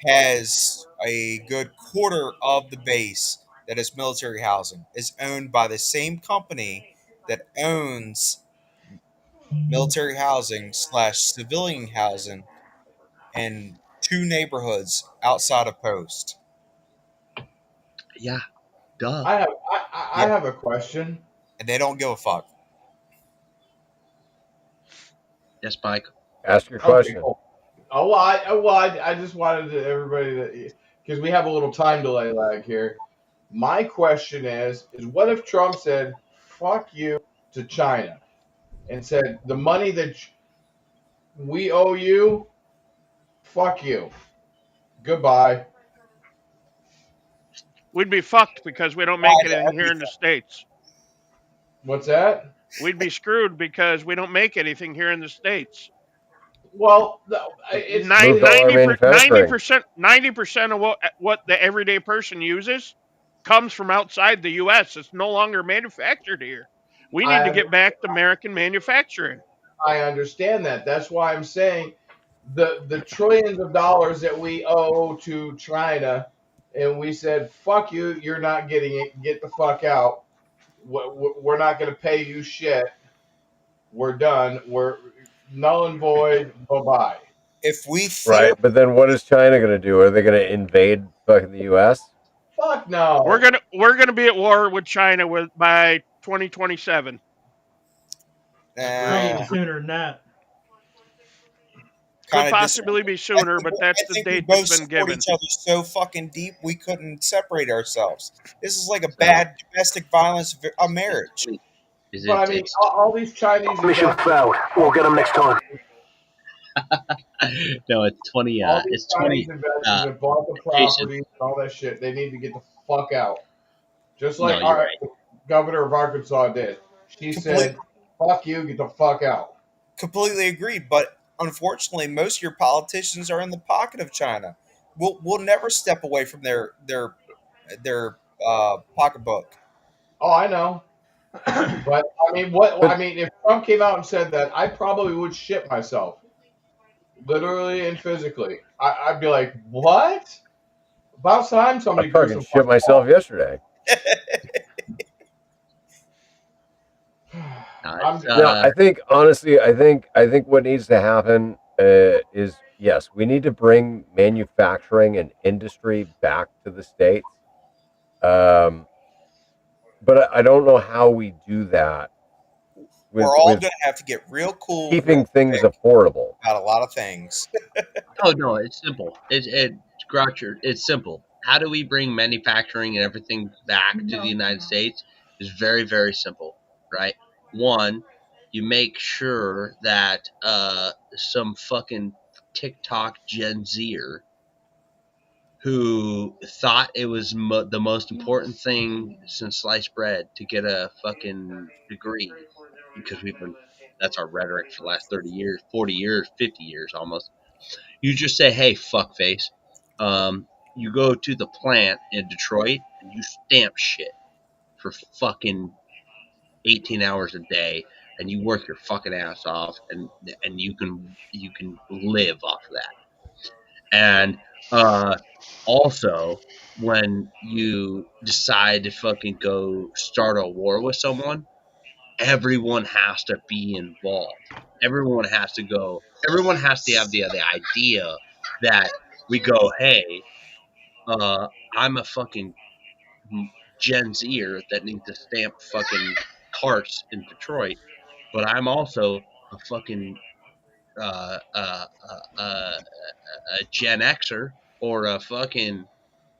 has a good quarter of the base that is military housing. Is owned by the same company that owns military housing slash civilian housing in 2 neighborhoods outside of Post. Yeah, duh. I have a question. And they don't give a fuck. Yes, Mike. Ask your Okay, question. cool. I just wanted everybody to, because we have a little time delay lag here. My question is what if Trump said "fuck you" to China and said the money that we owe you, fuck you, goodbye. We'd be fucked because we don't make anything here in the States. What's that? We'd be screwed because we don't make anything here in the States. Well, it's Moved all our manufacturing. 90% of what the everyday person uses comes from outside the U.S. It's no longer manufactured here. We need to get back to American manufacturing. I understand that. That's why I'm saying the trillions of dollars that we owe to China, and we said, "Fuck you, you're not getting it. Get the fuck out. We're not going to pay you shit. We're done. We're null and void. Bye bye." If we throw Right, but then what is China going to do? Are they going to invade fucking the U.S.? Fuck no. We're gonna be at war with China by 2027. Probably sooner than that. Could possibly be sooner, but that's the we date that's both been support given. each other so fucking deep we couldn't separate ourselves. This is like a bad domestic violence marriage. But I mean, all these Chinese Mission failed. We'll get them next time. No, it's 20. All these It's 20. Chinese investors that bought the Jason. property and all that shit, they need to get the fuck out. Just No, like you're our right. governor of Arkansas did. She said, "Fuck you, get the fuck out." Completely agreed, but unfortunately, most of your politicians are in the pocket of China. We'll never step away from their pocketbook. Oh, I know. But I mean, if Trump came out and said that, I probably would shit myself, literally and physically. I'd be like, "What? About time somebody I grew fucking some shit fucking myself balls." yesterday. I think honestly, I think what needs to happen is yes, we need to bring manufacturing and industry back to the states. But I don't know how we do that. We're all going to have to get real cool, keeping real things quick affordable. about a lot of things. Oh no, it's simple. Groucher, it's simple. How do we bring manufacturing and everything back to the United States? Is very, very simple, right? One, you make sure that some fucking TikTok Gen Zer who thought it was the most important thing since sliced bread to get a fucking degree, because that's our rhetoric for the last 30 years, 40 years, 50 years almost. You just say, "Hey, fuckface," you go to the plant in Detroit and you stamp shit for fucking 18 hours a day, and you work your fucking ass off, and you can live off of that. And also, when you decide to fucking go start a war with someone, everyone has to be involved. Everyone has to go. Everyone has to have the idea that we go, "Hey, I'm a fucking Gen Zer that needs to stamp fucking carts in Detroit, but I'm also a fucking a Gen Xer or a fucking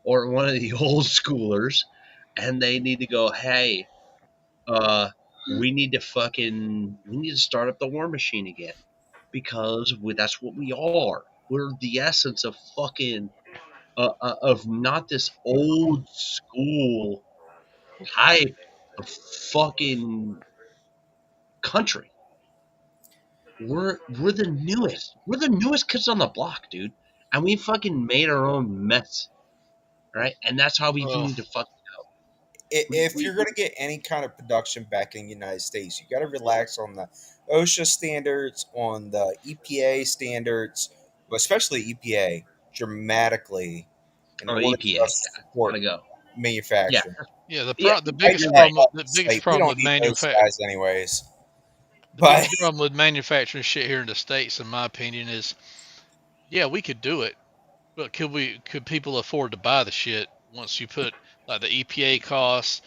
or one of the old schoolers, and they need to go, hey, we need to start up the war machine again, because that's what we are. We're the essence of fucking of not this old school type of fucking country. We're the newest. We're the newest kids on the block, dude. And we fucking made our own mess, right? And that's how we need to fuck If you're going to get any kind of production back in the United States, you got to relax on the OSHA standards, on the EPA standards, but especially EPA dramatically in order EPA. for us to support Gotta go. manufacturing. Yeah, the You're biggest right. biggest We problem don't with need those manufacturing. guys anyways. The biggest problem with manufacturing shit here in the States, in my opinion, is we could do it, but could people afford to buy the shit once you put like the EPA costs,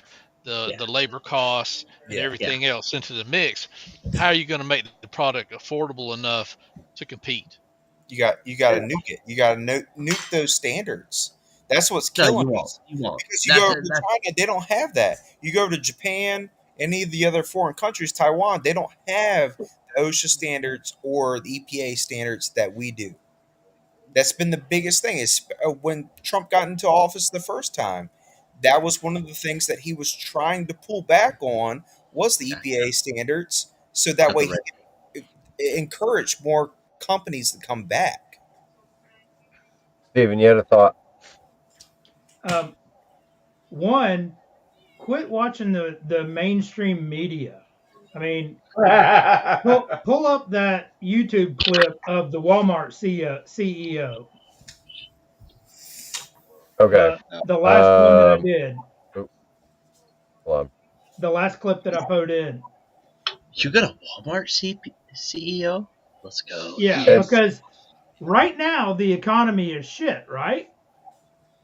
the labor costs, and everything else into the mix? How are you going to make the product affordable enough to compete? You got to nuke it. You got to nuke those standards. That's what's killing us. You won't. Because you go to China, they don't have that. You go to Japan, any of the other foreign countries, Taiwan, they don't have the OSHA standards or the EPA standards that we do. That's been the biggest thing. Is when Trump got into office the first time, that was one of the things that he was trying to pull back on was the EPA standards, so that way he could encourage more companies to come back. Steven, you had a thought? One, quit watching the mainstream media. I mean, pull up that YouTube clip of the Walmart CEO. Okay. The last one that I did. Hold on. The last clip that I put in. You got a Walmart CEO? Let's go. Yeah, because right now the economy is shit, right?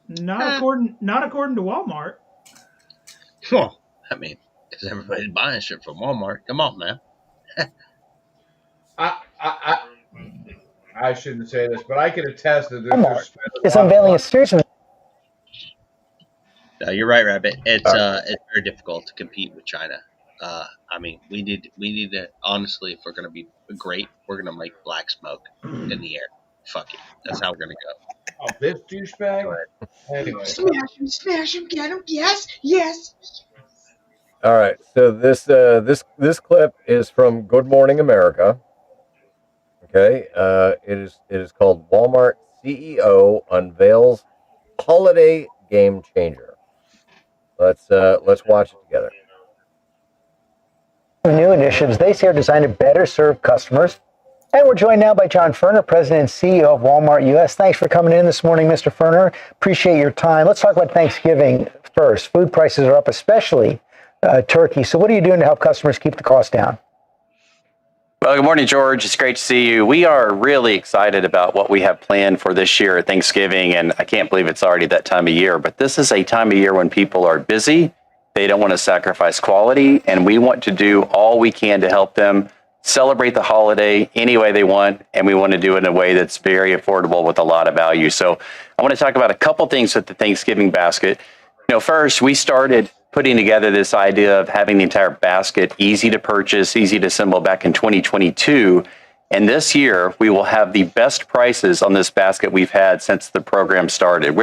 Not according to Walmart. Well, I mean, because everybody's buying shit from Walmart. Come on, man. I shouldn't say this, but I can attest that Walmart is unveiling a series of. No, you're right, Rabbit. It's very difficult to compete with China. I mean, we need to, honestly, if we're gonna be great, we're gonna make black smoke in the air. Fuck it, that's how we're gonna go. Oh, this douchebag. Anyway, Smash him, get him. Yes. All right. So this clip is from Good Morning America. Okay. It is called Walmart CEO unveils holiday game changer. Let's watch it together. New initiatives they say are designed to better serve customers. And we're joined now by John Furner, President and CEO of Walmart US. Thanks for coming in this morning, Mr. Furner. Appreciate your time. Let's talk about Thanksgiving first. Food prices are up, especially turkey. So what are you doing to help customers keep the cost down? Well, good morning, George. It's great to see you. We are really excited about what we have planned for this year at Thanksgiving, and I can't believe it's already that time of year. But this is a time of year when people are busy. They don't want to sacrifice quality, and we want to do all we can to help them celebrate the holiday any way they want, and we want to do it in a way that's very affordable with a lot of value. So I want to talk about a couple things with the Thanksgiving basket. First, we started putting together this idea of having the entire basket easy to purchase, easy to assemble back in 2022. And this year, we will have the best prices on this basket we've had since the program started.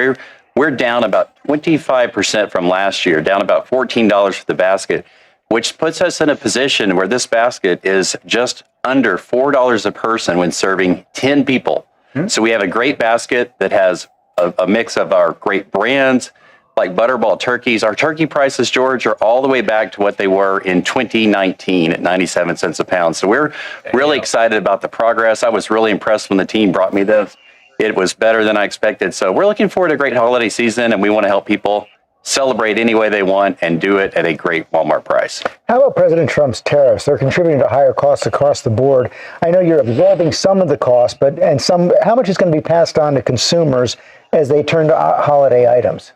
We're down about 25% from last year, down about $14 for the basket, which puts us in a position where this basket is just under $4 a person when serving 10 people. So we have a great basket that has a mix of our great brands, like Butterball turkeys. Our turkey prices, George, are all the way back to what they were in 2019 at 97 cents a pound. So we're really excited about the progress. I was really impressed when the team brought me this. It was better than I expected. So we're looking forward to a great holiday season, and we want to help people celebrate any way they want and do it at a great Walmart price. How about President Trump's tariffs? They're contributing to higher costs across the board. I know you're absorbing some of the cost, but how much is going to be passed on to consumers as they turn to holiday items?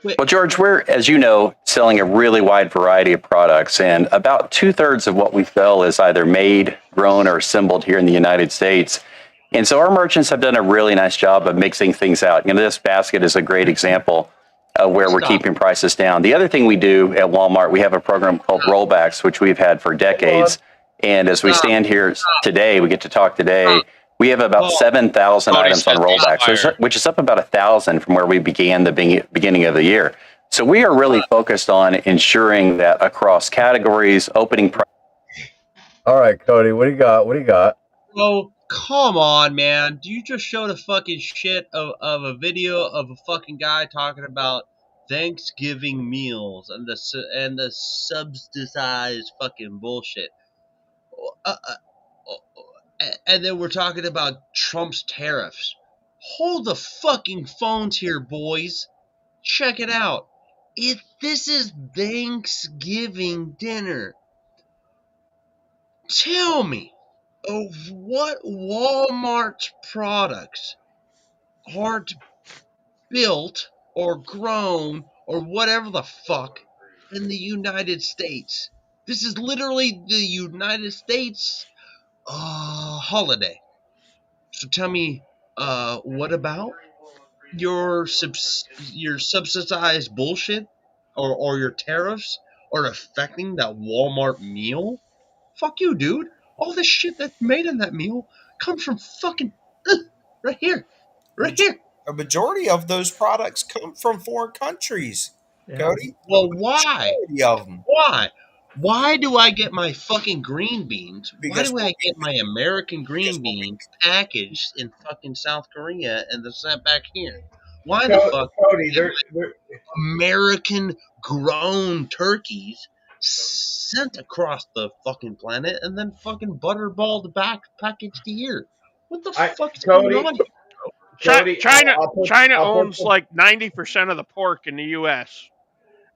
Well, George, we're, as you know, selling a really wide variety of products, and about 2/3 of what we sell is either made, grown, or assembled here in the United States. And so our merchants have done a really nice job of mixing things out. This basket is a great example of where we're keeping prices down. The other thing we do at Walmart, we have a program called Rollbacks, which we've had for decades. And as we stand here today, we get to talk today. We have about 7,000 items on Rollbacks, which is up about 1,000 from where we began the beginning of the year. So we are really focused on ensuring that across categories, opening price. All right, Cody, what do you got? What do you got? Oh, come on, man. Do you just show the fucking shit of a video of a fucking guy talking about Thanksgiving meals and the subsidized fucking bullshit? And then we're talking about Trump's tariffs. Hold the fucking phones here, boys. Check it out. This is Thanksgiving dinner. Tell me, of what Walmart products aren't built or grown or whatever the fuck in the United States? This is literally the United States holiday. So tell me, what about your subsidized bullshit or your tariffs are affecting that Walmart meal? Fuck you, dude. All the shit that's made in that meal comes from fucking right here. Right here. A majority of those products come from foreign countries, Cody. Well, why? Majority of them. Why? Why do I get my fucking green beans? Why Because do I get my American green beans packaged in fucking South Korea and then sent back here? Why the fuck Cody, do I get American grown turkeys sent across the fucking planet and then fucking butterballed back packaged here? What the fuck is going on here? China owns like 90% of the pork in the U.S.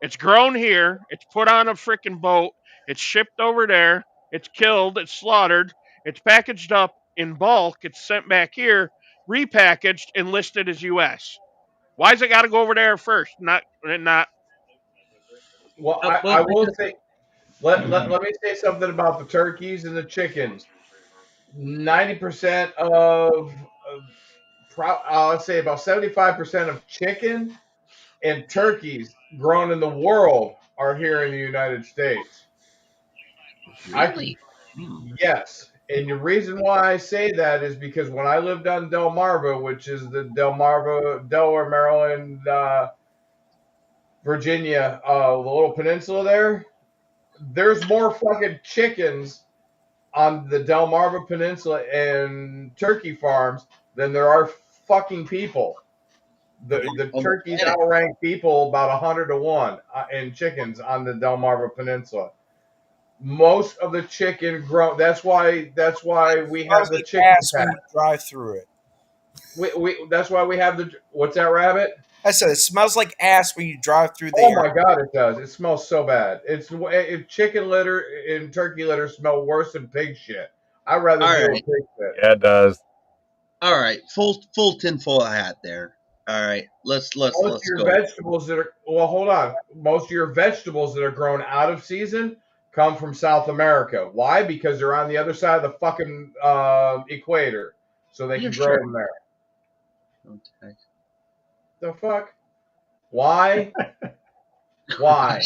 It's grown here. It's put on a freaking boat. It's shipped over there. It's killed. It's slaughtered. It's packaged up in bulk. It's sent back here, repackaged, and listed as U.S. Why's it got to go over there first? Not. Well, I will say, let me say something about the turkeys and the chickens. 90% let's say about 75% of chicken and turkeys grown in the world are here in the United States. Really? Yes. And the reason why I say that is because when I lived on Delmarva, which is the Delmarva, Delaware, Maryland, Virginia, the little peninsula there, there's more fucking chickens on the Delmarva Peninsula and turkey farms than there are fucking people. The turkeys outrank people about 100 to 1 in chickens on the Delmarva Peninsula. Most of the chicken grow. That's why we have the chicken when you drive through it. That's why we have the. What's that, Rabbit? I said it smells like ass when you drive through the Oh area. my god, it does. It smells so bad. Chicken litter and turkey litter smell worse than pig shit. I'd rather deal with pig shit. Yeah, it does. All right, full tinfoil hat there. All right, let's Most of your go. vegetables that are hold on. Most of your vegetables that are grown out of season come from South America. Why? Because they're on the other side of the fucking equator, so they can grow them there. Okay. The fuck? Why? Why?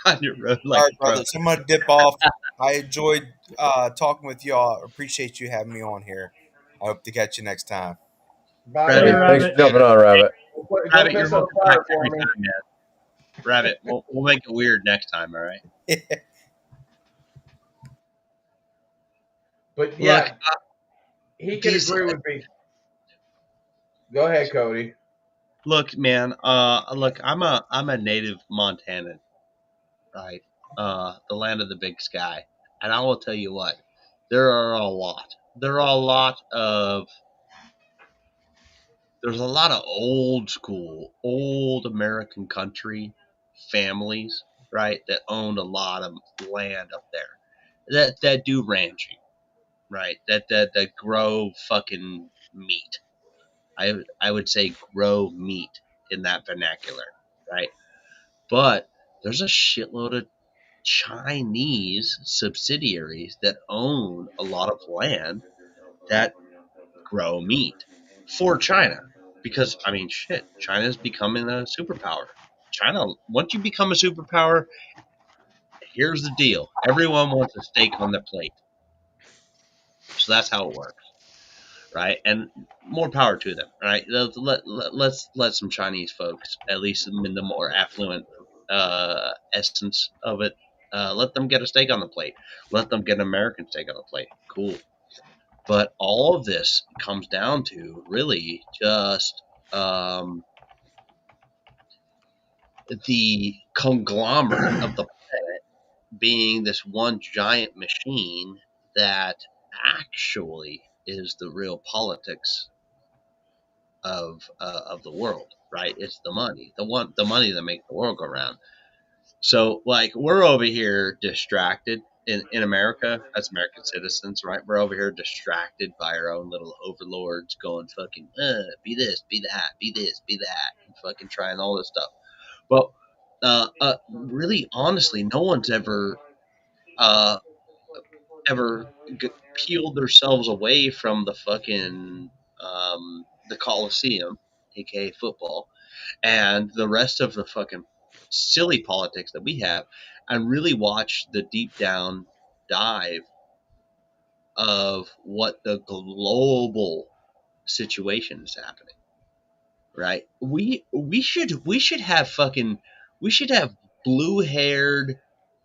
On your road, All right, brothers. I'm gonna dip off. I enjoyed talking with y'all. Appreciate you having me on here. I hope to catch you next time. Bye. Thanks for jumping on, Rabbit. Rabbit, you're welcome back every time, man. Rabbit, we'll make it weird next time, all right? But yeah, Look, he can agree with me. Go ahead, Cody. Look, man. Look, I'm a native Montanan, right? The land of the big sky, and I will tell you what. There are a lot. There's a lot of old school, old American country families, right? That owned a lot of land up there. That do ranching, right? That grow fucking meat. I would say grow meat in that vernacular, right? But there's a shitload of Chinese subsidiaries that own a lot of land that grow meat for China. Because, I mean, shit, China's becoming a superpower. China, once you become a superpower, here's the deal. Everyone wants a steak on their plate. So that's how it works, right? And more power to them, right? Let's let some Chinese folks, at least in the more affluent essence of it, let them get a steak on the plate. Let them get an American steak on the plate. Cool. But all of this comes down to really just the conglomerate of the planet being this one giant machine that actually is the real politics of the world, right? It's the money, the money that makes the world go round. So, like, we're over here distracted in America as American citizens, right? We're over here distracted by our own little overlords going fucking, be this, be that, be this, be that, and fucking trying all this stuff. Well, really, honestly, no one's uh, peeled themselves away from the fucking the Coliseum, aka football, and the rest of the fucking silly politics that we have, and really watch the deep down dive of what the global situation is happening. Right? We should have blue haired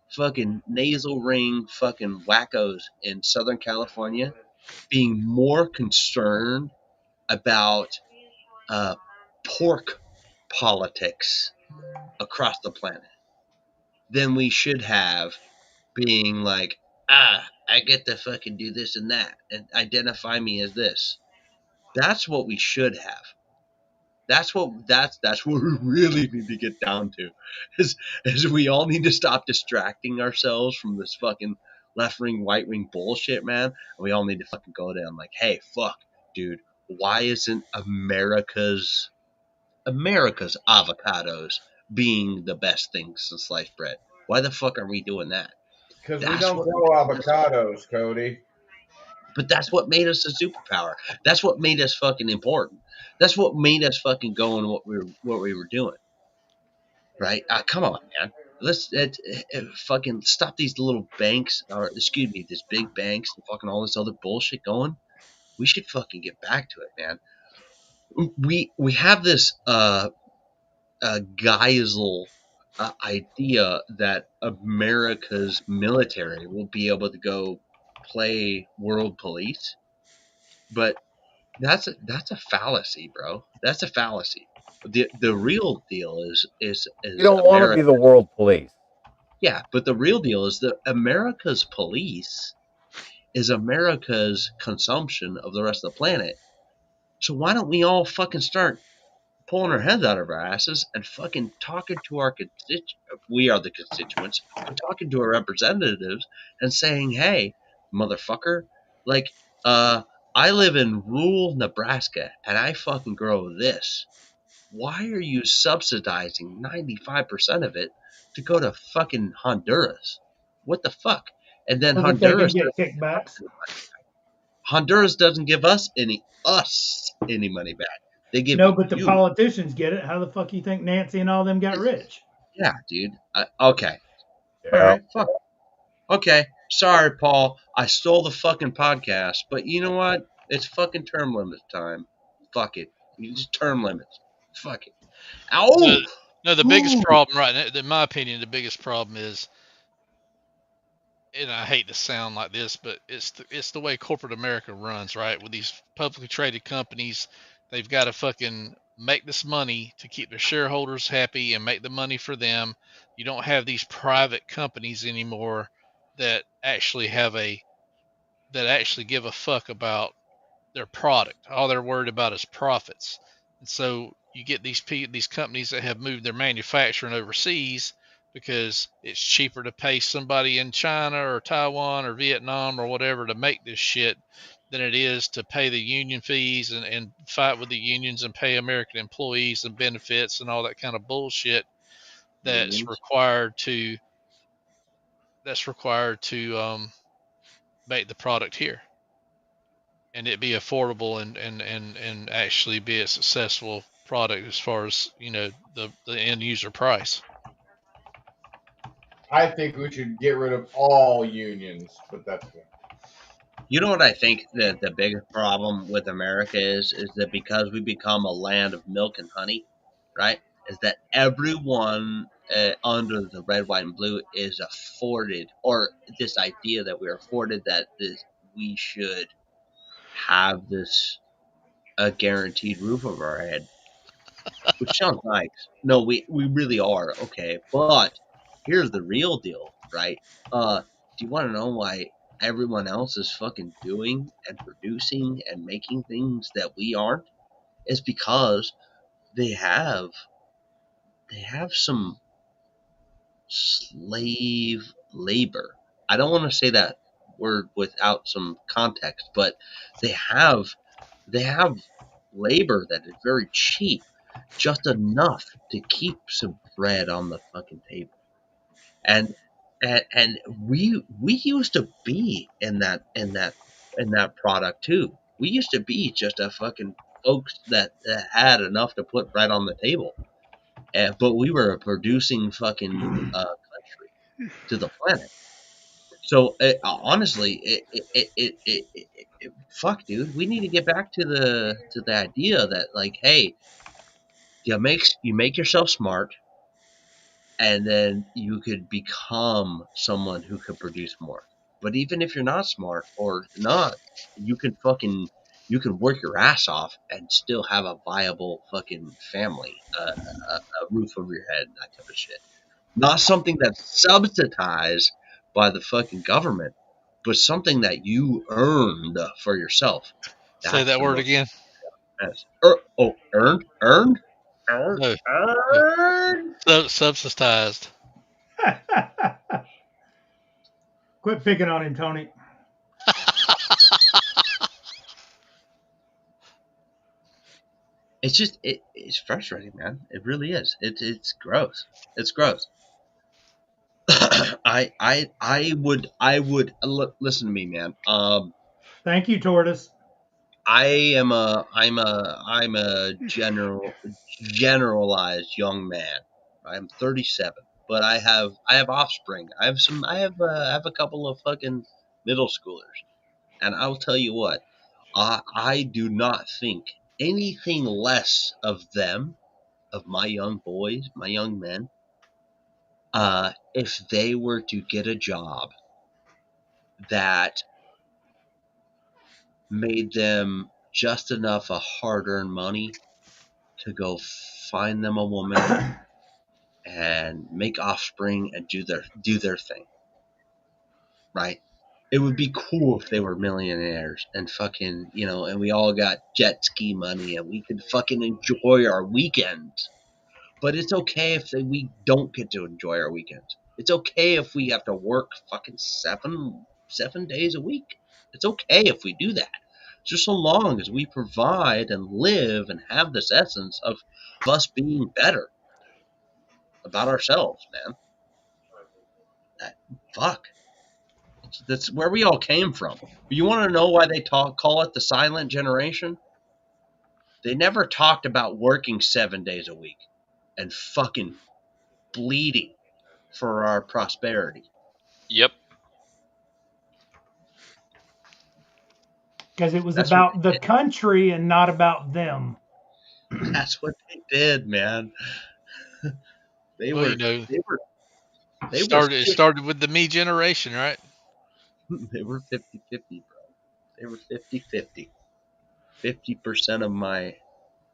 fucking nasal ring fucking wackos in Southern California being more concerned about pork politics across the planet than we should have being like, I get to fucking do this and that and identify me as this. That's what we should have. That's what we really need to get down to. Is we all need to stop distracting ourselves from this fucking left wing, right wing bullshit, man. And we all need to fucking go down like, hey, fuck, dude, why isn't America's avocados being the best thing since sliced bread? Why the fuck are we doing that? Because we That's don't what grow avocados, Cody. But that's what made us a superpower. That's what made us fucking important. That's what made us fucking going what we were doing. Right? Come on, man. Let's fucking stop these little banks, or excuse me, these big banks and fucking all this other bullshit going. We should fucking get back to it, man. We have this Geisel idea that America's military will be able to go play world police, but that's a fallacy, bro. That's a fallacy. The real deal is You don't want to be America. the world police. Yeah, but the real deal is that America's police is America's consumption of the rest of the planet. So why don't we all fucking start pulling our heads out of our asses and fucking talking to our we are the constituents, but talking to our representatives and saying, hey, motherfucker, like, I live in rural Nebraska and I fucking grow this. Why are you subsidizing 95% of it to go to fucking Honduras? What the fuck? And then So that they can get kickbacks. Honduras doesn't give us any money back. They give No, but the you. politicians get it. How the fuck you think Nancy and all them got rich? Yeah, dude. Okay. Yeah. All right. Fuck. Okay. Sorry, Paul. I stole the fucking podcast, but you know what? It's fucking term limit time. Fuck it. You just term limits. Fuck it. Ow! No, the biggest problem right now, in my opinion, the biggest problem is, and I hate to sound like this, but it's the way corporate America runs, right? With these publicly traded companies, they've got to fucking make this money to keep their shareholders happy and make the money for them. You don't have these private companies anymore that actually give a fuck about their product. All they're worried about is profits. And so you get these companies that have moved their manufacturing overseas because it's cheaper to pay somebody in China or Taiwan or Vietnam or whatever to make this shit than it is to pay the union fees and fight with the unions and pay American employees and benefits and all that kind of bullshit that's Unions. required to make the product here. and it be affordable and actually be a successful product as far as the end user price. I think we should get rid of all unions, but that's me. You know what I think that the biggest problem with America is that because we become a land of milk and honey, right? Is that everyone under the red, white, and blue is afforded, or this idea that we're afforded that we should have this a guaranteed roof over our head, which sounds nice. No, we really are okay, but here's the real deal, right? Do you want to know why everyone else is fucking doing and producing and making things that we aren't? It's because they have some slave labor. I don't want to say that word without some context, but they have labor that is very cheap, just enough to keep some bread on the fucking table. And we used to be in that product too. We used to be just a fucking folks that had enough to put bread on the table. But we were a producing fucking country to the planet. So honestly, fuck, dude, we need to get back to the idea that, like, hey, you make yourself smart, and then you could become someone who could produce more. But even if you're not smart or not, you can work your ass off and still have a viable fucking family, a roof over your head, that type of shit. Not something that's subsidized by the fucking government, but something that you earned for yourself. Say That's that the word most. again. Earned. No, subsidized. Quit picking on him, Tony. It's just it's frustrating, man. It really is. It's gross. It's gross. I would listen to me, man. Thank you, Tortoise. I'm a generalized young man. I'm 37, but I have offspring. I have a couple of fucking middle schoolers, and I'll tell you what, I do not think anything less of them, of my young boys, my young men, if they were to get a job that made them just enough of hard-earned money to go find them a woman and make offspring and do their thing, right? It would be cool if they were millionaires and fucking, and we all got jet ski money and we could fucking enjoy our weekends. But it's okay if we don't get to enjoy our weekends. It's okay if we have to work fucking seven days a week. It's okay if we do that. Just so long as we provide and live and have this essence of us being better about ourselves, man. Fuck. That's where we all came from. You want to know why they call it the silent generation? They never talked about working 7 days a week and fucking bleeding for our prosperity. Yep. Because it was about the country and not about them. That's what they did, man. It started with the me generation, right? They were 50-50, bro. They were 50-50. 50% of my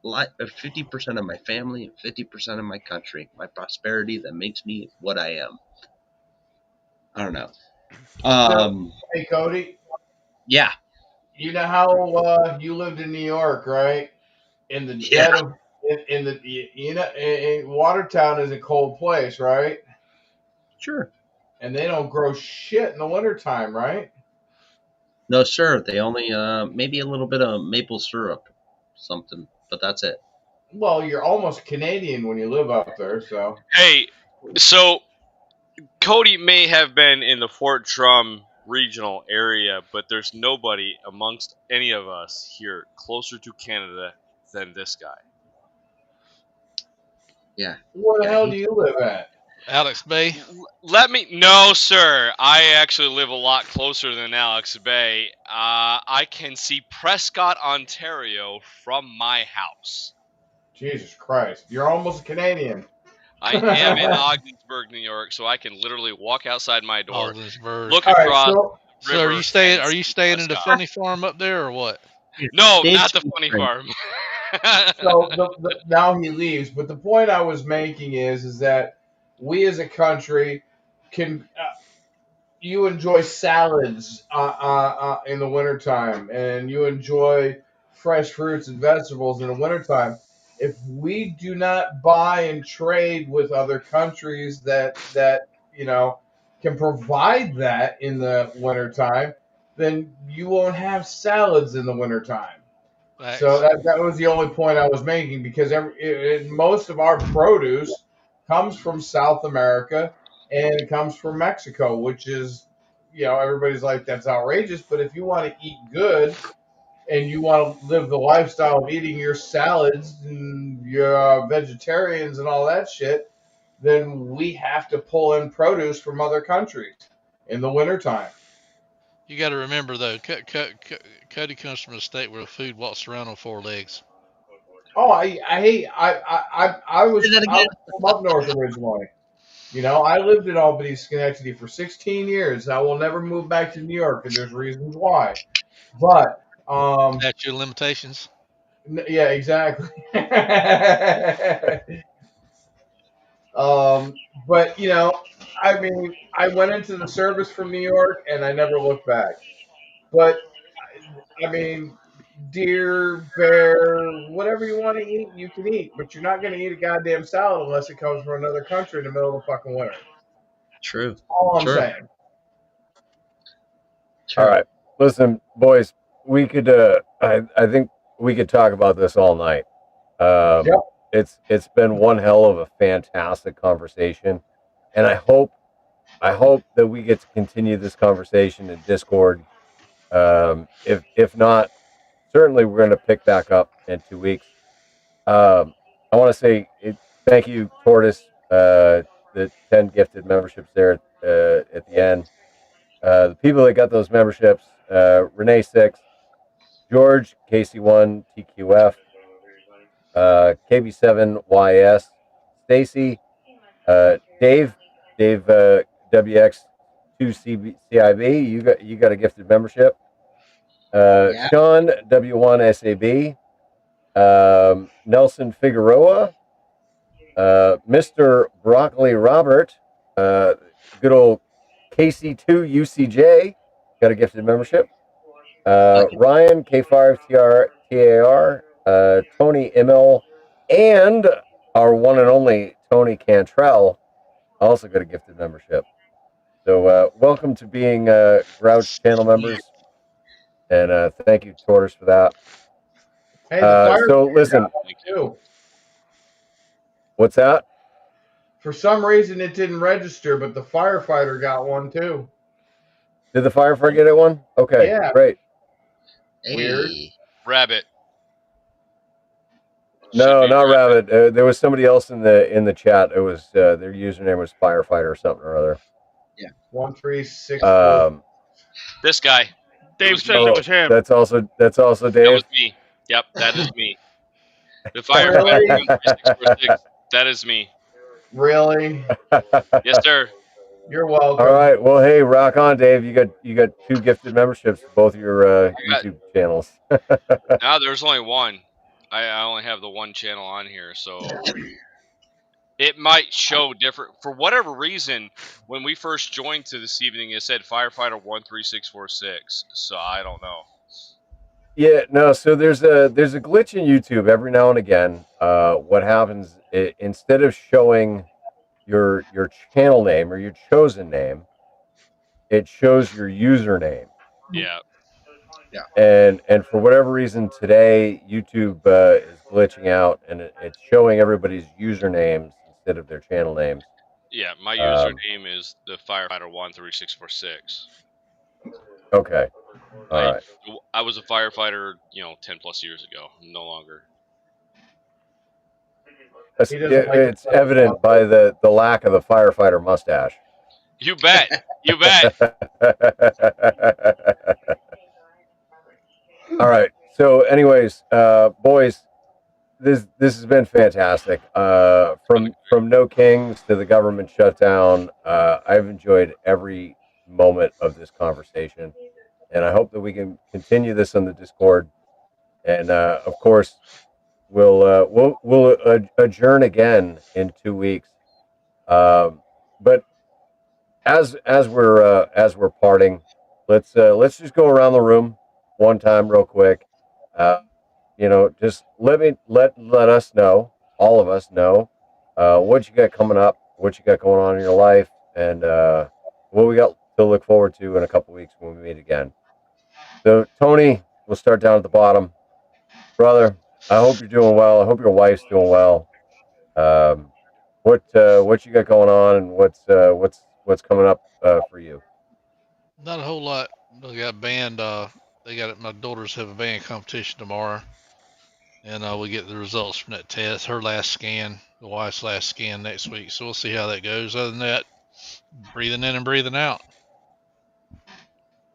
life, 50% of my family, and 50% of my country, my prosperity that makes me what I am. I don't know. Hey, Cody. Yeah. You know how you lived in New York, right? In the dead of in the Watertown is a cold place, right? Sure. And they don't grow shit in the wintertime, right? No, sir. They only maybe a little bit of maple syrup, something, but that's it. Well, you're almost Canadian when you live out there, so. Hey, so Cody may have been in the Fort Drum regional area, but there's nobody amongst any of us here closer to Canada than this guy. Yeah. Where the hell do you live at? Alex Bay. No, sir. I actually live a lot closer than Alex Bay. I can see Prescott, Ontario from my house. Jesus Christ. You're almost Canadian. I am in Ogdensburg, New York, so I can literally walk outside my door, Ogdensburg. look All right, across so the So are river, you staying? and Are you see staying in the Prescott. funny farm up there, or what? No, not the funny farm. so now he leaves. But the point I was making is that we as a country can. You enjoy salads in the wintertime, and you enjoy fresh fruits and vegetables in the wintertime. If we do not buy and trade with other countries that can provide that in the wintertime, then you won't have salads in the wintertime. So that was the only point I was making, because most of our produce comes from South America, and it comes from Mexico, which is, everybody's like, that's outrageous. But if you want to eat good and you want to live the lifestyle of eating your salads and your vegetarians and all that shit, then we have to pull in produce from other countries in the wintertime. You got to remember though, Cody comes from a state where food walks around on four legs. Oh, I was from up north originally. I lived in Albany, Schenectady for 16 years. I will never move back to New York, and there's reasons why. But statute of limitations. Yeah, exactly. But I mean, I went into the service from New York, and I never looked back. But I mean, deer, bear, whatever you want to eat, you can eat. But you're not going to eat a goddamn salad unless it comes from another country in the middle of the fucking winter. True. That's all I'm True. saying. All right, listen, boys. We could. I think we could talk about this all night. Yep. It's been one hell of a fantastic conversation, and I hope that we get to continue this conversation in Discord. If not, certainly we're going to pick back up in 2 weeks. I want to say thank you, Tortoise. The 10 gifted memberships there at the end. The people that got those memberships: Renee 6, George KC1 TQF, KB7YS, Stacy, Dave WX2CIB. You got a gifted membership. Sean W1SAB, Nelson Figueroa, Mr. Broccoli Robert, good old KC2 UCJ got a gifted membership. Ryan K5TAR, Tony ML, and our one and only Tony Cantrell also got a gifted membership. So welcome to being Grouch channel members, and thank you, Tortoise, for that. Hey, the firefighter so listen, got one too. What's that? For some reason, it didn't register, but the firefighter got one too. Did the firefighter get it one? Okay, Yeah. great. Weird. Rabbit. No, not Rabbit. There was somebody else in the chat. It was their username was firefighter or something or other. Yeah. 136. This guy. Dave says it was him. That's also Dave. That was me. Yep, that is me. The firefighter from 3646. That is me. Really? Yes, sir. You're welcome. All right. Well, hey, rock on, Dave. You got 2 gifted memberships to both your YouTube channels. Now there's only one. I only have the one channel on here, so it might show different for whatever reason. When we first joined to this evening, it said firefighter 13646. So I don't know. Yeah, no. So there's a glitch in YouTube every now and again. What happens instead of showing your channel name or your chosen name, it shows your username. Yeah. And for whatever reason today, YouTube is glitching out, and it's showing everybody's usernames instead of their channel names. Yeah, my username is the firefighter 13646. Okay. All right. I was a firefighter, 10 plus years ago. No longer. It's evident by the lack of the firefighter mustache. You bet. You bet. All right. So, anyways, boys, this has been fantastic. From No Kings to the government shutdown, I've enjoyed every moment of this conversation, and I hope that we can continue this on the Discord. And of course, we'll adjourn again in 2 weeks. But as we're parting, let's just go around the room one time real quick. Just let us know, all of us know, what you got coming up, what you got going on in your life, and what we got to look forward to in a couple weeks when we meet again. So, Tony, we'll start down at the bottom. Brother, I hope you're doing well. I hope your wife's doing well. What you got going on, and what's coming up for you? Not a whole lot. We got band. My daughters have a band competition tomorrow, and we get the results from that test. Her last scan, the wife's last scan next week. So we'll see how that goes. Other than that, breathing in and breathing out.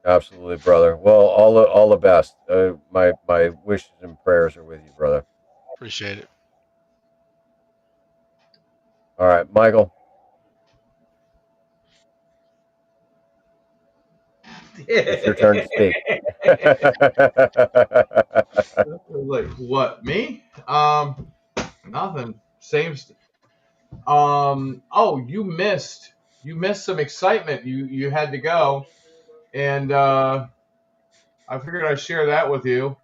Absolutely, brother. Well, all the best. My wishes and prayers are with you, brother. Appreciate it. All right, Michael. It's your turn to speak. Like what? Me? Nothing. Same. Oh, you missed some excitement. You had to go, and I figured I'd share that with you.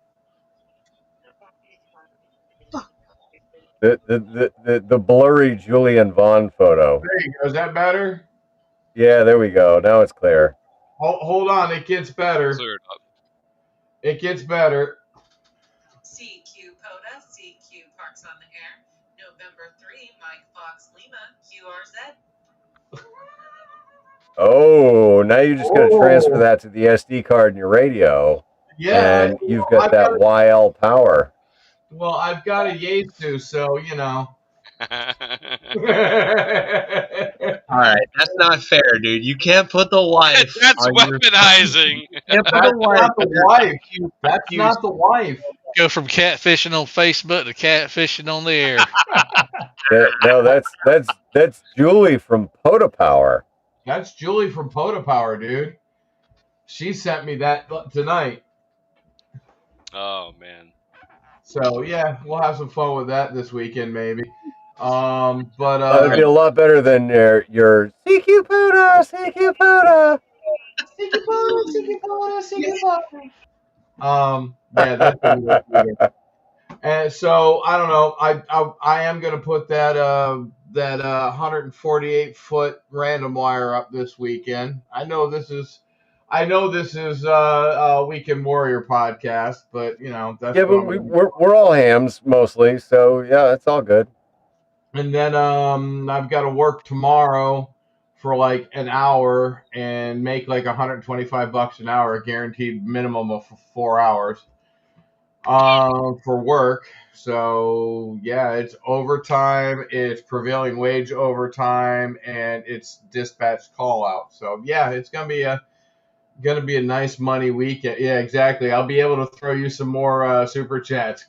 The blurry Julian Vaughn photo. There you go. Is that better? Yeah, there we go. Now it's clear. Hold on. It gets better. Cleared up. It gets better. CQ POTA, CQ Parks on the Air, November 3, Mike Fox Lima, QRZ. Oh, now you're just going to transfer that to the SD card in your radio. Yeah. And you've got that YL power. Well, I've got a Yaesu, so you know. All right, that's not fair, dude. You can't put the wife. That's weaponizing. You can't put That's the wife. not the wife. That's not the wife. Go from catfishing on Facebook to catfishing on the air. No, that's Julie from POTA Power. That's Julie from POTA Power, dude. She sent me that tonight. Oh man. So yeah, we'll have some fun with that this weekend, maybe. But it'd be a lot better than your CQ POTA, CQ POTA. Yeah, that's and so I don't know. I am gonna put that 148-foot random wire up this weekend. I know this is a Weekend Warrior podcast, but that's yeah. But we're all hams mostly, so yeah, it's all good. And then I've got to work tomorrow for like an hour and make like $125 an hour, a guaranteed minimum of 4 hours for work. So yeah, it's overtime, it's prevailing wage overtime, and it's dispatch call out. So yeah, it's gonna be a nice money weekend. Yeah, exactly. I'll be able to throw you some more super chats,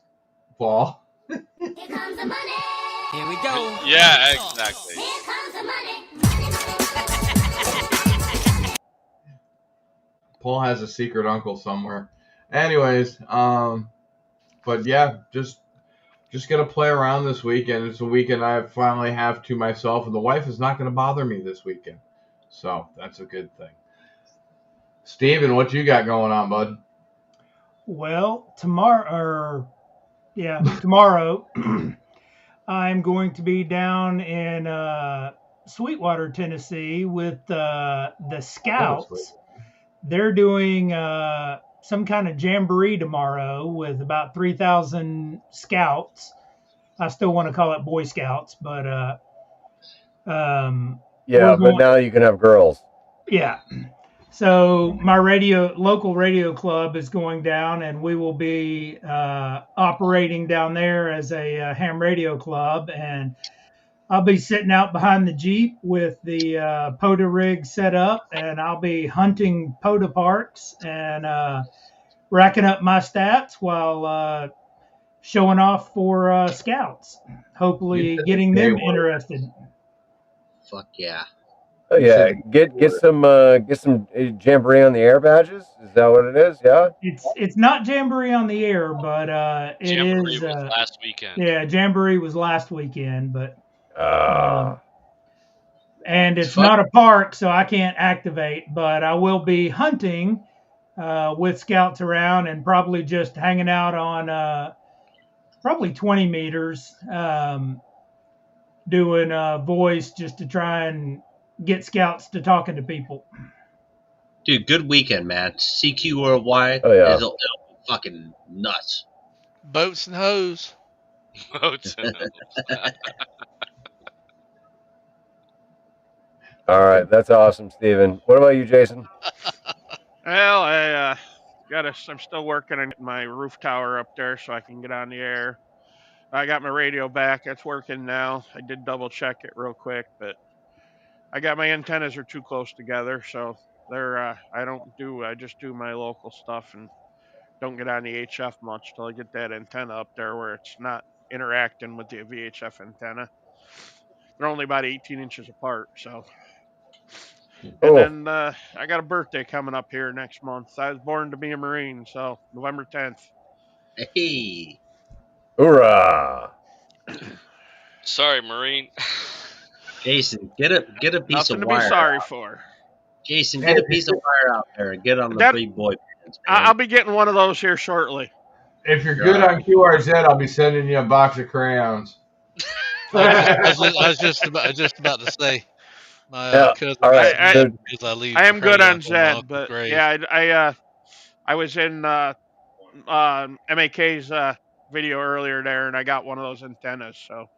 Paul. Here comes the money. Here we go. Yeah, exactly. Here comes the money. Paul has a secret uncle somewhere. Anyways, but yeah, just gonna play around this weekend. It's a weekend I finally have to myself, and the wife is not gonna bother me this weekend, so that's a good thing. Steven, what you got going on, bud? Well, tomorrow, I'm going to be down in Sweetwater, Tennessee with the Scouts. They're doing some kind of jamboree tomorrow with about 3,000 Scouts. I still want to call it Boy Scouts, but yeah, but now you can have girls. Yeah. So my local radio club is going down, and we will be operating down there as a ham radio club. And I'll be sitting out behind the Jeep with the POTA rig set up, and I'll be hunting POTA parks and racking up my stats while showing off for scouts. Hopefully, getting them interested. Fuck yeah. Oh yeah, get some jamboree on the air badges. Is that what it is? Yeah. It's not Jamboree on the air, but it Jamboree is. was last weekend. Yeah, Jamboree was last weekend, but and it's Fuck. not a park, so I can't activate. But I will be hunting with scouts around and probably just hanging out on probably 20 meters, doing voice just to try and get scouts to talking to people. Dude, good weekend, man. CQ Worldwide it'll be fucking nuts. Boats and hoes. Boats and hoes. All right, that's awesome, Steven. What about you, Jason? Well, I'm still working on my roof tower up there so I can get on the air. I got my radio back. It's working now. I did double check it real quick, but I got my antennas are too close together, so I just do my local stuff and don't get on the HF much till I get that antenna up there where it's not interacting with the VHF antenna. They're only about 18 inches apart, so. And then I got a birthday coming up here next month. I was born to be a Marine, so November 10th. Hey. Hoorah! Sorry, Marine. Jason, get a piece Nothing of to wire. be sorry out. for. Jason, get a piece of wire out there and get on the big boy pants, man. I'll be getting one of those here shortly. If you're good on QRZ, I'll be sending you a box of crayons. I was just about to say my cousin. All right, I am good on Zed, but yeah, I was in MAK's video earlier there, and I got one of those antennas. So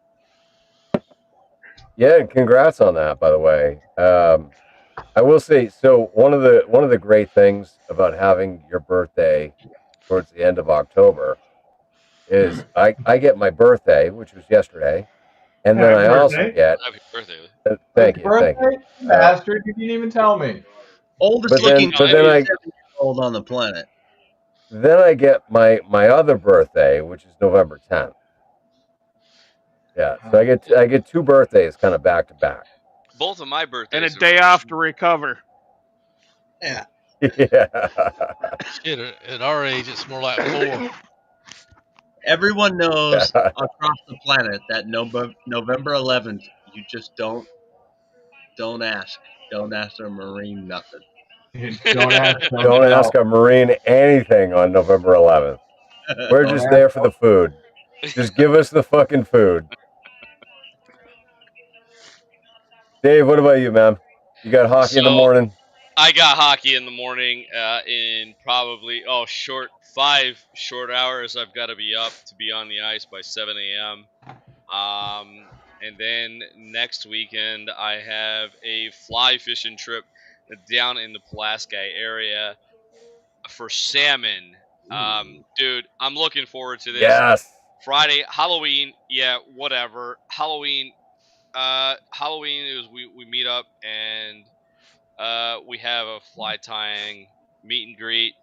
yeah, congrats on that, by the way. I will say, so one of the great things about having your birthday towards the end of October is I get my birthday, which was yesterday, and then I also get Happy birthday. Thank you. Bastard, you didn't even tell me. Oldest looking 7-year-old on the planet. Then I get my other birthday, which is November 10th. Yeah, so I get two birthdays kind of back to back. Both of my birthdays. and a day off to recover. Yeah. Yeah. Shit, at our age, it's more like 4. Everyone knows across the planet that November 11th, you just don't ask. Don't ask a Marine nothing. Don't ask a Marine anything on November 11th. We're just there for the food. Just give us the fucking food. Dave, what about you, man? You got hockey in the morning? I got hockey in the morning in probably 5 short hours. I've got to be up to be on the ice by 7 a.m. And then next weekend I have a fly fishing trip down in the Pulaski area for salmon. Dude, I'm looking forward to this. Yes. Friday, Halloween, yeah, whatever. Halloween is we meet up and we have a fly tying meet and greet,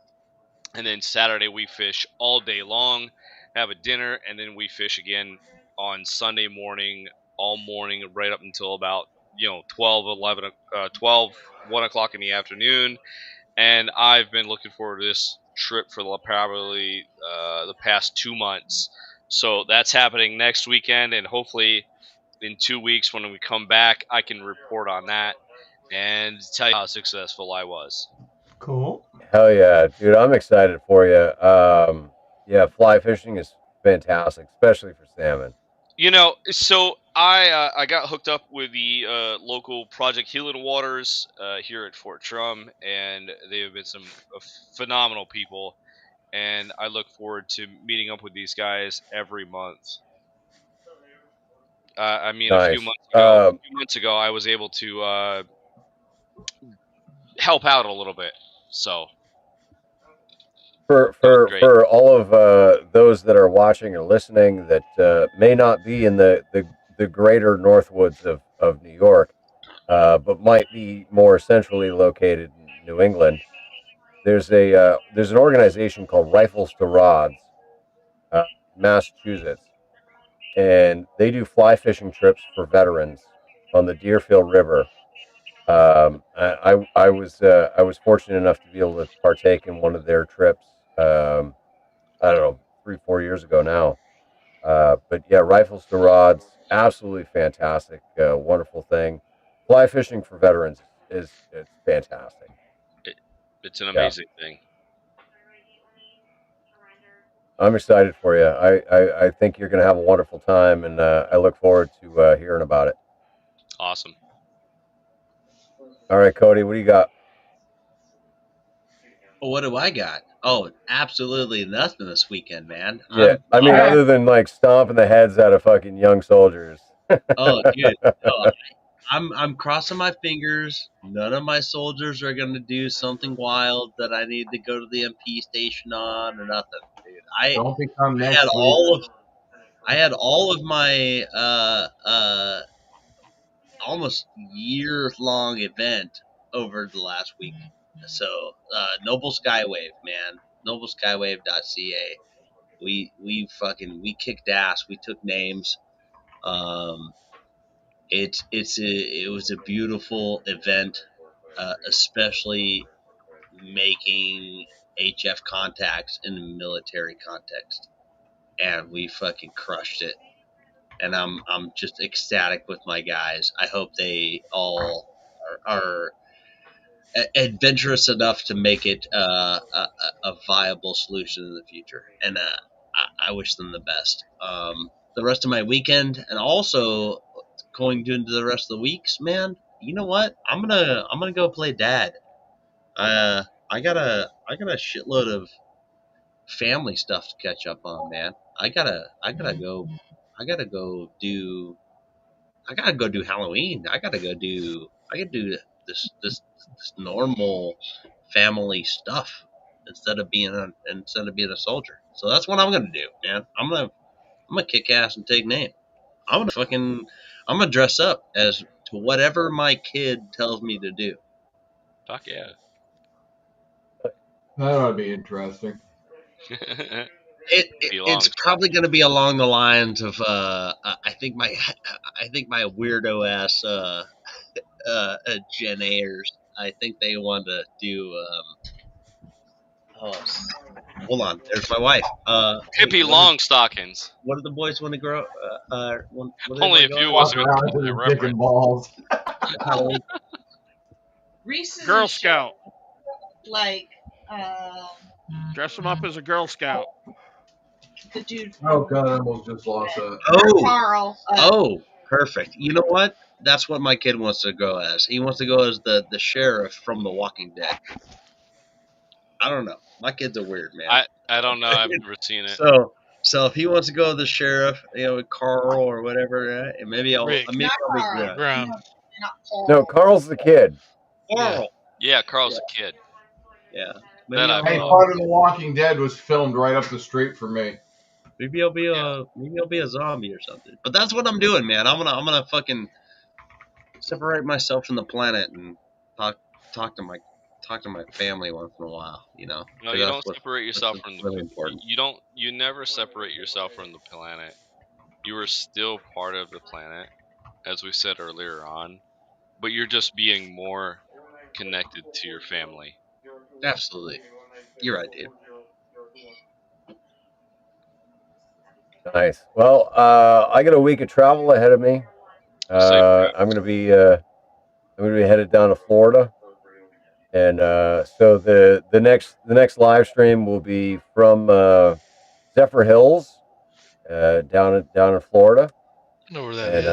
and then Saturday we fish all day long, have a dinner, and then we fish again on Sunday morning, all morning, right up until about 12, 1 o'clock in the afternoon. And I've been looking forward to this trip for probably the past 2 months. So that's happening next weekend, and hopefully in 2 weeks when we come back, I can report on that and tell you how successful I was. Cool. Hell yeah, dude! I'm excited for you. Yeah, fly fishing is fantastic, especially for salmon. So I got hooked up with the local Project Healing Waters here at Fort Drum, and they have been some phenomenal people, and I look forward to meeting up with these guys every month. Nice. A few months ago, I was able to help out a little bit. So For all of those that are watching or listening that may not be in the greater Northwoods of New York, but might be more centrally located in New England, there's an organization called Rifles to Rods, Massachusetts, and they do fly fishing trips for veterans on the Deerfield River. I was fortunate enough to be able to partake in one of their trips. I don't know, 3-4 years ago now. But yeah, Rifles to Rods, absolutely fantastic, wonderful thing. Fly fishing for veterans it's fantastic. It's an amazing thing. I'm excited for you. I think you're going to have a wonderful time, and I look forward to hearing about it. Awesome. All right, Cody, what do you got? Well, what do I got? Oh, absolutely nothing this weekend, man. Yeah, I mean, other than like stomping the heads out of fucking young soldiers. Oh, dude, no, I'm crossing my fingers. None of my soldiers are gonna do something wild that I need to go to the MP station on or nothing, dude. Don't become I next week. had all of my almost year-long event over the last week. So Noble Skywave, man, nobleskywave.ca. We kicked ass. We took names. It was a beautiful event, especially making HF contacts in the military context, and we fucking crushed it. And I'm just ecstatic with my guys. I hope they all are adventurous enough to make it a viable solution in the future, and I wish them the best. The rest of my weekend, and also going into the rest of the weeks, man. You know what? I'm gonna go play dad. I got a shitload of family stuff to catch up on, man. I gotta go do Halloween. I gotta do this normal family stuff instead of being a soldier. So that's what I'm gonna do, man. I'm gonna kick ass and take name. I'm gonna dress up as to whatever my kid tells me to do. Fuck yeah. That ought to be interesting. It's probably going to be along the lines of I think my weirdo ass Gen Ayers. I think they want to do. Hold on, there's my wife. Hippie long stockings. What do the boys want to grow? Only if you wasn't going to that reference. Balls. Reese's Girl and Scout. like Dress them up as a Girl Scout. the dude. Oh god, I almost just lost that. Carl. Perfect. You know what? That's what my kid wants to go as. He wants to go as the sheriff from The Walking Dead. I don't know. My kids are weird, man. I don't know. I've never seen it. So if he wants to go as the sheriff, Carl or whatever, and maybe I'll be Brown. No, Carl's the kid. Carl. Yeah, Carl's a kid. Yeah. Hey, part of The Walking Dead was filmed right up the street from me. Maybe I'll be a zombie or something. But that's what I'm doing, man. I'm gonna fucking separate myself from the planet and talk to my family once in a while. No, you don't separate yourself from the. You never separate yourself from the planet. You are still part of the planet, as we said earlier on, but you're just being more connected to your family. Absolutely, you're right, dude. Nice. Well, I got a week of travel ahead of me. I'm gonna be headed down to Florida, and so the next live stream will be from Zephyr Hills, down in Florida. I know where that is.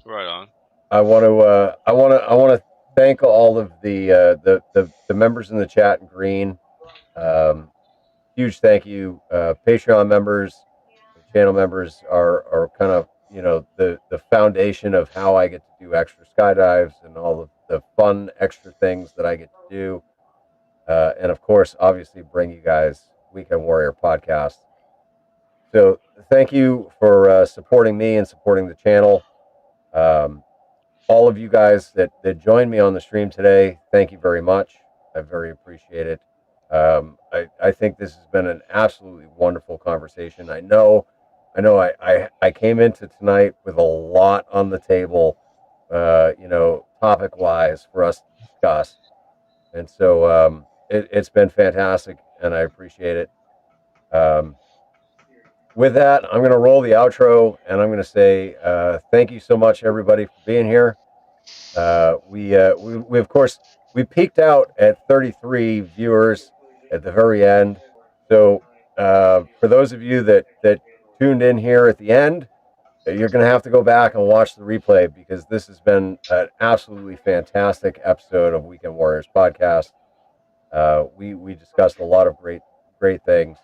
Right on. I want to thank all of the members in the chat in green. Huge thank you. Patreon members, channel members are kind of the foundation of how I get to do extra skydives and all of the fun extra things that I get to do. And of course, obviously bring you guys Weekend Warrior podcast. So thank you for supporting me and supporting the channel. All of you guys that joined me on the stream today, thank you very much. I very appreciate it. I think this has been an absolutely wonderful conversation. I know I came into tonight with a lot on the table, topic wise for us to discuss. And so it's been fantastic and I appreciate it. With that, I'm going to roll the outro and I'm going to say thank you so much, everybody, for being here. We of course, we peaked out at 33 viewers at the very end. So for those of you that tuned in here at the end, you're going to have to go back and watch the replay because this has been an absolutely fantastic episode of Weekend Warriors podcast. We discussed a lot of great things.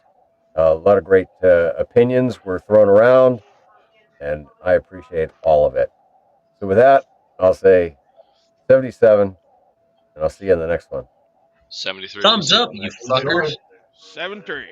A lot of great opinions were thrown around, and I appreciate all of it. So with that, I'll say 77, and I'll see you in the next one. 73. Thumbs up, you fuckers. 7-3.